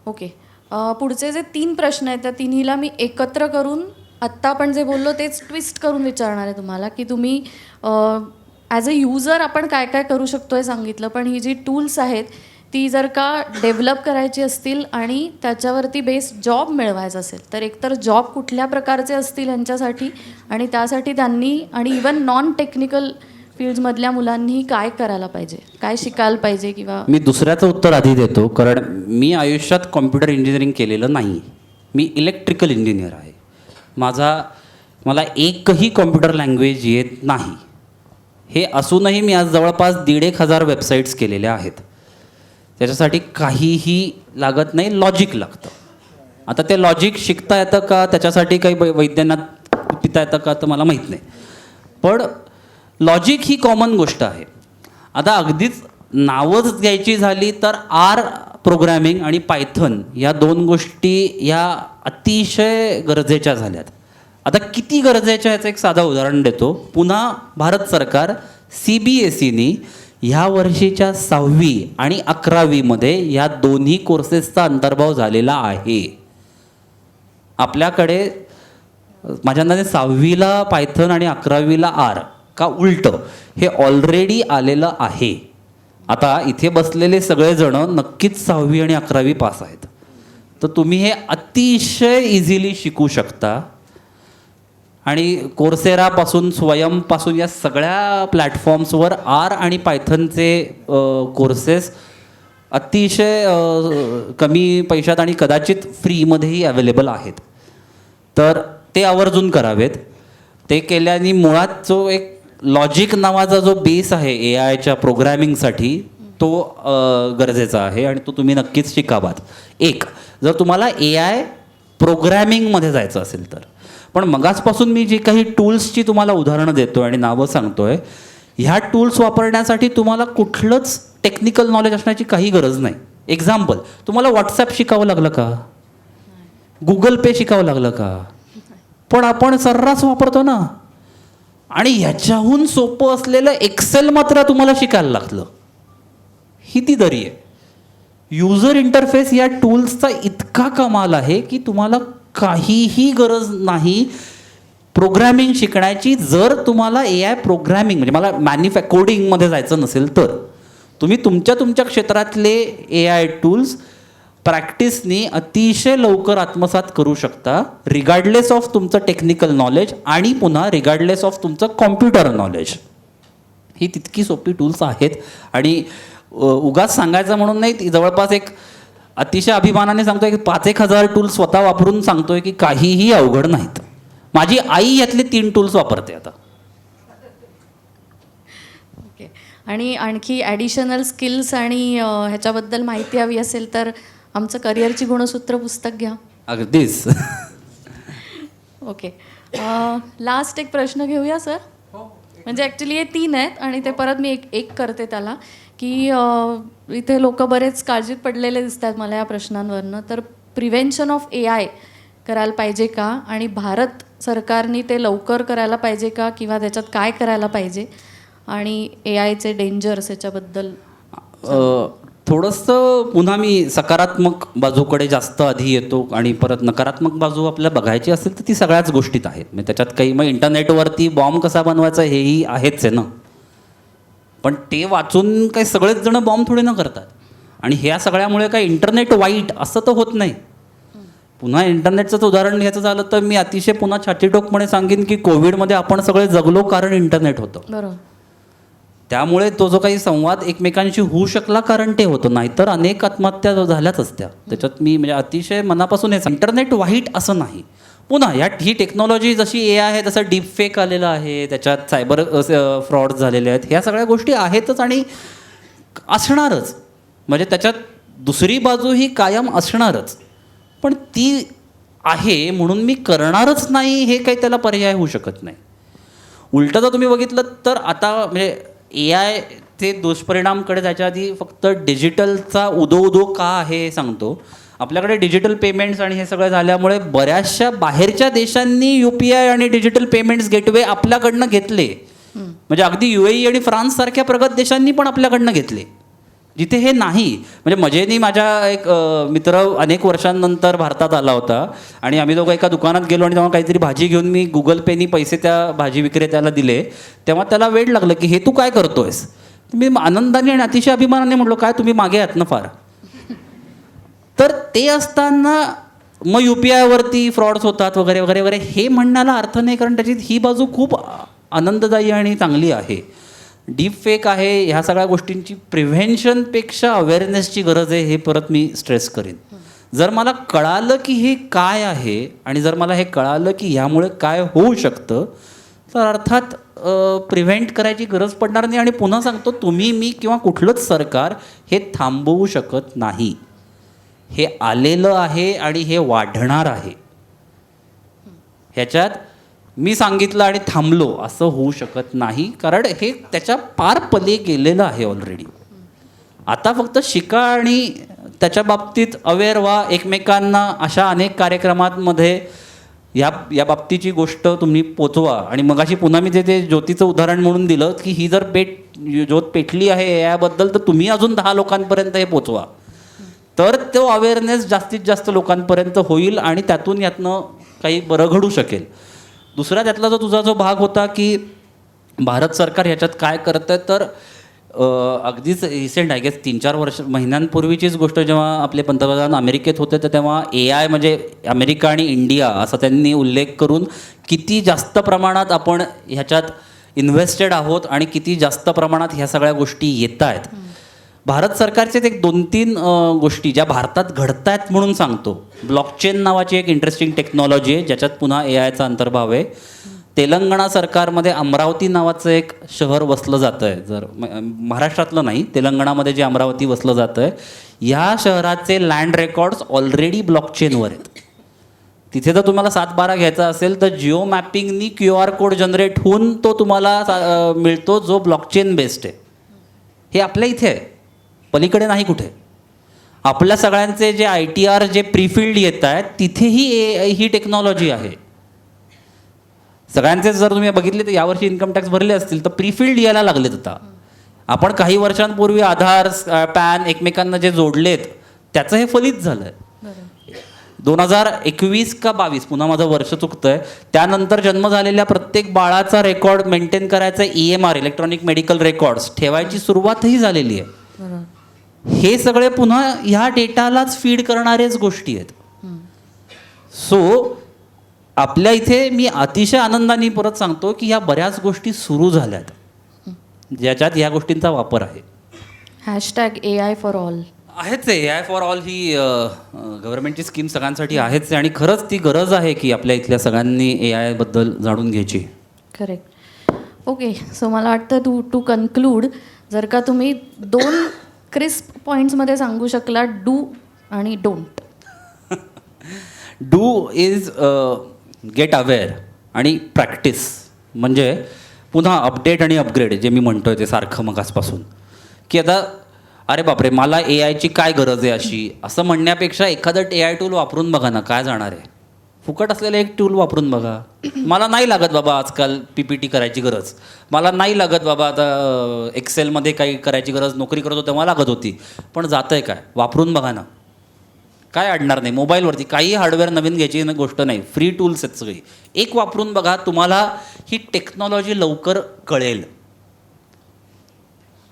ओके, पुढचे जे 3 प्रश्न आहेत त्या तिन्हीला मी एकत्र करून आत्ता आपण जे बोललो तेच ट्विस्ट करून विचारणार आहे तुम्हाला की तुम्ही ॲज अ युजर आपण काय काय करू शकतो हे सांगितलं, पण ही जी टूल्स आहेत ती जर का डेव्हलप करायची असतील आणि त्याच्यावरती बेस जॉब मिळवायचा असेल तर एकतर जॉब कुठल्या प्रकारचे असतील यांच्यासाठी आणि त्यासाठी त्यांनी आणि इवन नॉन टेक्निकल फील्ड्समधल्या मुलांनी काय करायला पाहिजे, काय शिकायला पाहिजे किंवा. मी दुसऱ्याचं उत्तर आधी देतो, कारण मी आयुष्यात कॉम्प्युटर इंजिनिअरिंग केलेलं नाही. मी इलेक्ट्रिकल इंजिनियर आहे. मला एकही कॉम्प्युटर लँग्वेज येत नाही. हे असूनही मी आज जवळपास 1,500 वेबसाईट्स केलेल्या आहेत. त्याच्यासाठी काहीही लागत नाही, लॉजिक लागतं. आता ते लॉजिक शिकता येतं का, त्याच्यासाठी काही वैद्यनाथ पिता येतं का तर मला माहीत नाही, पण लॉजिक ही कॉमन गोष्ट आहे. आता अगदीच नावच घ्यायची झाली तर आर प्रोग्रॅमिंग आणि पायथन या 2 गोष्टी या अतिशय गरजेच्या झाल्यात. आता किती गरजेच्या ह्याचं एक साधं उदाहरण देतो. पुन्हा भारत सरकार CBSEनी ह्या वर्षीच्या 6वी आणि 11वीमध्ये या दोन्ही कोर्सेसचा अंतर्भाव झालेला आहे. आपल्याकडे माझ्या अंदाजे 6वीला पायथन आणि 11वीला आर का उलटं हे ऑलरेडी आलेलं आहे. आता इथे बसलेले सगळेजण नक्कीच 6वी आणि 11वी पास आहेत, तर तुम्ही हे अतिशय इझिली शिकू शकता. आणि कोर्सेरापासून स्वयंपासून या सगळ्या प्लॅटफॉर्म्सवर आर आणि पायथनचे कोर्सेस अतिशय कमी पैशात आणि कदाचित फ्रीमध्येही अवेलेबल आहेत. तर ते आवर्जून करावेत. ते केल्याने मुळात जो एक लॉजिक नावाचा जो बेस आहे AIच्या प्रोग्रॅमिंगसाठी तो गरजेचा आहे आणि तो तुम्ही नक्कीच शिकावात. एक, जर तुम्हाला AI प्रोग्रॅमिंगमध्ये जायचं असेल तर. पण मगाचपासून मी जी काही टूल्सची तुम्हाला उदाहरणं देतो आणि नावं सांगतोय, ह्या टूल्स वापरण्यासाठी तुम्हाला कुठलंच टेक्निकल नॉलेज असण्याची काही गरज नाही. एक्झाम्पल, तुम्हाला व्हॉट्सॲप शिकावं लागलं का, गुगल पे शिकावं लागलं का, पण आपण सर्रास वापरतो ना. आणि ह्याच्याहून सोपं असलेलं एक्सेल मात्र तुम्हाला शिकायला लागलं. ही ती दरी आहे. युजर इंटरफेस या टूल्सचा इतका कमाल आहे की तुम्हाला काहीही गरज नाही प्रोग्रॅमिंग शिकण्याची. जर तुम्हाला AI प्रोग्रॅमिंग म्हणजे मला कोडिंगमध्ये जायचं नसेल तर तुम्ही तुमच्या क्षेत्रातले AI टूल्स प्रॅक्टिसनी अतिशय लवकर आत्मसात करू शकता, रिगार्डलेस ऑफ तुमचं टेक्निकल नॉलेज आणि पुन्हा रिगार्डलेस ऑफ तुमचं कॉम्प्युटर नॉलेज. ही तितकी सोपी टूल्स आहेत आणि उगाच सांगायचं म्हणून नाही, ती जवळपास एक अतिशय अभिमानाने सांगतोय की 5,000 टूल्स स्वतः वापरून सांगतोय की काहीही अवघड नाहीत. माझी आई यातले 3 टूल्स वापरते आता. ओके, आणि आणखी ॲडिशनल स्किल्स आणि ह्याच्याबद्दल माहिती हवी असेल तर आमचं करिअरची गुणसूत्र पुस्तक घ्या. अगदीच. ओके, लास्ट एक प्रश्न घेऊया सर. म्हणजे ॲक्च्युली हे 3 आहेत आणि ते परत मी एक करते त्याला की इथे लोक बरेच काळजीत पडलेले दिसतात मला या प्रश्नांवरनं. तर प्रिव्हेन्शन ऑफ AI करायला पाहिजे का आणि भारत सरकारने ते लवकर करायला पाहिजे का किंवा त्याच्यात काय करायला पाहिजे आणि AIचे डेंजर्स याच्याबद्दल. थोडंसं पुन्हा मी सकारात्मक बाजूकडे जास्त आधी येतो आणि परत नकारात्मक बाजू आपल्याला बघायची असेल तर ती सगळ्याच गोष्टीत आहेत. म्हणजे त्याच्यात काही मग इंटरनेटवरती बॉम्ब कसा बनवायचा हेही आहेच आहे ना, पण ते वाचून काही सगळेच जण बॉम्ब थोडे न करतात. आणि ह्या सगळ्यामुळे काही इंटरनेट वाईट असं तर होत नाही. पुन्हा इंटरनेटचं उदाहरण घ्यायचं झालं तर मी अतिशय पुन्हा छातीटोकपणे सांगेन की कोविडमध्ये आपण सगळे जगलो कारण इंटरनेट होतं. बरोबर. त्यामुळे तो जो काही संवाद एकमेकांशी होऊ शकला कारण ते होतं, नाहीतर अनेक आत्महत्या झाल्याच असत्या. त्याच्यात मी म्हणजे अतिशय मनापासून हे इंटरनेट वाईट असं नाही. पुन्हा ही टेक्नॉलॉजी जशी AI आहे तसं डीपफेक आलेलं आहे, त्याच्यात सायबर फ्रॉड झालेले आहेत, ह्या सगळ्या गोष्टी आहेतच आणि असणारच. म्हणजे त्याच्यात दुसरी बाजू ही कायम असणारच, पण ती आहे म्हणून मी करणारच नाही हे काही त्याला पर्याय होऊ शकत नाही. उलटं जर तुम्ही बघितलं तर आता म्हणजे AI चे दुष्परिणामकडे जायच्या आधी फक्त डिजिटलचा उदो का आहे हे सांगतो. आपल्याकडे डिजिटल पेमेंट्स आणि हे सगळं झाल्यामुळे बऱ्याचशा बाहेरच्या देशांनी UPI आणि डिजिटल पेमेंट्स गेटवे आपल्याकडनं घेतले. म्हणजे अगदी UAE आणि फ्रान्स सारख्या प्रगत देशांनी पण आपल्याकडनं घेतले, जिथे हे नाही. म्हणजे मजेनी माझ्या एक मित्र अनेक वर्षांनंतर भारतात आला होता आणि आम्ही दोघं एका दुकानात गेलो आणि तेव्हा काहीतरी भाजी घेऊन मी गुगल पेनी पैसे त्या भाजी विक्रेत्याला दिले. तेव्हा त्याला वेड लागलं की हे तू काय करतोयस. मी आनंदाने आणि अतिशय अभिमानाने म्हटलो काय तुम्ही मागे आहात ना फार. तर ते असताना मग UPI वरती फ्रॉड्स होतात वगैरे वगैरे वगैरे हे म्हणण्याला अर्थ नाही, कारण त्याची ही बाजू खूप आनंददायी आणि चांगली आहे. डीप फेक आहे, ह्या सगळ्या गोष्टींची प्रिव्हेन्शनपेक्षा अवेअरनेसची गरज आहे, हे परत मी स्ट्रेस करीन. जर मला कळालं की हे काय आहे आणि जर मला हे कळालं की ह्यामुळे काय होऊ शकतं तर अर्थात प्रिव्हेंट करायची गरज पडणार नाही. आणि पुन्हा सांगतो, तुम्ही मी किंवा कुठलंच सरकार हे थांबवू शकत नाही. हे आलेलं आहे आणि हे वाढणार आहे. ह्याच्यात मी सांगितलं आणि थांबलो असं होऊ शकत नाही, कारण हे त्याच्या पार पले गेलेलं आहे ऑलरेडी. आता फक्त शिका आणि त्याच्या बाबतीत अवेअर व्हा. एकमेकांना अशा अनेक कार्यक्रमांमध्ये या बाबतीची गोष्ट तुम्ही पोचवा. आणि मगाशी पुन्हा मी ते ज्योतीचं उदाहरण म्हणून दिलं की ही जर ज्योत पेटली आहे याबद्दल, तर तुम्ही अजून 10 लोकांपर्यंत हे पोचवा. तर तो अवेअरनेस जास्तीत जास्त लोकांपर्यंत होईल आणि यातनं काही बरं घडू शकेल. दुसरा त्यातला तुझा जो भाग होता की भारत सरकार ह्याच्यात काय करतं, तर अगदीच रिसेंट आय गेस 3-4 महिन्यांपूर्वीचीच गोष्ट, जेव्हा आपले पंतप्रधान अमेरिकेत होते तर तेव्हा AI म्हणजे अमेरिका आणि इंडिया असा त्यांनी उल्लेख करून किती जास्त प्रमाणात आपण ह्याच्यात इन्व्हेस्टेड आहोत आणि किती जास्त प्रमाणात ह्या सगळ्या गोष्टी येत आहेत. भारत सरकारचे एक 2-3 गोष्टी ज्या भारतात घडत आहेत म्हणून सांगतो. ब्लॉकचेन नावाची एक इंटरेस्टिंग टेक्नॉलॉजी आहे ज्याच्यात पुन्हा AIचा अंतर्भाव आहे. तेलंगणा सरकारमध्ये अमरावती नावाचं एक शहर वसलं जातं आहे. जर महाराष्ट्रातलं नाही, तेलंगणामध्ये जे अमरावती वसलं जातं आहे, ह्या शहराचे लँड रेकॉर्ड्स ऑलरेडी ब्लॉकचेनवर आहेत. तिथे जर तुम्हाला 7/12 घ्यायचा असेल तर जिओ मॅपिंगनी QR कोड जनरेट होऊन तो तुम्हाला मिळतो, जो ब्लॉकचेन बेस्ड आहे. हे आपल्या इथे आहे, पलीकडे नाही कुठे. आपल्या सगळ्यांचे जे ITR जे प्रीफिल्ड येत आहेत तिथेही ही टेक्नॉलॉजी आहे. सगळ्यांचे जर तुम्ही बघितले तर यावर्षी इन्कम टॅक्स भरले असतील तर प्रीफिल्ड यायला लागलेत. आता आपण काही वर्षांपूर्वी आधार पॅन एकमेकांना जे जोडलेत त्याचं हे फलित झालं आहे. 2021 का 22 पुन्हा माझं वर्ष चुकतंय, त्यानंतर जन्म झालेल्या प्रत्येक बाळाचा रेकॉर्ड मेंटेन करायचा EMR इलेक्ट्रॉनिक मेडिकल रेकॉर्ड्स ठेवायची सुरुवातही झालेली आहे. हे सगळे पुन्हा ह्या डेटालाच फीड करणारेच गोष्टी आहेत. सो आपल्या इथे मी अतिशय आनंदाने परत सांगतो की ह्या बऱ्याच गोष्टी सुरू झाल्यात ज्याच्यात ह्या गोष्टींचा वापर आहे. #AI for all आहेच आहे. AI for all ही गव्हर्नमेंटची स्कीम सगळ्यांसाठी आहेच आहे आणि खरंच ती गरज आहे की आपल्या इथल्या सगळ्यांनी AI बद्दल जाणून घ्यायची. करेक्ट. ओके, सो मला वाटतं टू कन्क्लूड, जर का तुम्ही 2 क्रिस्प पॉईंट्समध्ये सांगू शकला, डू आणि don't. Do is get aware आणि प्रॅक्टिस. म्हणजे पुन्हा अपडेट आणि अपग्रेड जे मी म्हणतोय ते सारखं मगासपासून, की आता अरे बापरे मला AIची काय गरज आहे अशी असं म्हणण्यापेक्षा एखादं AI टूल वापरून बघा ना, काय जाणार आहे. फुकट असलेलं एक टूल वापरून बघा. मला नाही लागत बाबा आजकाल PPT करायची गरज, मला नाही लागत बाबा आता एक्सेलमध्ये काही करायची गरज, नोकरी करतो तेव्हा लागत होती, पण जातं आहे काय, वापरून बघा ना, काय अडणार नाही. मोबाईलवरती काही हार्डवेअर नवीन घ्यायची गोष्ट नाही, फ्री टूल्स आहेत सगळी. एक वापरून बघा, तुम्हाला ही टेक्नॉलॉजी लवकर कळेल.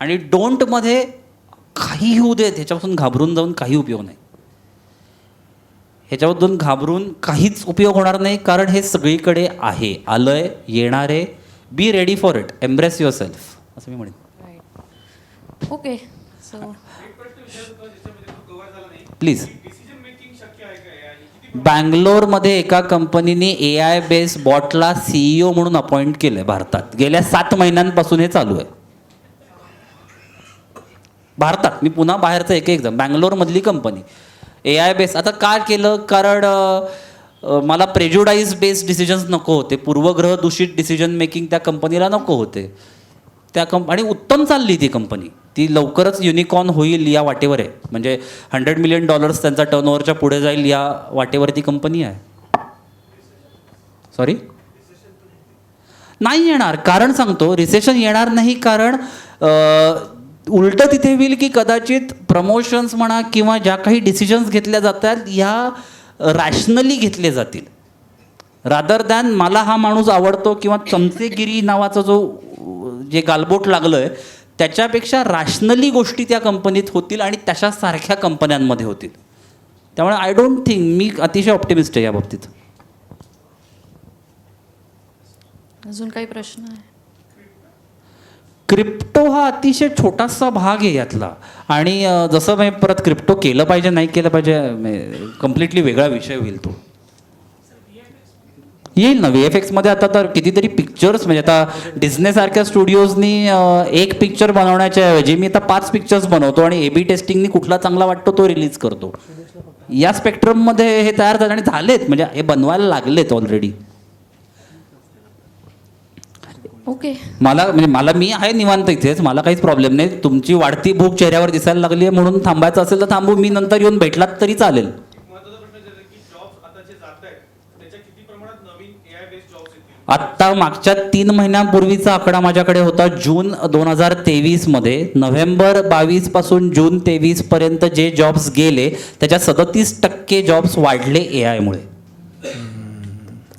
आणि डोंटमध्ये काही होऊ देत, ह्याच्यापासून घाबरून जाऊन काही उपयोग नाही. ह्याच्याबद्दल घाबरून काहीच उपयोग होणार नाही, कारण हे सगळीकडे आहे, आलंय, येणार आहे. Be ready for it, embrace your self असं मी म्हणेन. Okay so please. बँगलोरमध्ये एका कंपनीने AI बेस बॉटला CEO म्हणून अपॉइंट केलंय भारतात. गेल्या 7 महिन्यांपासून हे चालू आहे भारतात. मी पुन्हा बाहेरचं एक एक्झाम, बँगलोरमधली कंपनी AI बेस. आता का केलं? कारण मला प्रेज्युडाईज बेस्ड डिसिजन्स नको होते, पूर्वग्रह दूषित डिसिजन मेकिंग त्या कंपनीला नको होते. आणि उत्तम चालली ती कंपनी, ती लवकरच युनिकॉर्न होईल या वाटेवर आहे. म्हणजे $100 मिलियन त्यांचा टर्नओव्हरच्या पुढे जाईल या वाटेवर ती कंपनी आहे. सॉरी, नाही येणार. कारण सांगतो, रिसेशन येणार नाही. कारण उलटं तिथे होईल की कदाचित प्रमोशन्स म्हणा किंवा ज्या काही डिसिजन्स घेतल्या जातात ह्या रॅशनली घेतले जातील, रादर दॅन मला हा माणूस आवडतो किंवा चमचेगिरी नावाचा जो जे गालबोट लागलं आहे त्याच्यापेक्षा रॅशनली गोष्टी त्या कंपनीत होतील आणि तशासारख्या कंपन्यांमध्ये होतील. त्यामुळे आय डोंट थिंक, मी अतिशय ऑप्टिमिस्ट आहे या बाबतीत. अजून काही प्रश्न आहे? क्रिप्टो हा अतिशय छोटासा भाग आहे यातला. आणि जसं मी परत क्रिप्टो केलं पाहिजे नाही केलं पाहिजे कम्प्लिटली वेगळा विषय होईल. तो येईल ना VFXमध्ये. आता तर कितीतरी पिक्चर्स, म्हणजे आता डिस्नेसारख्या स्टुडिओजनी एक पिक्चर बनवण्याच्या ऐवजी मी आता 5 पिक्चर्स बनवतो आणि AB टेस्टिंगनी कुठला चांगला वाटतो तो रिलीज करतो. या स्पेक्ट्रममध्ये हे तयार झाले आणि झालेत, म्हणजे हे बनवायला लागलेत ऑलरेडी. ओके मला मी आहे निवांत इथेच, मला काहीच प्रॉब्लेम नाही. तुमची वाढती भूक चेहऱ्यावर दिसायला लागली आहे म्हणून थांबायचं असेल तर थांबू, मी नंतर येऊन भेटलात तरी चालेल. आत्ता मागच्या 3 महिन्यांपूर्वीचा आकडा माझ्याकडे होता. जून 2023 नोव्हेंबर 22 पासून जून 23 पर्यंत जे जॉब्स गेले त्याच्यात 37% जॉब्स वाढले AI मुळे.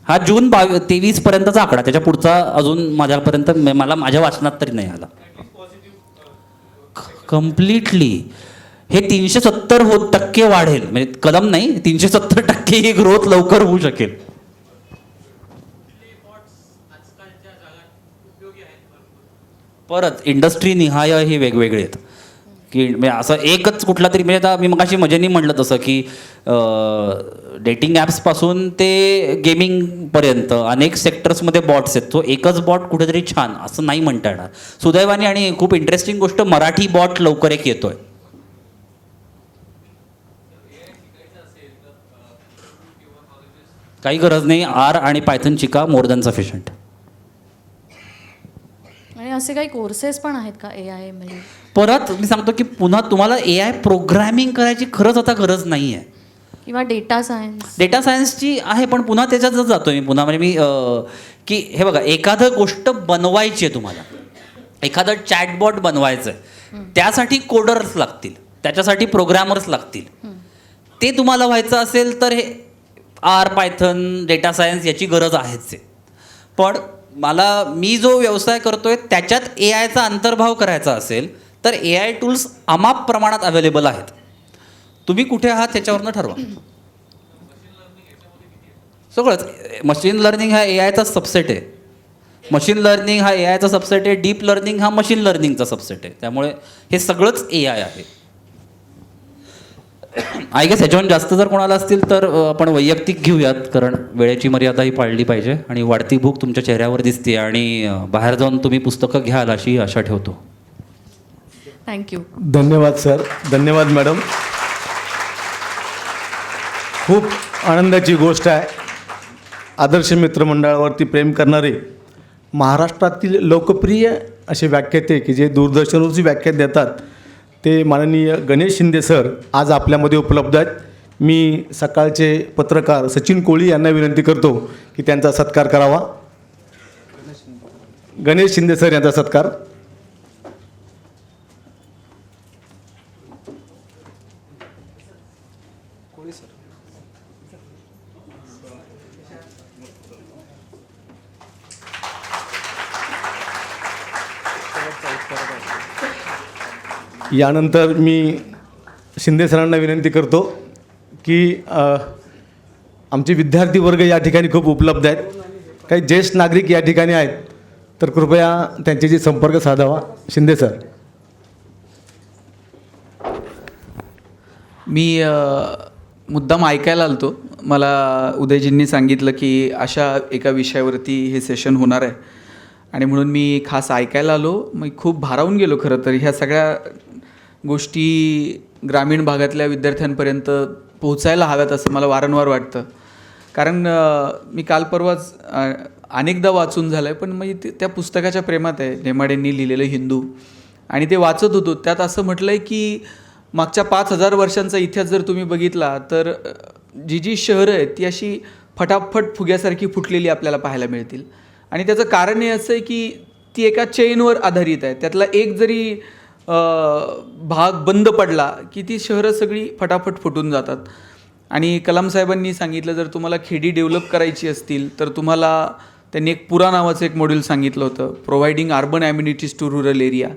हा जून 23 पर्यंतचा आकडा, त्याच्या पुढचा अजून माझ्यापर्यंत मला माझ्या वाचनात तरी नाही आला. कम्प्लिटली हे 370% वाढेल, म्हणजे कदम नाही, 370% ही ग्रोथ लवकर होऊ शकेल. परत इंडस्ट्री निहाय हे वेगवेगळे आहेत की म्हणजे असं एकच कुठला तरी, म्हणजे आता मी मगाशी मजेनी म्हटलं तसं की डेटिंग ॲप्सपासून ते गेमिंगपर्यंत अनेक सेक्टर्समध्ये बॉट्स आहेत. तो एकच बॉट कुठेतरी छान असं नाही म्हणता येणार. सुदैवाने आणि खूप इंटरेस्टिंग गोष्ट, मराठी बॉट लवकर एक येतोय. काही गरज नाही, R आणि पायथन शिका, मोर दॅन सफिशियंट. आणि असे काही कोर्सेस पण आहेत का AI मध्ये? परत मी सांगतो की पुन्हा तुम्हाला AI प्रोग्रॅमिंग करायची खरंच आता गरज नाही आहे, किंवा डेटा सायन्स? डेटा सायन्सची आहे, पण पुन्हा त्याच्यातच जातो मी. पुन्हा म्हणजे मी की हे बघा, एखादं गोष्ट बनवायची आहे तुम्हाला, एखादं चॅटबॉट बनवायचं आहे, त्यासाठी कोडर्स लागतील, त्याच्यासाठी प्रोग्रॅमर्स लागतील. ते तुम्हाला व्हायचं असेल तर हे R, पायथन, डेटा सायन्स याची गरज आहेच आहे. पण मी जो व्यवसाय करतोय त्याच्यात AIचा अंतर्भाव करायचा असेल तर AI टूल्स अमाप प्रमाणात अवेलेबल आहेत. तुम्ही कुठे आहात त्याच्यावरनं ठरवा. सगळंच मशीन लर्निंग हा AIचा सबसेट आहे. मशीन लर्निंग हा AIचा सबसेट आहे. डीप लर्निंग हा मशीन लर्निंगचा सबसेट आहे. त्यामुळे हे सगळंच AI आहे. आय गेस ह्याच्याहून जास्त जर कोणाला असतील तर आपण वैयक्तिक घेऊयात, कारण वेळेची मर्यादा ही पाळली पाहिजे. आणि वाढती भूक तुमच्या चेहऱ्यावर दिसते आणि बाहेर जाऊन तुम्ही पुस्तकं घ्याल अशी आशा ठेवतो. थँक्यू. धन्यवाद सर, धन्यवाद मॅडम. खूप आनंदाची गोष्ट आहे. आदर्श मित्रमंडळावरती प्रेम करणारे महाराष्ट्रातील लोकप्रिय असे व्याख्याते की जे दूरदर्शनवरची व्याख्या देतात ते माननीय गणेश शिंदे सर आज आपल्यामध्ये उपलब्ध आहेत. मी सकाळचे पत्रकार सचिन कोळी यांना विनंती करतो की त्यांचा सत्कार करावा. गणेश शिंदे सर यांचा सत्कार. यानंतर मी शिंदे सरांना विनंती करतो की आमचे विद्यार्थी वर्ग या ठिकाणी खूप उपलब्ध आहेत. काही ज्येष्ठ नागरिक या ठिकाणी आहेत तर कृपया त्यांच्याशी संपर्क साधावा. शिंदे सर. मी मुद्दाम ऐकायला आलतो. मला उदयजींनी सांगितलं की अशा एका विषयावरती हे सेशन होणार आहे आणि म्हणून मी खास ऐकायला आलो. मी खूप भारावून गेलो खरं तर. ह्या सगळ्या गोष्टी ग्रामीण भागातल्या विद्यार्थ्यांपर्यंत पोहोचायला हव्यात असं मला वारंवार वाटतं. कारण मी काल परवाच अनेकदा वाचून झालं आहे, पण मी त्या पुस्तकाच्या प्रेमात आहे, नेमाडेंनी लिहिलेलं हिंदू. आणि ते वाचत होतो. त्यात असं म्हटलं आहे की मागच्या 5,000 वर्षांचा इतिहास जर तुम्ही बघितला तर जी शहरं आहेत ती अशी फटाफट फुग्यासारखी फुटलेली आपल्याला पाहायला मिळतील. आणि त्याचं कारण हे असं आहे की ती एका चेनवर आधारित आहे. त्यातला एक जरी भाग बंद पडला की ती शहरं सगळी फटाफट फुटून जातात. आणि कलाम साहेबांनी सांगितलं जर तुम्हाला खेडी डेव्हलप करायची असतील तर तुम्हाला त्यांनी एक पुरा नावाचं एक मॉड्यूल सांगितलं होतं, providing urban amenities to rural area.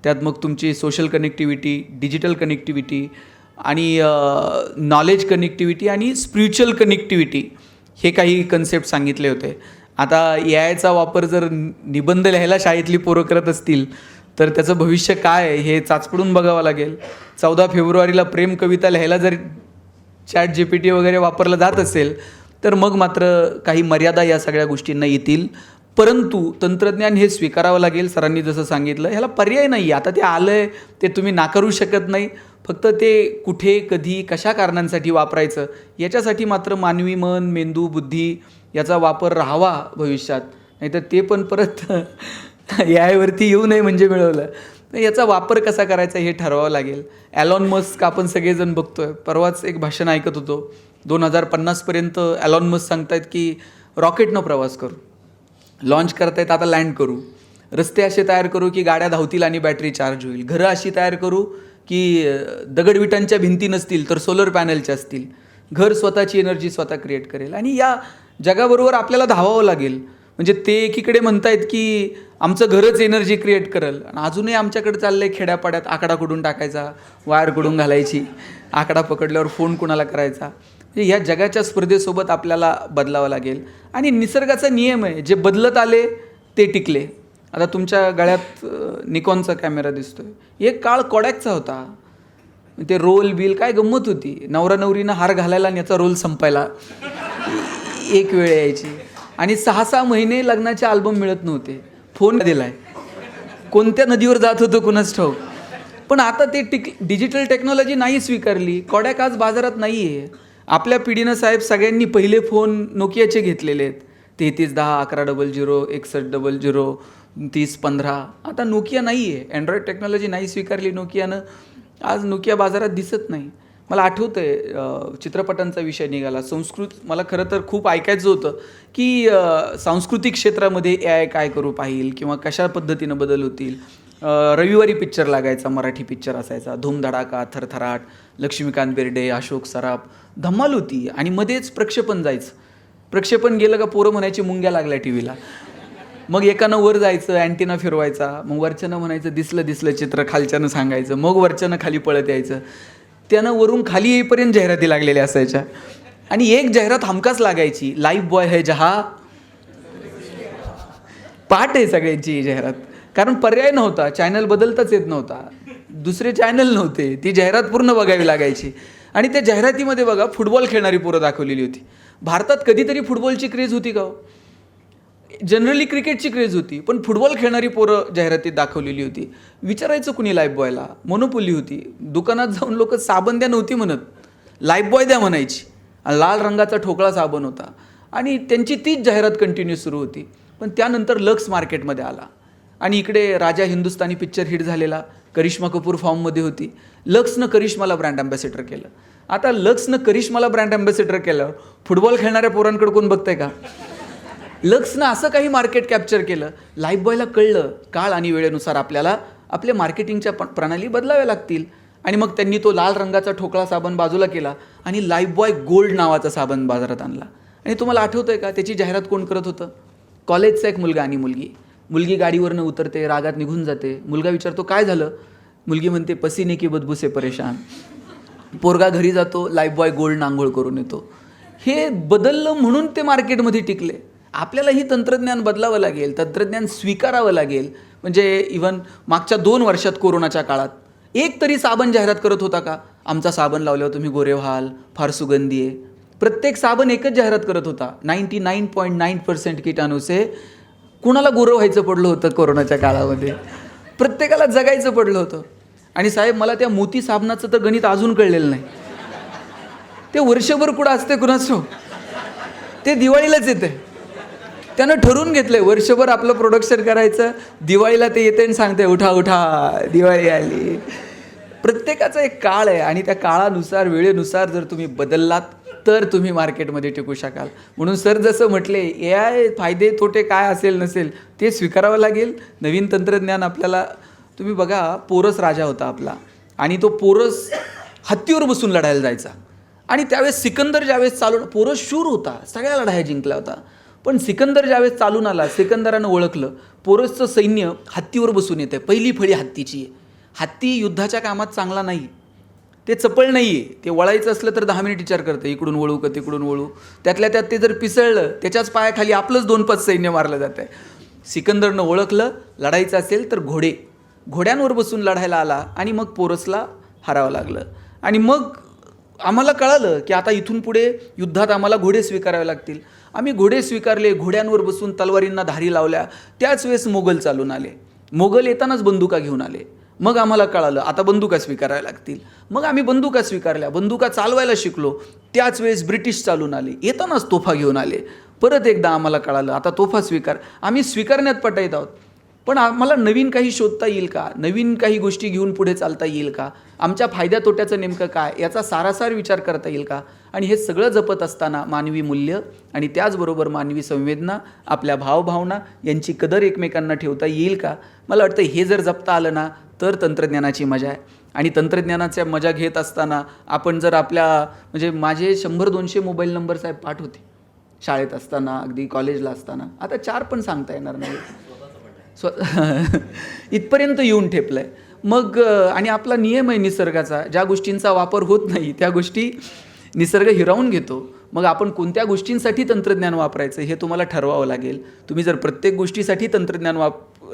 त्यात मग तुमची सोशल कनेक्टिव्हिटी, डिजिटल कनेक्टिव्हिटी आणि नॉलेज कनेक्टिव्हिटी आणि स्पिरिच्युअल कनेक्टिव्हिटी हे काही कन्सेप्ट सांगितले होते. आता AIचा वापर जर निबंध लिहायला शाळेतली पोरं करत असतील तर त्याचं भविष्य काय आहे हे चाचपडून बघावं लागेल. 14 फेब्रुवारीला प्रेम कविता लिहायला जर ChatGPT वगैरे वापरलं जात असेल तर मग मात्र काही मर्यादा या सगळ्या गोष्टींना येतील. परंतु तंत्रज्ञान हे स्वीकारावं लागेल. सरांनी जसं सांगितलं ह्याला पर्याय नाही. आता ते आलं आहे ते तुम्ही नाकारू शकत नाही. फक्त ते कुठे, कधी, कशा कारणांसाठी वापरायचं याच्यासाठी मात्र मानवी मन, मेंदू, बुद्धी याचा वापर राहावा भविष्यात. नाहीतर ते पण परत AIवरती येऊ नये म्हणजे मिळवलं. याचा वापर कसा करायचा हे ठरवावं लागेल. ॲलॉन मस्क आपण सगळेजण बघतोय. परवाच एक भाषण ऐकत होतो. 2050पर्यंत ॲलॉन मस्क सांगतायत की रॉकेटनं प्रवास करू, लॉन्च करतायत, आता लँड करू, रस्ते असे तयार करू की गाड्या धावतील आणि बॅटरी चार्ज होईल, घरं अशी तयार करू की दगडविटांच्या भिंती नसतील तर सोलर पॅनलच्या असतील, घर स्वतःची एनर्जी स्वतः क्रिएट करेल. आणि या जगाबरोबर आपल्याला धावावं लागेल. म्हणजे ते एकीकडे म्हणतायत की आमचं घरच एनर्जी क्रिएट करेल आणि अजूनही आमच्याकडे चाललं आहे खेड्यापाड्यात आकडा कुठून टाकायचा, वायर कुठून घालायची, आकडा पकडल्यावर फोन कुणाला करायचा. म्हणजे ह्या जगाच्या स्पर्धेसोबत आपल्याला बदलावं लागेल. आणि निसर्गाचा नियम आहे, जे बदलत आले ते टिकले. आता तुमच्या गळ्यात निकॉनचा कॅमेरा दिसतोय. एक काळ कोडॅकचा होता. ते रोल बिल काय गंमत होती. नवरा नवरीनं हार घालायला आणि याचा रोल संपायला एक वेळ यायची. आणि 6-6 महिने लग्नाचे अल्बम मिळत नव्हते. फोन दिलाय, कोणत्या नदीवर जात होतं कुणाच ठाऊक. पण आता ते डिजिटल टेक्नॉलॉजी नाही स्वीकारली. कोडॅक आज बाजारात नाही आहे. आपल्या पिढीनं साहेब सगळ्यांनी पहिले फोन नोकियाचे घेतलेले आहेत. 3310, 1100, 6100, 3015. आता नोकिया नाही आहे. अँड्रॉइड टेक्नॉलॉजी नाही स्वीकारली नोकियानं. आज नोकिया बाजारात दिसत नाही. मला आठवतं आहे चित्रपटांचा विषय निघाला. मला खरं तर खूप ऐकायचं होतं की सांस्कृतिक क्षेत्रामध्ये AI काय करू पाहिल किंवा कशा पद्धतीनं बदल होतील. रविवारी पिक्चर लागायचा, मराठी पिक्चर असायचा, धूमधडाका, थरथराट, लक्ष्मीकांत बेर्डे, अशोक सराफ, धमाल होती. आणि मध्येच प्रक्षेपण जायचं. प्रक्षेपण गेलं का पोरं म्हणायची मुंग्या लागल्या टीव्हीला. मग एकानं वर जायचं, अँटिना फिरवायचा, मग वरच्यानं म्हणायचं दिसलं चित्र, खालच्यानं सांगायचं, मग वरच्यानं खाली पळत यायचं. त्यानं वरून खाली येईपर्यंत जाहिराती लागलेल्या असायच्या. आणि एक जाहिरात हमखास लागायची, लाईफ बॉय है जहा. पाठ आहे सगळ्यांची ही जाहिरात. कारण पर्याय नव्हता, चॅनल बदलताच येत नव्हता, दुसरे चॅनल नव्हते, ती जाहिरात पूर्ण बघावी लागायची. आणि त्या जाहिरातीमध्ये बघा फुटबॉल खेळणारी पोरं दाखवलेली होती. भारतात कधीतरी फुटबॉलची क्रेज होती का? जनरली क्रिकेटची क्रेज होती, पण फुटबॉल खेळणारी पोरं जाहिरातीत दाखवलेली होती. विचारायचं कुणी लाईफ बॉयला? मोनोपोली होती. दुकानात जाऊन लोक साबण द्या नव्हती म्हणत, लाईफ बॉय द्या म्हणायची. लाल रंगाचा ठोकळा साबण होता. आणि त्यांची तीच जाहिरात कंटिन्यू सुरू होती. पण त्यानंतर लक्स मार्केटमध्ये आला आणि इकडे राजा हिंदुस्तानी पिक्चर हिट झालेला, करिश्मा कपूर फॉर्ममध्ये होती. लक्सनं करिश्माला ब्रँड अँबॅसेडर केलं. आता लक्सनं करिश्माला ब्रँड अँबॅसेडर केलं, फुटबॉल खेळणाऱ्या पोरांकडे कोण बघतंय का? लक्सनं असं काही मार्केट कॅप्चर केलं. लाईफ बॉयला कळलं काळ आणि वेळेनुसार आपल्याला आपल्या मार्केटिंगच्या प्रणाली बदलाव्या लागतील. आणि मग त्यांनी तो लाल रंगाचा ठोकळा साबण बाजूला केला आणि लाईफ बॉय गोल्ड नावाचा साबण बाजारात आणला. आणि तुम्हाला आठवतं आहे का त्याची जाहिरात कोण करत होतं? कॉलेजचा एक मुलगा आणि मुलगी गाडीवरनं उतरते, रागात निघून जाते. मुलगा विचारतो काय झालं? मुलगी म्हणते पसीने की बदबू से परेशान. पोरगा घरी जातो, लाईफ बॉय गोल्ड आंघोळ करून येतो. हे बदललं म्हणून ते मार्केटमध्ये टिकले. आपल्यालाही तंत्रज्ञान बदलावं लागेल, तंत्रज्ञान स्वीकारावं लागेल. म्हणजे इव्हन मागच्या 2 वर्षात कोरोनाच्या काळात एक तरी साबण जाहिरात करत होता का? आमचा साबण लावल्यावर तुम्ही गोरे व्हाल, फार सुगंधी आहे. प्रत्येक साबण एकच जाहिरात करत होता, 99.9% कीटाणू से. कुणाला गोरं व्हायचं पडलं होतं कोरोनाच्या काळामध्ये, प्रत्येकाला जगायचं पडलं होतं. आणि साहेब मला त्या मोती साबणाचं तर गणित अजून कळलेलं नाही. ते वर्षभर कुठं असते कुणाचं, ते दिवाळीलाच येते. त्यानं ठरवून घेतलंय वर्षभर आपलं प्रोडक्शन करायचं, दिवाळीला ते येते आणि सांगते उठा उठा दिवाळी आली. प्रत्येकाचा एक काळ आहे आणि त्या काळानुसार वेळेनुसार जर तुम्ही बदललात तर तुम्ही मार्केटमध्ये टिकू शकाल. म्हणून सर जसं म्हटले AI फायदे तोटे काय असेल नसेल ते स्वीकारावं लागेल. नवीन तंत्रज्ञान आपल्याला, तुम्ही बघा पोरस राजा होता आपला आणि तो पोरस हत्तीवर बसून लढायला जायचा. आणि त्यावेळेस सिकंदर ज्यावेळेस चालून, पोरस शूर होता, सगळ्या लढाया जिंकला होता. पण सिकंदर ज्यावेळेस चालून आला, सिकंदरानं ओळखलं पोरसचं सैन्य हत्तीवर बसून येतं, पहिली फळी हत्तीची आहे. हत्ती युद्धाच्या कामात चांगला नाही, ते चपळ नाही आहे. ते वळायचं असलं तर 10 मिनिट विचार करतं, इकडून वळू का तिकडून वळू. त्यातल्या त्यात ते जर पिसळलं त्याच्याच पायाखाली आपलंच 2-5 सैन्य मारलं जातं आहे. सिकंदरनं ओळखलं लढायचं असेल तर घोड्यांवर बसून लढायला आला आणि मग पोरसला हरावं लागलं. आणि मग आम्हाला कळालं की आता इथून पुढे युद्धात आम्हाला घोडे स्वीकारावे लागतील. आम्ही घोडे स्वीकारले, घोड्यांवर बसून तलवारींना धारी लावल्या. त्याच वेळेस मोगल चालून आले, मोगल येतानाच बंदुका घेऊन आले. मग आम्हाला कळालं आता बंदुका स्वीकाराव्या लागतील. मग आम्ही बंदुका स्वीकारल्या, बंदुका चालवायला शिकलो. त्याच वेळेस ब्रिटिश चालून आले, येतानाच तोफा घेऊन आले. परत एकदा आम्हाला कळालं आता तोफा आम्ही स्वीकारण्यात पटाईत आहोत. पण आम्हाला नवीन काही शोधता येईल का, नवीन काही गोष्टी घेऊन पुढे चालता येईल का, आमच्या फायद्या तोट्याचं नेमकं काय याचा सारासार विचार करता येईल का. आणि हे सगळं जपत असताना मानवी मूल्य आणि त्याचबरोबर मानवी संवेदना, आपल्या भावभावना यांची कदर एकमेकांना ठेवता येईल का. मला वाटतं हे जर जपता आलं ना तर तंत्रज्ञानाची मजा आहे. आणि तंत्रज्ञानाच्या मजा घेत असताना आपण जर आपल्या, म्हणजे माझे 100-200 मोबाईल नंबर साहेब पाठ होते शाळेत असताना, अगदी कॉलेजला असताना. आता 4 पण सांगता येणार नाही, इथपर्यंत येऊन ठेपलं आहे. मग आणि आपला नियम आहे निसर्गाचा, ज्या गोष्टींचा वापर होत नाही त्या गोष्टी निसर्ग हिरावून घेतो. मग आपण कोणत्या गोष्टींसाठी तंत्रज्ञान वापरायचं हे तुम्हाला ठरवावं लागेल. तुम्ही जर प्रत्येक गोष्टीसाठी तंत्रज्ञान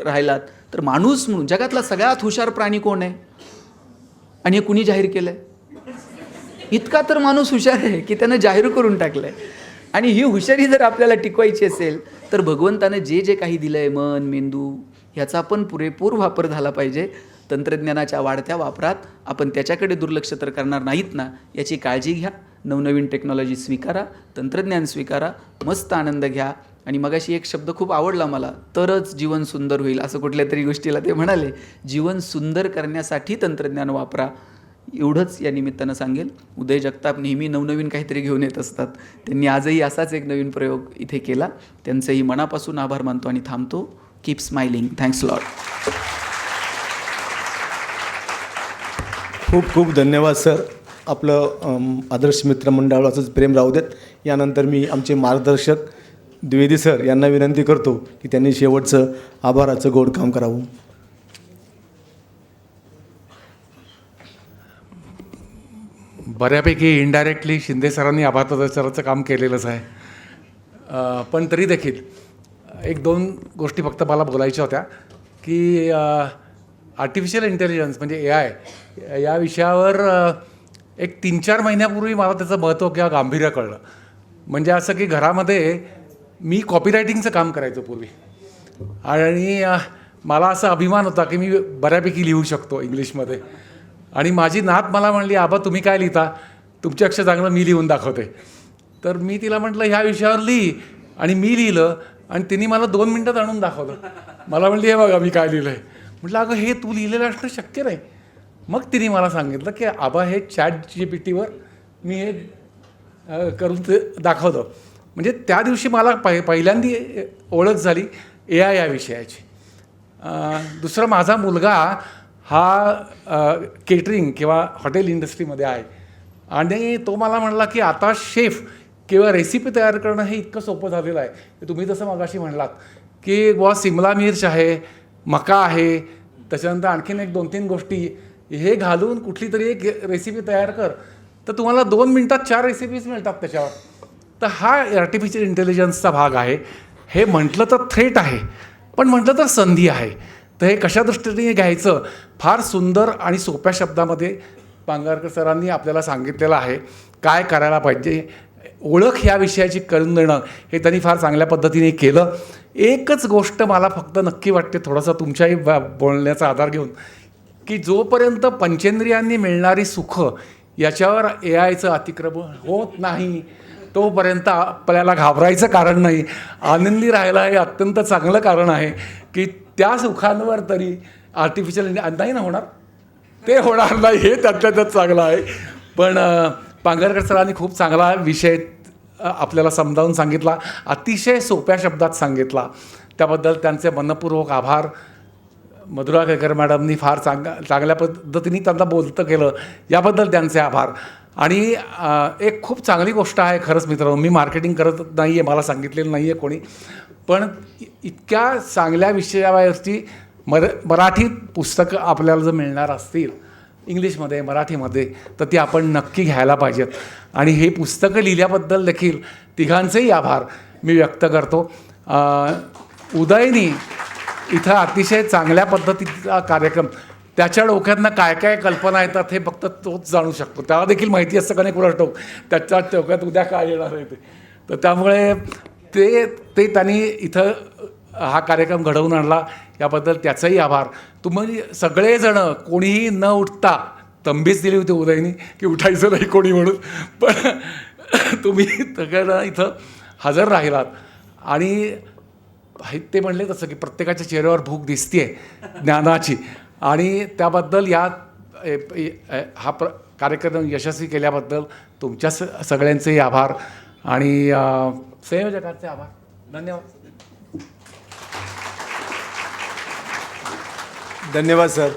राहिलात तर माणूस म्हणून जगातला सगळ्यात हुशार प्राणी कोण आहे आणि हे कुणी जाहीर केलं आहे. इतका तर माणूस हुशार आहे की त्यानं जाहीर करून टाकलं आहे. आणि ही हुशारी जर आपल्याला टिकवायची असेल तर भगवंतानं जे जे काही दिलं आहे, मन मेंदू, ह्याचा पण पुरेपूर वापर झाला पाहिजे. तंत्रज्ञानाच्या वाढत्या वापरात आपण त्याच्याकडे दुर्लक्ष तर करणार नाहीत ना, याची काळजी घ्या. नवनवीन टेक्नॉलॉजी स्वीकारा, तंत्रज्ञान स्वीकारा, मस्त आनंद घ्या. आणि मगाशी एक शब्द खूप आवडला मला, तरच जीवन सुंदर होईल असं कुठल्या तरी गोष्टीला ते म्हणाले. जीवन सुंदर करण्यासाठी तंत्रज्ञान वापरा, एवढंच या निमित्तानं सांगेल. उदय जगताप नेहमी नवनवीन काहीतरी घेऊन येत असतात. त्यांनी आजही असाच एक नवीन प्रयोग इथे केला. त्यांचंही मनापासून आभार मानतो आणि थांबतो. Keep smiling. Thanks lot. खूप खूप धन्यवाद सर. आपलं आदर्श मित्रमंडळ असंच प्रेम राहू देत. यानंतर मी आमचे मार्गदर्शक द्विवेदी सर यांना विनंती करतो की त्यांनी शेवटचं आभाराचं गोड काम करावं. बऱ्यापैकी इनडायरेक्टली शिंदे सरांनी आभारदर्शनाचं काम केलेलंच आहे. पण तरी देखील 1-2 गोष्टी फक्त मला बोलायच्या होत्या की आर्टिफिशियल इंटेलिजन्स म्हणजे AI या विषयावर एक 3-4 महिन्यापूर्वी मला त्याचं महत्त्व किंवा गांभीर्य कळलं. म्हणजे असं की घरामध्ये मी कॉपीरायटिंगचं काम करायचो पूर्वी आणि मला असा अभिमान होता की मी बऱ्यापैकी लिहू शकतो इंग्लिशमध्ये. आणि माझी नात मला म्हणली, आबा तुम्ही काय लिहिता, तुमच्यापेक्षा चांगलं मी लिहून दाखवते. तर मी तिला म्हटलं ह्या विषयावर लिही, आणि मी लिहिलं आणि तिने मला 2 मिनटात आणून दाखवलं. मला म्हणली हे बघा मी काय लिहिलं आहे. म्हटलं अगं हे तू लिहिलेलं असणं शक्य नाही. मग तिने मला सांगितलं की आबा हे ChatGPTवर मी हे करून ते दाखवलं. म्हणजे त्या दिवशी मला पहिल्यांदी ओळख झाली AI या विषयाची. दुसरा माझा मुलगा हा केटरिंग किंवा हॉटेल इंडस्ट्रीमध्ये आहे आणि तो मला म्हणला की आता शेफ किंवा रेसिपी तयार करणं हे इतकं सोपं झालेलं आहे की तुम्ही जसं मगाशी म्हणलात की बुवा सिमला मिर्च आहे, मका आहे, त्याच्यानंतर आणखीन 1-2-3 गोष्टी हे घालून कुठली तरी एक रेसिपी तयार कर, तर तुम्हाला 2 मिनटात 4 रेसिपीज मिळतात त्याच्यावर. तर हा आर्टिफिशियल इंटेलिजन्सचा भाग आहे. हे म्हटलं तर थ्रेट आहे, पण म्हटलं तर संधी आहे. तर हे कशा दृष्टीने घ्यायचं, फार सुंदर आणि सोप्या शब्दामध्ये पांगारकर सरांनी आपल्याला सांगितलेलं आहे काय करायला पाहिजे. ओळख ह्या विषयाची करून देणं हे त्यांनी फार चांगल्या पद्धतीने केलं. एकच गोष्ट मला फक्त नक्की वाटते, थोडासा तुमच्याही बोलण्याचा आधार घेऊन, की जोपर्यंत पंचेंद्रियांनी मिळणारी सुख याच्यावर AIचं अतिक्रमण होत नाही तोपर्यंत आपल्याला घाबरायचं कारण नाही. आनंदी राहायला हे अत्यंत चांगलं कारण आहे की त्या सुखांवर तरी आर्टिफिशियल नाही ना होणार, ते होणार नाही हे त्यात चांगलं आहे. पण पांगरकर सरांनी खूप चांगला विषय आपल्याला समजावून सांगितला, अतिशय सोप्या शब्दात सांगितला. त्याबद्दल त्यांचे मनपूर्वक आभार. मधुरा केळकर मॅडमनी फार चांगल्या पद्धतीने त्यांना बोलतं केलं, याबद्दल त्यांचे आभार. आणि एक खूप चांगली गोष्ट आहे खरंच मित्रांनो, मी मार्केटिंग करत नाही आहे, मला सांगितलेलं नाही आहे कोणी, पण इतक्या चांगल्या विषयावरची मराठी पुस्तकं आपल्याला जर मिळणार असतील इंग्लिशमध्ये मराठीमध्ये तर ती आपण नक्की घ्यायला पाहिजेत. आणि हे पुस्तकं लिहिल्याबद्दल देखील तिघांचेही आभार मी व्यक्त करतो. उदयनी इथं अतिशय चांगल्या पद्धतीचा कार्यक्रम, त्याच्या डोक्यातनं काय काय कल्पना येतात हे फक्त तोच जाणू शकतो. त्याला देखील माहिती असतं का नाही कुणास ठाऊक त्याच्या डोक्यात उद्या काय येणार आहे ते. तर त्यामुळे ते त्यांनी इथं हा कार्यक्रम घडवून आणला, याबद्दल त्याचाही आभार. तुम्ही सगळेजणं कोणीही न उठता तंबीच दिली होती उदयनी की उठायचं नाही कोणी म्हणून, पण तुम्ही सगळेजण इथं हजर राहिलात. आणि ते म्हणले तसं की प्रत्येकाच्या चेहऱ्यावर भूक दिसते ज्ञानाची, आणि त्याबद्दल हा कार्यक्रम यशस्वी केल्याबद्दल तुमच्या सगळ्यांचेही आभार आणि संयोजकांचे आभार. धन्यवाद. धन्यवाद सर.